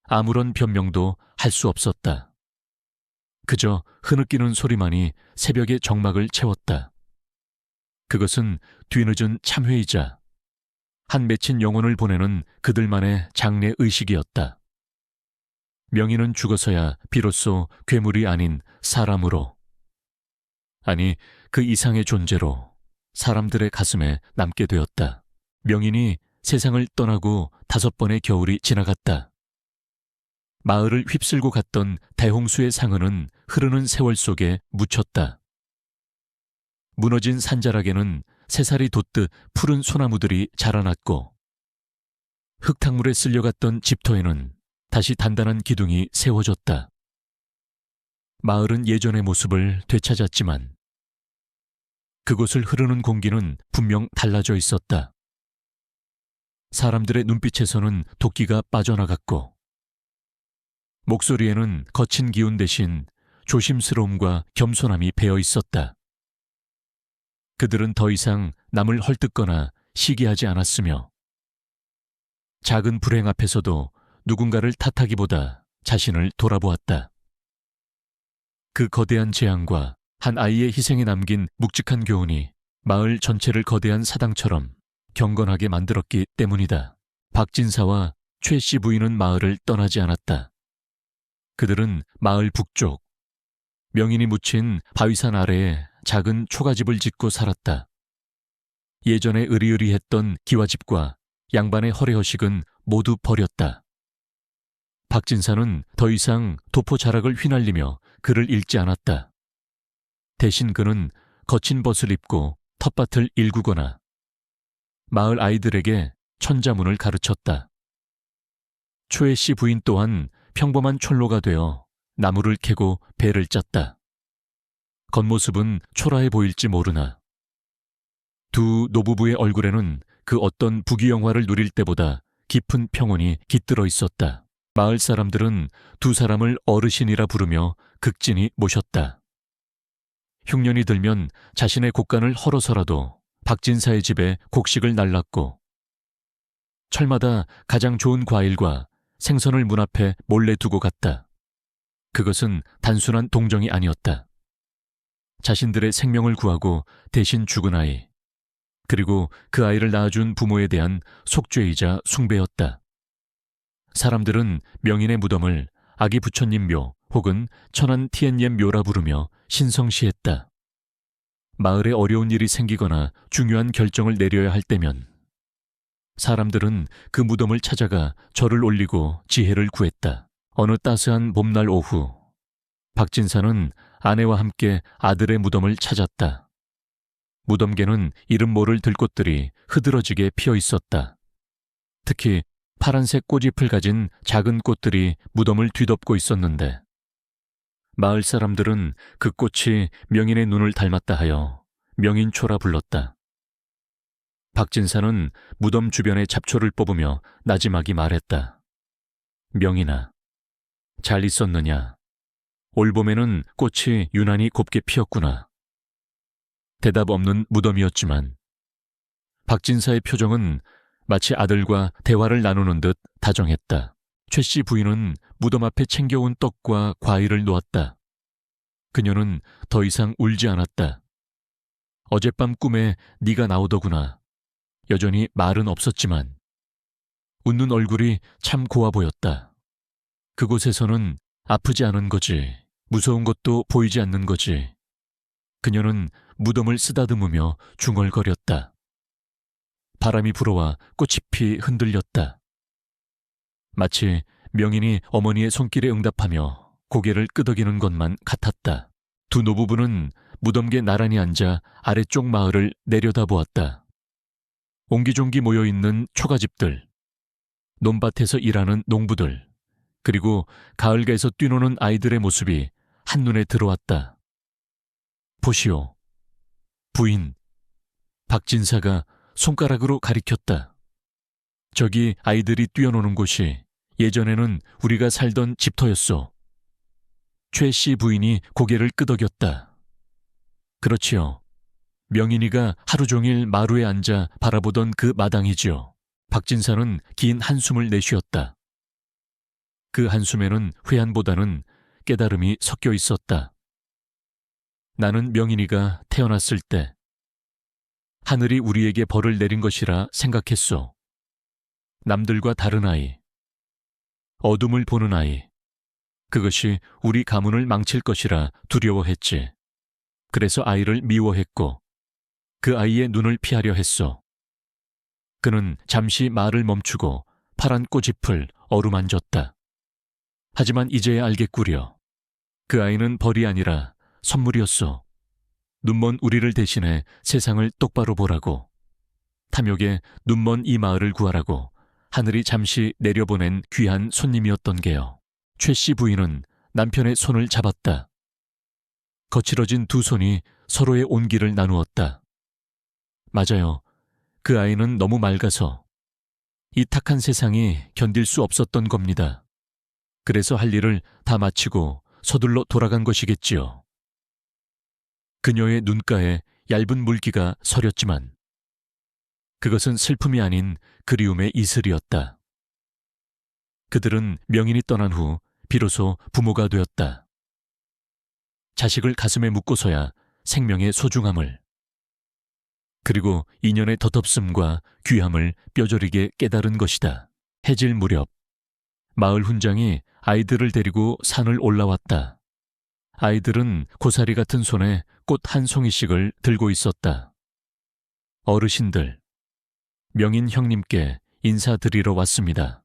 아무런 변명도 할 수 없었다. 그저 흐느끼는 소리만이 새벽의 정막을 채웠다. 그것은 뒤늦은 참회이자 한 맺힌 영혼을 보내는 그들만의 장례 의식이었다. 명인은 죽어서야 비로소 괴물이 아닌 사람으로, 아니 그 이상의 존재로 사람들의 가슴에 남게 되었다. 명인이 세상을 떠나고 5번의 겨울이 지나갔다. 마을을 휩쓸고 갔던 대홍수의 상흔은 흐르는 세월 속에 묻혔다. 무너진 산자락에는 새살이 돋듯 푸른 소나무들이 자라났고, 흙탕물에 쓸려갔던 집터에는 다시 단단한 기둥이 세워졌다. 마을은 예전의 모습을 되찾았지만 그곳을 흐르는 공기는 분명 달라져 있었다. 사람들의 눈빛에서는 도끼가 빠져나갔고, 목소리에는 거친 기운 대신 조심스러움과 겸손함이 배어 있었다. 그들은 더 이상 남을 헐뜯거나 시기하지 않았으며, 작은 불행 앞에서도 누군가를 탓하기보다 자신을 돌아보았다. 그 거대한 재앙과 한 아이의 희생에 남긴 묵직한 교훈이 마을 전체를 거대한 사당처럼 경건하게 만들었기 때문이다. 박진사와 최 씨 부인은 마을을 떠나지 않았다. 그들은 마을 북쪽, 명인이 묻힌 바위산 아래에 작은 초가집을 짓고 살았다. 예전에 으리으리했던 기와집과 양반의 허례허식은 모두 버렸다. 박진사는 더 이상 도포 자락을 휘날리며 글을 읽지 않았다. 대신 그는 거친 벗을 입고 텃밭을 일구거나 마을 아이들에게 천자문을 가르쳤다. 초애 씨 부인 또한 평범한 촐로가 되어 나무를 캐고 배를 짰다. 겉모습은 초라해 보일지 모르나 두 노부부의 얼굴에는 그 어떤 부귀영화를 누릴 때보다 깊은 평온이 깃들어 있었다. 마을 사람들은 두 사람을 어르신이라 부르며 극진히 모셨다. 흉년이 들면 자신의 곡간을 헐어서라도 박진사의 집에 곡식을 날랐고, 철마다 가장 좋은 과일과 생선을 문 앞에 몰래 두고 갔다. 그것은 단순한 동정이 아니었다. 자신들의 생명을 구하고 대신 죽은 아이, 그리고 그 아이를 낳아준 부모에 대한 속죄이자 숭배였다. 사람들은 명인의 무덤을 아기 부처님 묘 혹은 천안 티엔옌 묘라 부르며 신성시했다. 마을에 어려운 일이 생기거나 중요한 결정을 내려야 할 때면 사람들은 그 무덤을 찾아가 절을 올리고 지혜를 구했다. 어느 따스한 봄날 오후, 박진사는 아내와 함께 아들의 무덤을 찾았다. 무덤계는 이름 모를 들꽃들이 흐드러지게 피어 있었다. 특히 파란색 꽃잎을 가진 작은 꽃들이 무덤을 뒤덮고 있었는데, 마을 사람들은 그 꽃이 명인의 눈을 닮았다 하여 명인초라 불렀다. 박진사는 무덤 주변의 잡초를 뽑으며 나지막이 말했다. 명인아, 잘 있었느냐? 올봄에는 꽃이 유난히 곱게 피었구나. 대답 없는 무덤이었지만 박진사의 표정은 마치 아들과 대화를 나누는 듯 다정했다. 최 씨 부인은 무덤 앞에 챙겨온 떡과 과일을 놓았다. 그녀는 더 이상 울지 않았다. 어젯밤 꿈에 네가 나오더구나. 여전히 말은 없었지만 웃는 얼굴이 참 고와 보였다. 그곳에서는 아프지 않은 거지, 무서운 것도 보이지 않는 거지. 그녀는 무덤을 쓰다듬으며 중얼거렸다. 바람이 불어와 꽃잎이 흔들렸다. 마치 명인이 어머니의 손길에 응답하며 고개를 끄덕이는 것만 같았다. 두 노부부는 무덤계 나란히 앉아 아래쪽 마을을 내려다보았다. 옹기종기 모여있는 초가집들, 논밭에서 일하는 농부들, 그리고 가을가에서 뛰노는 아이들의 모습이 한눈에 들어왔다. 보시오. 부인. 박진사가 손가락으로 가리켰다. 저기 아이들이 뛰어노는 곳이 예전에는 우리가 살던 집터였소. 최 씨 부인이 고개를 끄덕였다. 그렇지요. 명인이가 하루 종일 마루에 앉아 바라보던 그 마당이지요. 박진사는 긴 한숨을 내쉬었다. 그 한숨에는 회한보다는 깨달음이 섞여 있었다. 나는 명인이가 태어났을 때 하늘이 우리에게 벌을 내린 것이라 생각했소. 남들과 다른 아이, 어둠을 보는 아이, 그것이 우리 가문을 망칠 것이라 두려워했지. 그래서 아이를 미워했고 그 아이의 눈을 피하려 했소. 그는 잠시 말을 멈추고 파란 꽃잎을 어루만졌다. 하지만 이제야 알겠구려. 그 아이는 벌이 아니라 선물이었소. 눈먼 우리를 대신해 세상을 똑바로 보라고, 탐욕에 눈먼 이 마을을 구하라고 하늘이 잠시 내려보낸 귀한 손님이었던 게요. 최 씨 부인은 남편의 손을 잡았다. 거칠어진 두 손이 서로의 온기를 나누었다. 맞아요. 그 아이는 너무 맑아서 이 탁한 세상이 견딜 수 없었던 겁니다. 그래서 할 일을 다 마치고 서둘러 돌아간 것이겠지요. 그녀의 눈가에 얇은 물기가 서렸지만 그것은 슬픔이 아닌 그리움의 이슬이었다. 그들은 명인이 떠난 후 비로소 부모가 되었다. 자식을 가슴에 묻고서야 생명의 소중함을, 그리고 인연의 덧없음과 귀함을 뼈저리게 깨달은 것이다. 해질 무렵 마을 훈장이 아이들을 데리고 산을 올라왔다. 아이들은 고사리 같은 손에 꽃 한 송이씩을 들고 있었다. 어르신들, 명인 형님께 인사드리러 왔습니다.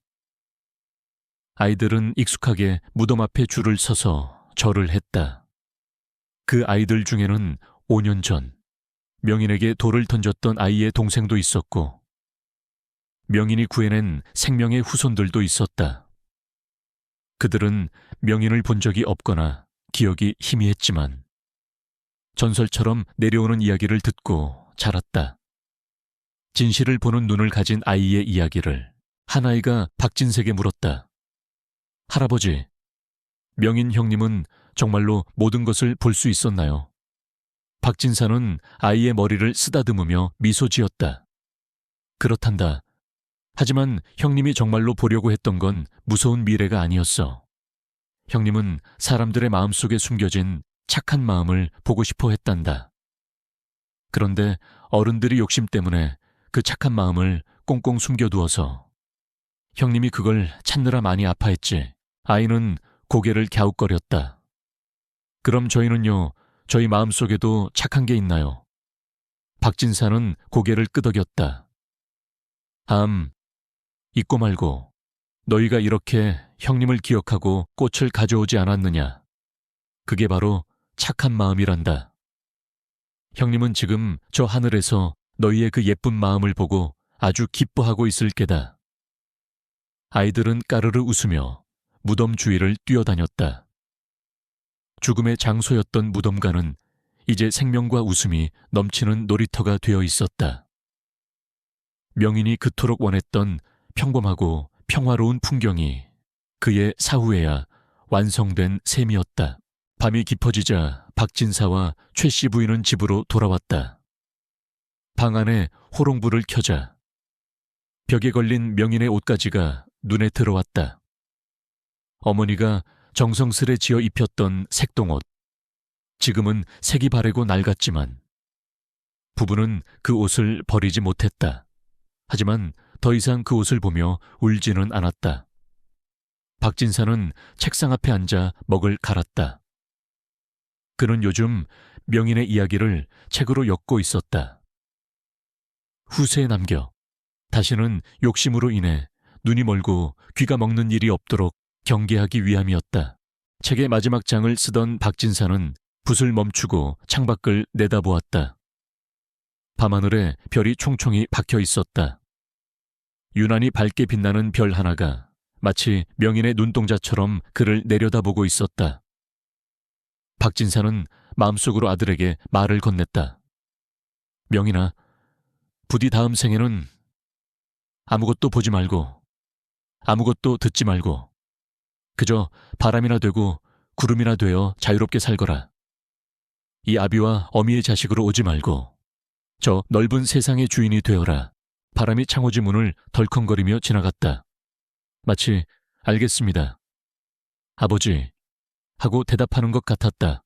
아이들은 익숙하게 무덤 앞에 줄을 서서 절을 했다. 그 아이들 중에는 5년 전 명인에게 돌을 던졌던 아이의 동생도 있었고 명인이 구해낸 생명의 후손들도 있었다. 그들은 명인을 본 적이 없거나 기억이 희미했지만 전설처럼 내려오는 이야기를 듣고 자랐다. 진실을 보는 눈을 가진 아이의 이야기를 한 아이가 박진색에 물었다. 할아버지, 명인 형님은 정말로 모든 것을 볼 수 있었나요? 박진사는 아이의 머리를 쓰다듬으며 미소 지었다. 그렇단다. 하지만 형님이 정말로 보려고 했던 건 무서운 미래가 아니었어. 형님은 사람들의 마음속에 숨겨진 착한 마음을 보고 싶어 했단다. 그런데 어른들이 욕심 때문에 그 착한 마음을 꽁꽁 숨겨두어서 형님이 그걸 찾느라 많이 아파했지. 아이는 고개를 갸웃거렸다. 그럼 저희는요, 저희 마음속에도 착한 게 있나요? 박진사는 고개를 끄덕였다. 잊고 말고 너희가 이렇게 형님을 기억하고 꽃을 가져오지 않았느냐. 그게 바로 착한 마음이란다. 형님은 지금 저 하늘에서 너희의 그 예쁜 마음을 보고 아주 기뻐하고 있을 게다. 아이들은 까르르 웃으며 무덤 주위를 뛰어다녔다. 죽음의 장소였던 무덤가는 이제 생명과 웃음이 넘치는 놀이터가 되어 있었다. 명인이 그토록 원했던 평범하고 평화로운 풍경이 그의 사후에야 완성된 셈이었다. 밤이 깊어지자 박진사와 최 씨 부인은 집으로 돌아왔다. 방 안에 호롱불을 켜자 벽에 걸린 명인의 옷가지가 눈에 들어왔다. 어머니가 정성스레 지어 입혔던 색동옷. 지금은 색이 바래고 낡았지만 부부는 그 옷을 버리지 못했다. 하지만 더 이상 그 옷을 보며 울지는 않았다. 박진사는 책상 앞에 앉아 먹을 갈았다. 그는 요즘 명인의 이야기를 책으로 엮고 있었다. 후세에 남겨 다시는 욕심으로 인해 눈이 멀고 귀가 먹는 일이 없도록 경계하기 위함이었다. 책의 마지막 장을 쓰던 박진사는 붓을 멈추고 창밖을 내다보았다. 밤하늘에 별이 총총히 박혀 있었다. 유난히 밝게 빛나는 별 하나가 마치 명인의 눈동자처럼 그를 내려다보고 있었다. 박진사는 마음속으로 아들에게 말을 건넸다. 명인아, 부디 다음 생에는 아무것도 보지 말고 아무것도 듣지 말고 그저 바람이나 되고 구름이나 되어 자유롭게 살거라. 이 아비와 어미의 자식으로 오지 말고 저 넓은 세상의 주인이 되어라. 바람이 창호지 문을 덜컹거리며 지나갔다. 마치 알겠습니다. 아버지 하고 대답하는 것 같았다.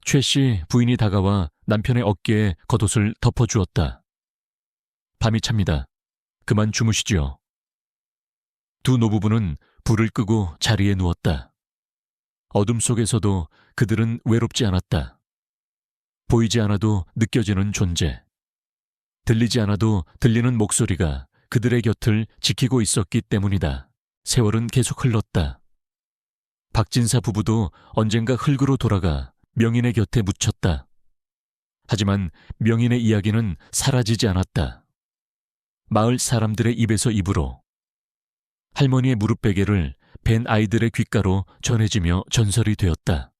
최 씨 부인이 다가와 남편의 어깨에 겉옷을 덮어주었다. 밤이 찹니다. 그만 주무시지요. 두 노부부는 불을 끄고 자리에 누웠다. 어둠 속에서도 그들은 외롭지 않았다. 보이지 않아도 느껴지는 존재. 들리지 않아도 들리는 목소리가 그들의 곁을 지키고 있었기 때문이다. 세월은 계속 흘렀다. 박진사 부부도 언젠가 흙으로 돌아가 명인의 곁에 묻혔다. 하지만 명인의 이야기는 사라지지 않았다. 마을 사람들의 입에서 입으로 할머니의 무릎베개를 벤 아이들의 귓가로 전해지며 전설이 되었다.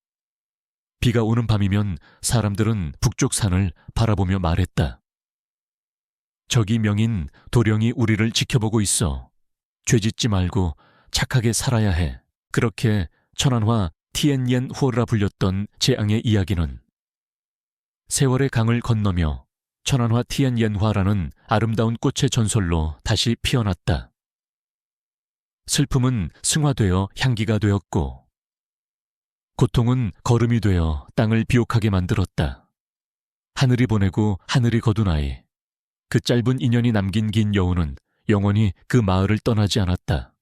비가 오는 밤이면 사람들은 북쪽 산을 바라보며 말했다. 저기 명인 도령이 우리를 지켜보고 있어. 죄짓지 말고 착하게 살아야 해. 그렇게 천안화 티엔옌 후어라 불렸던 재앙의 이야기는 세월의 강을 건너며 천안화 티엔옌화라는 아름다운 꽃의 전설로 다시 피어났다. 슬픔은 승화되어 향기가 되었고 고통은 걸음이 되어 땅을 비옥하게 만들었다. 하늘이 보내고 하늘이 거둔 아이. 그 짧은 인연이 남긴 긴 여우는 영원히 그 마을을 떠나지 않았다.